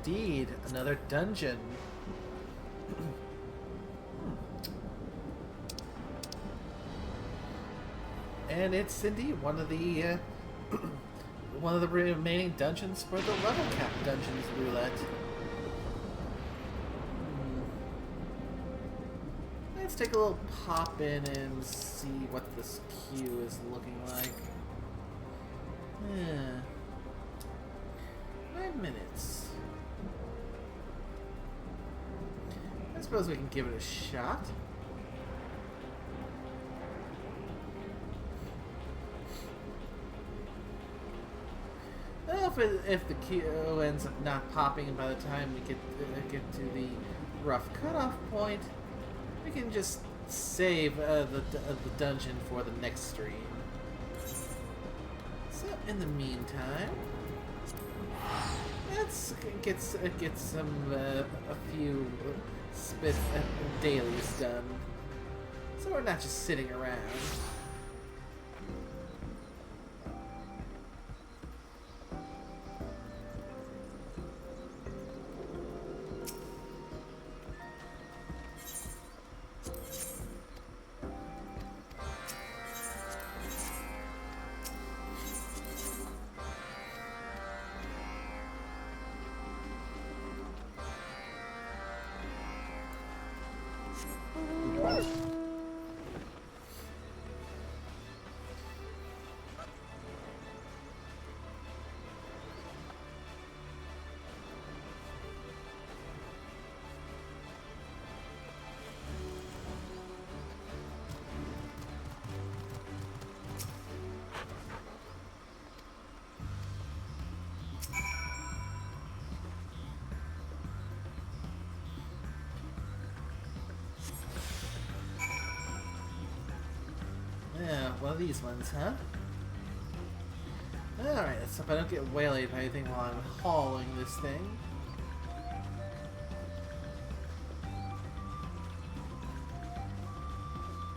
Indeed, another dungeon. And it's indeed one of the remaining dungeons for the level cap dungeons roulette. Let's take a little pop in and see what this queue is looking like. 9 minutes. I suppose we can give it a shot. Well, if the queue ends up not popping by the time we get to the rough cutoff point, we can just save the dungeon for the next stream. So in the meantime, let's get some a few dailies done, so we're not just sitting around. Yeah, one of these ones, huh? Alright, let's hope I don't get waylaid by anything while I'm hauling this thing.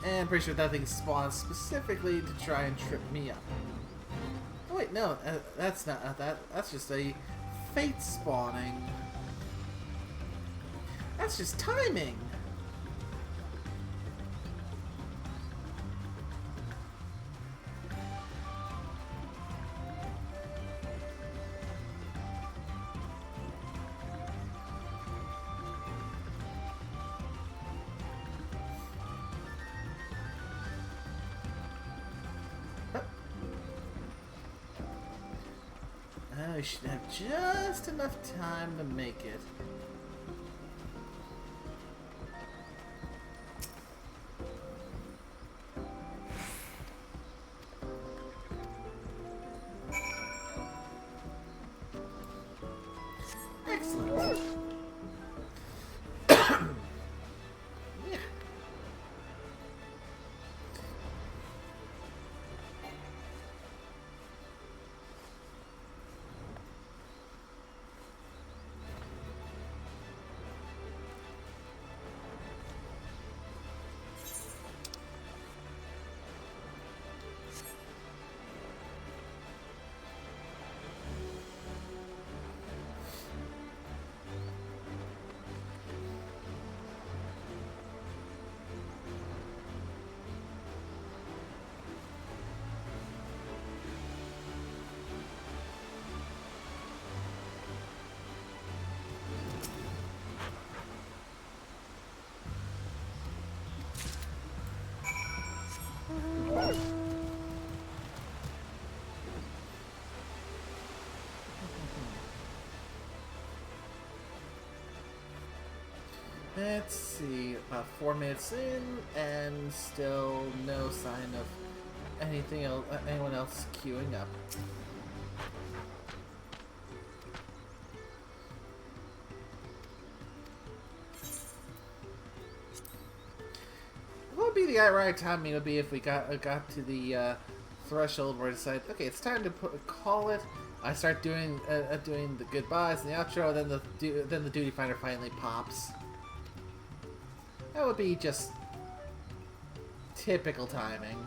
And I'm pretty sure that thing spawns specifically to try and trip me up. Oh wait, no, that's not that. That's just a fate spawning. That's just timing. I should have just enough time to make it. Excellent. Yeah. Let's see, about 4 minutes in, and still no sign of anything else, anyone else queuing up. What would be the right timing would be if we got to the threshold where I decide, okay, it's time to call it. I start doing doing the goodbyes and the outro, then the duty finder finally pops. That would be just typical timing.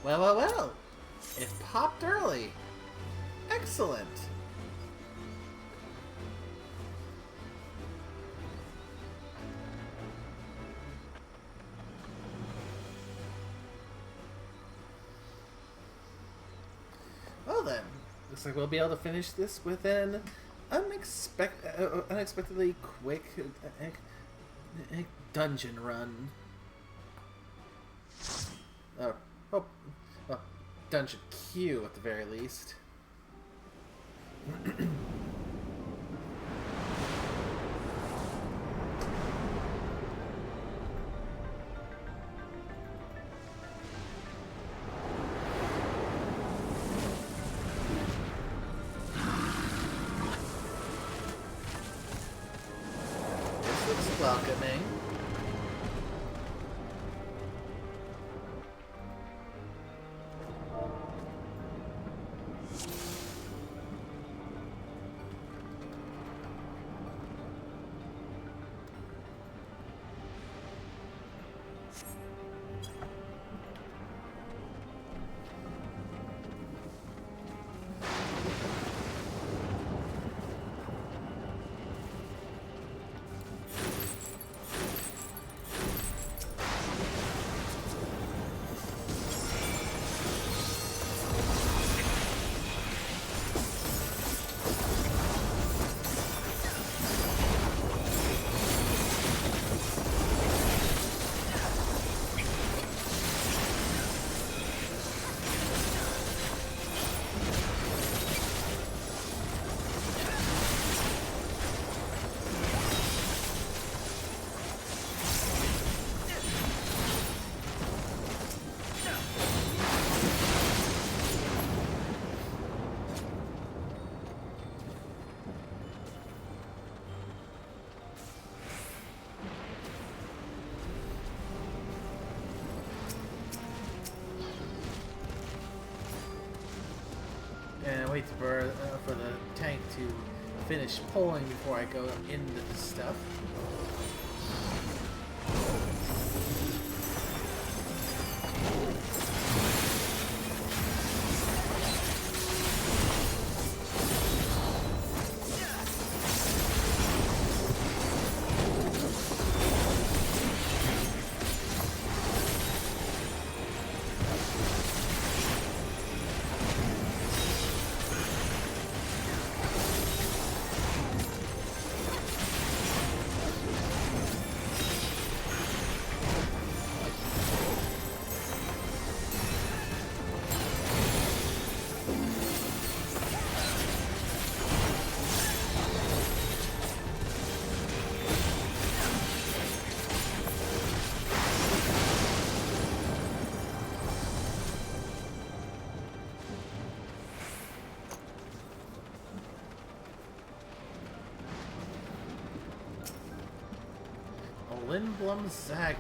Well, well, well! It popped early! Excellent! Well then, looks like we'll be able to finish this with an unexpectedly quick dungeon run. Dungeon queue at the very least. This looks welcoming. And wait for the tank to finish pulling before I go into the stuff. Lindblom Zagnal.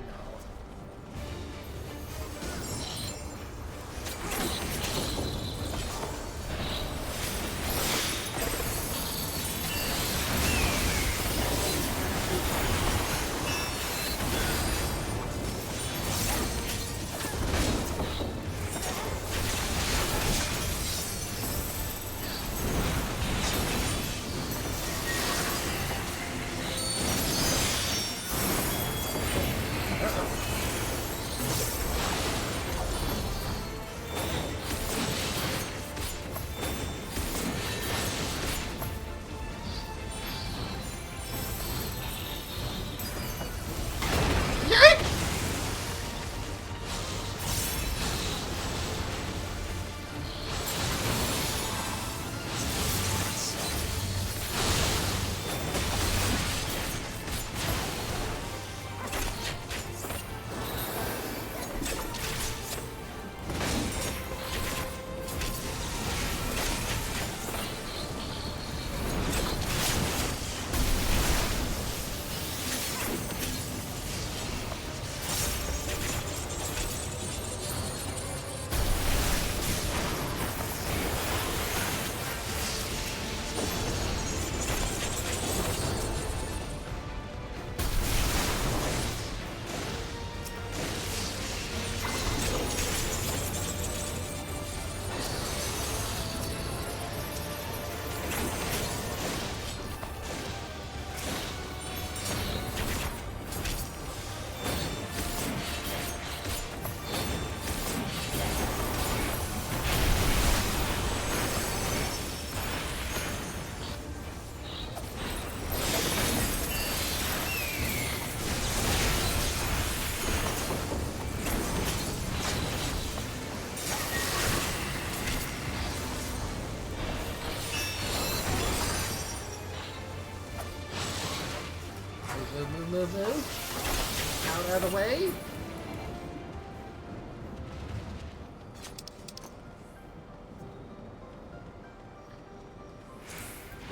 Move. Out of the way.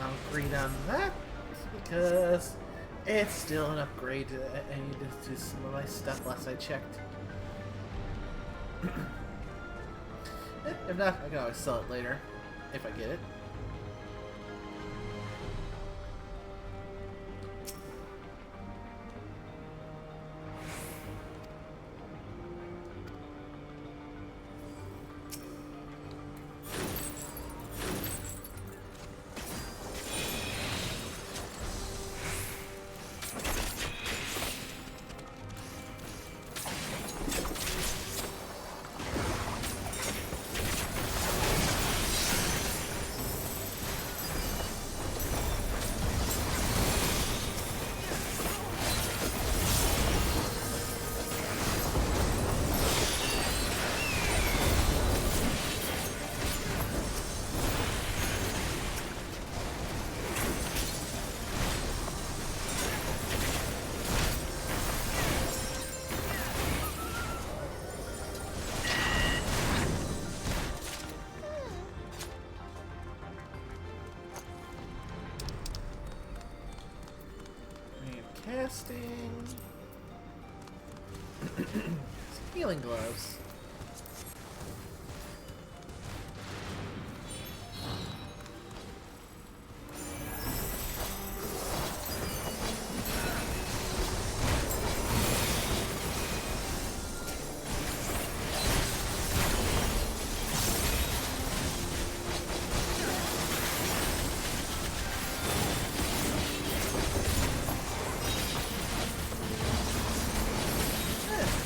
I'll agree on that because it's still an upgrade. I need to do some of my stuff last I checked. If not, I can always sell it later if I get it. Casting. Healing gloves.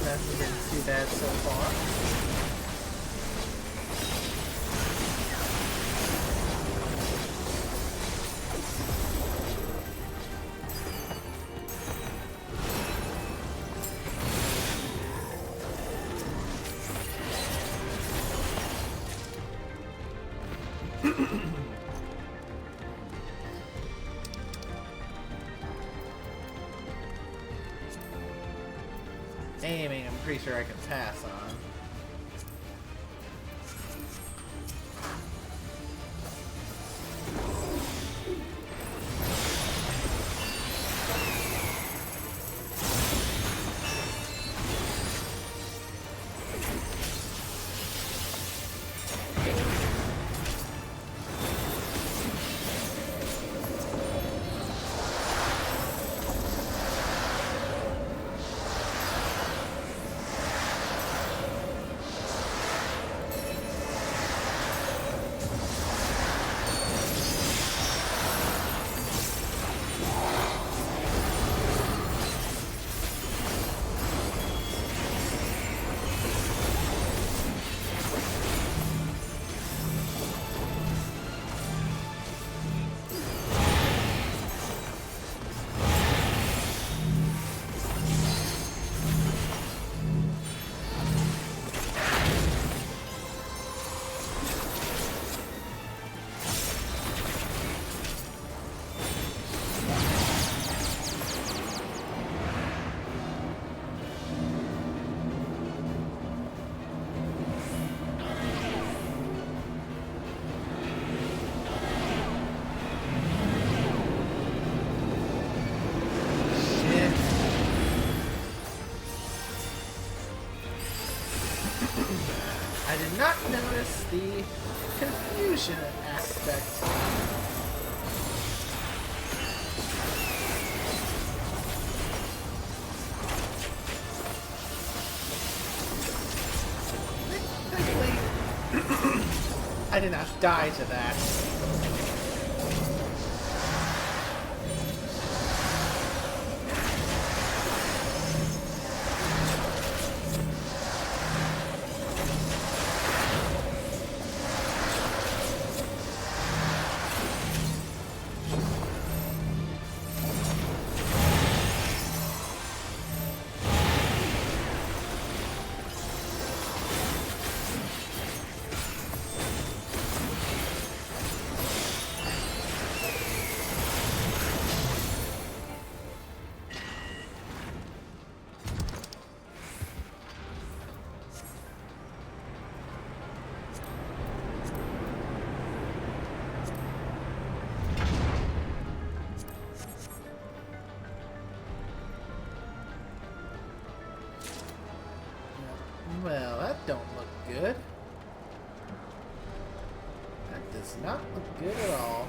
Hasn't been too bad so far. Aiming, I'm pretty sure I can pass on. I did not notice the confusion aspect. Thankfully, I did not die to that. Well, that don't look good. That does not look good at all.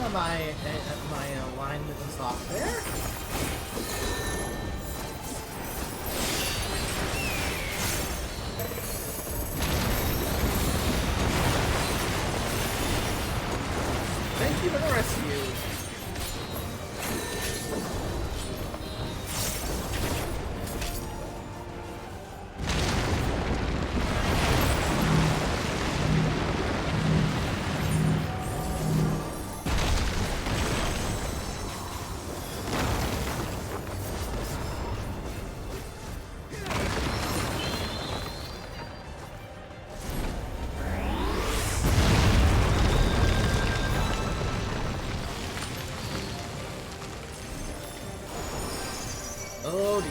My alignment is off there. Thank you for the rescue. Oh dear.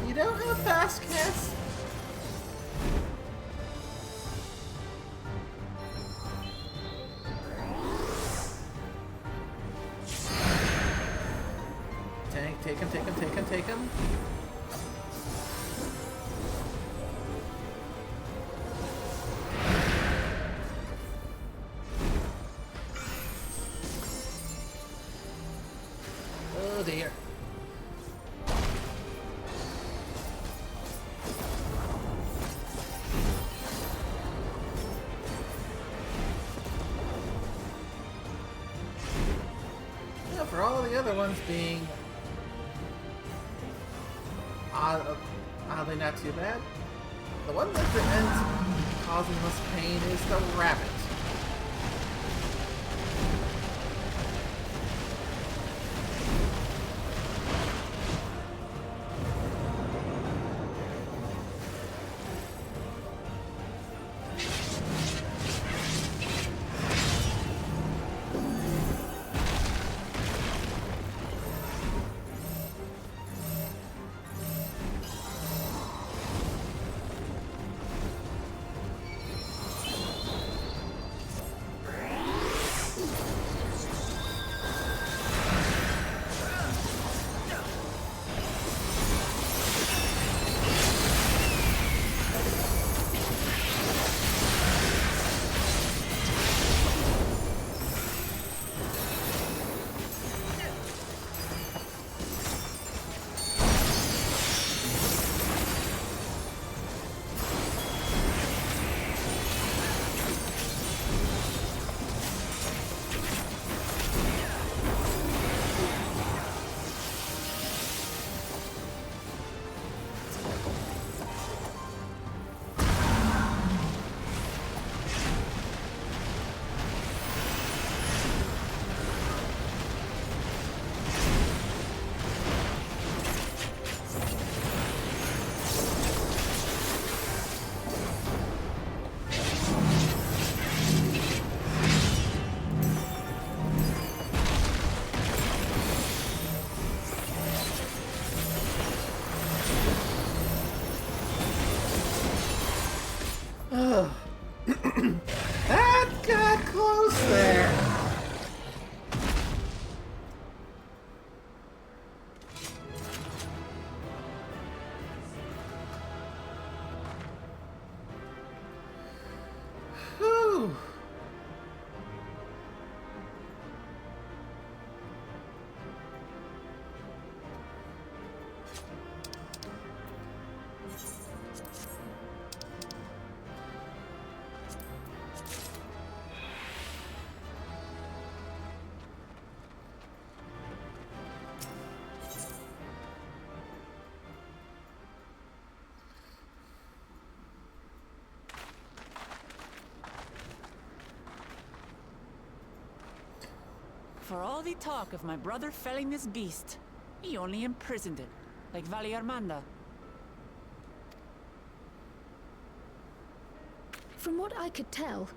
You don't have fast cast? Take him. Oh dear. Yeah, for all the other ones being oddly not too bad, the one that ends causing us pain is the rabbit. That got close there. Whew. For all the talk of my brother felling this beast, he only imprisoned it, like Vali Armanda. From what I could tell,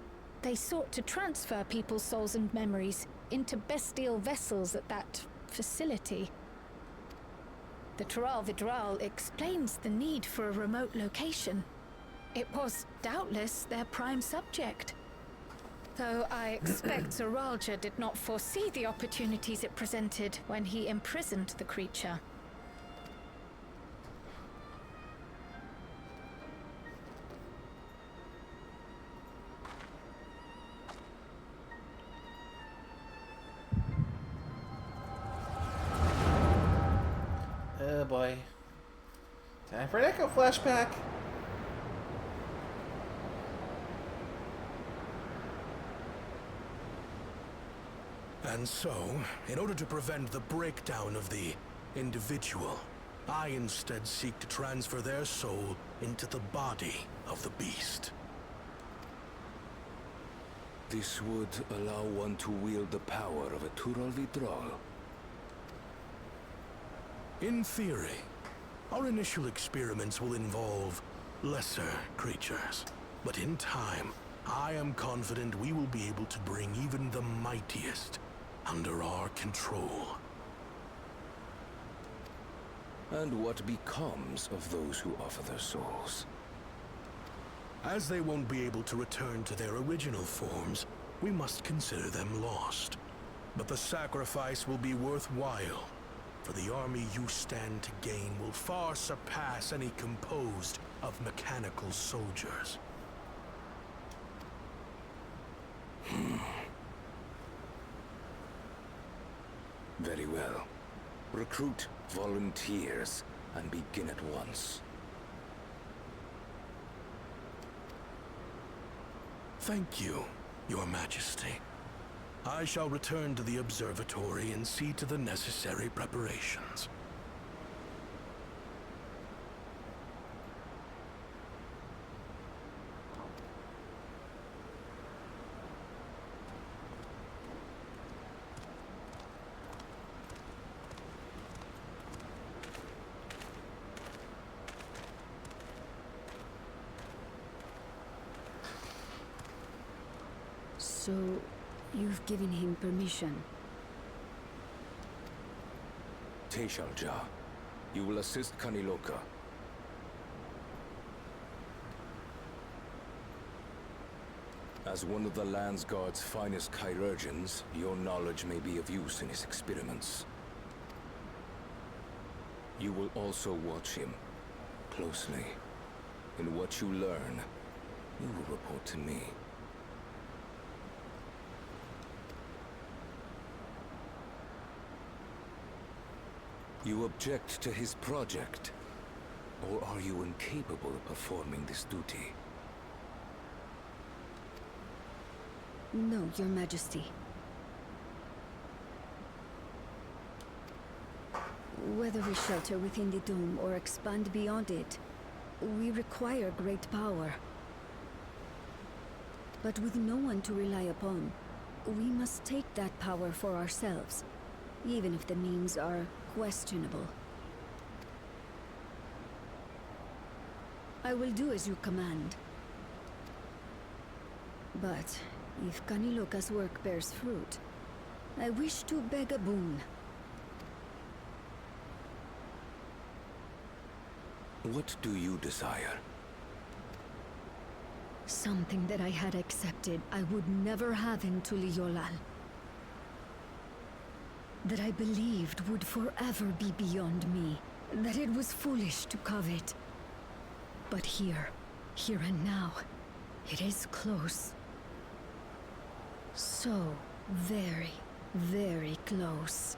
they sought to transfer people's souls and memories into bestial vessels at that facility. The Tral Vidral explains the need for a remote location. It was doubtless their prime subject. Though I expect Zoralja did not foresee the opportunities it presented when he imprisoned the creature. Oh boy. Time for an Echo flashback. And so, in order to prevent the breakdown of the individual, I instead seek to transfer their soul into the body of the beast. This would allow one to wield the power of a Tral Vidral. In theory, our initial experiments will involve lesser creatures. But in time, I am confident we will be able to bring even the mightiest under our control. And what becomes of those who offer their souls? As they won't be able to return to their original forms, we must consider them lost. But the sacrifice will be worthwhile, for the army you stand to gain will far surpass any composed of mechanical soldiers. Very well. Recruit volunteers and begin at once. Thank you, Your Majesty. I shall return to the observatory and see to the necessary preparations. So, you've given him permission? Teshalja, you will assist Kaniloka. As one of the Landsguard's finest chirurgeons, your knowledge may be of use in his experiments. You will also watch him closely. In what you learn, you will report to me. You object to his project? Or are you incapable of performing this duty? No, Your Majesty. Whether we shelter within the dome or expand beyond it, we require great power. But with no one to rely upon, we must take that power for ourselves, even if the means are questionable. I will do as you command. But if Kaniloka's work bears fruit, I wish to beg a boon. What do you desire? Something that I had accepted I would never have in Tuliolal. That I believed would forever be beyond me. That it was foolish to covet. But here and now, it is close. So very, very close.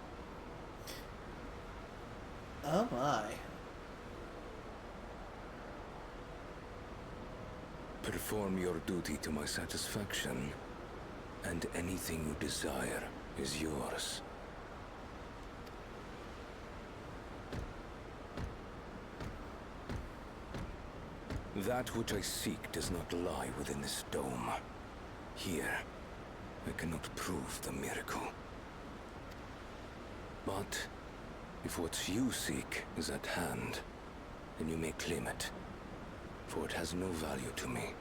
Oh my. Perform your duty to my satisfaction, and anything you desire is yours. That which I seek does not lie within this dome. Here, I cannot prove the miracle. But if what you seek is at hand, then you may claim it, for it has no value to me.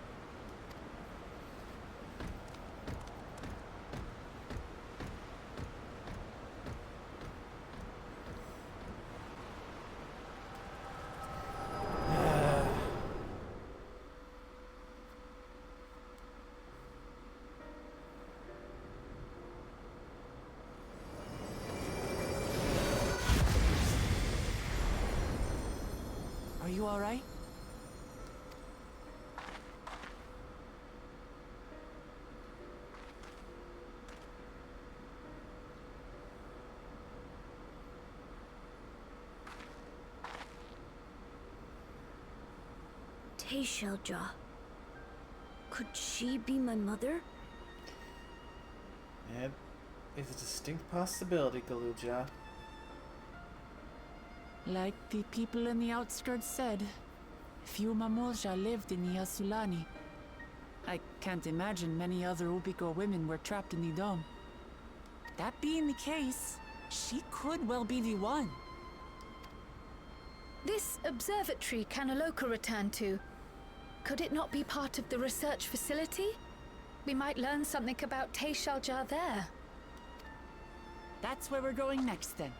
all right? Tayshelja. Could she be my mother? It is a distinct possibility, Galuja. Like the people in the outskirts said, few Mamulja lived in the Yasulani. I can't imagine many other Ubico women were trapped in the dome. That being the case, she could well be the one. This observatory Kanaloka returned to, could it not be part of the research facility? We might learn something about Tayshelja there. That's where we're going next then.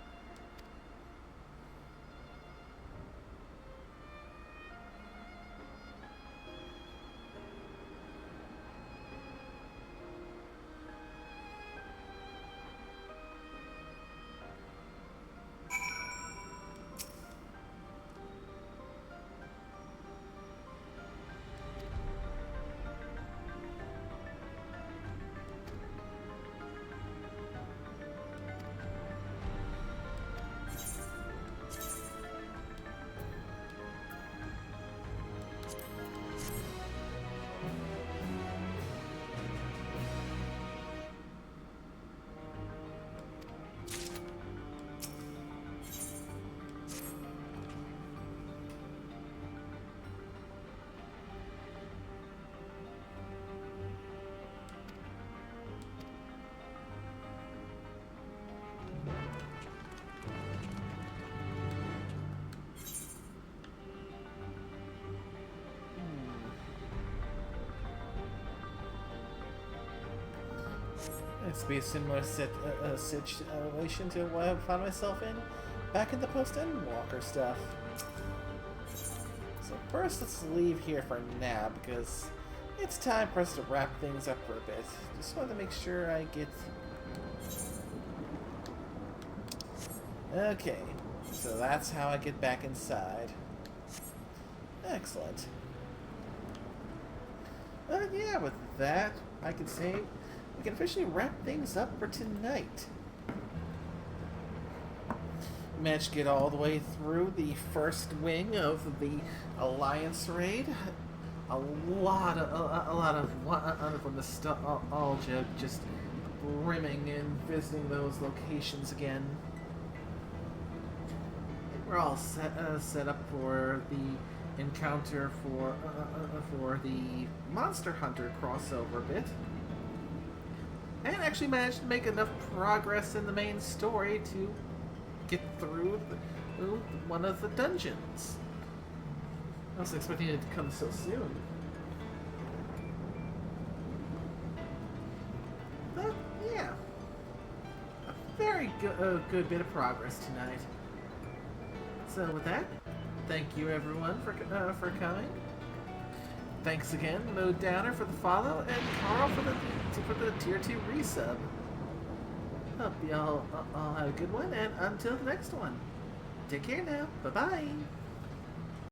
It's be a similar situation to what I found myself in back in the post-Endwalker stuff. So first, let's leave here for now because it's time for us to wrap things up for a bit. Just wanted to make sure I get... Okay, so that's how I get back inside. Excellent. Yeah, with that, I can say we can officially wrap things up for tonight. Managed to get all the way through the first wing of the Alliance raid. A lot of wonderful nostalgia, just brimming and visiting those locations again. We're all set up for the encounter for the Monster Hunter crossover bit. And actually managed to make enough progress in the main story to get through one of the dungeons. I wasn't expecting it to come so soon. But yeah, a very good bit of progress tonight. So with that, thank you everyone for coming. Thanks again, Mood Downer for the follow, and Carl for the tier 2 resub. Hope y'all all have a good one, and until the next one, take care now. Bye bye.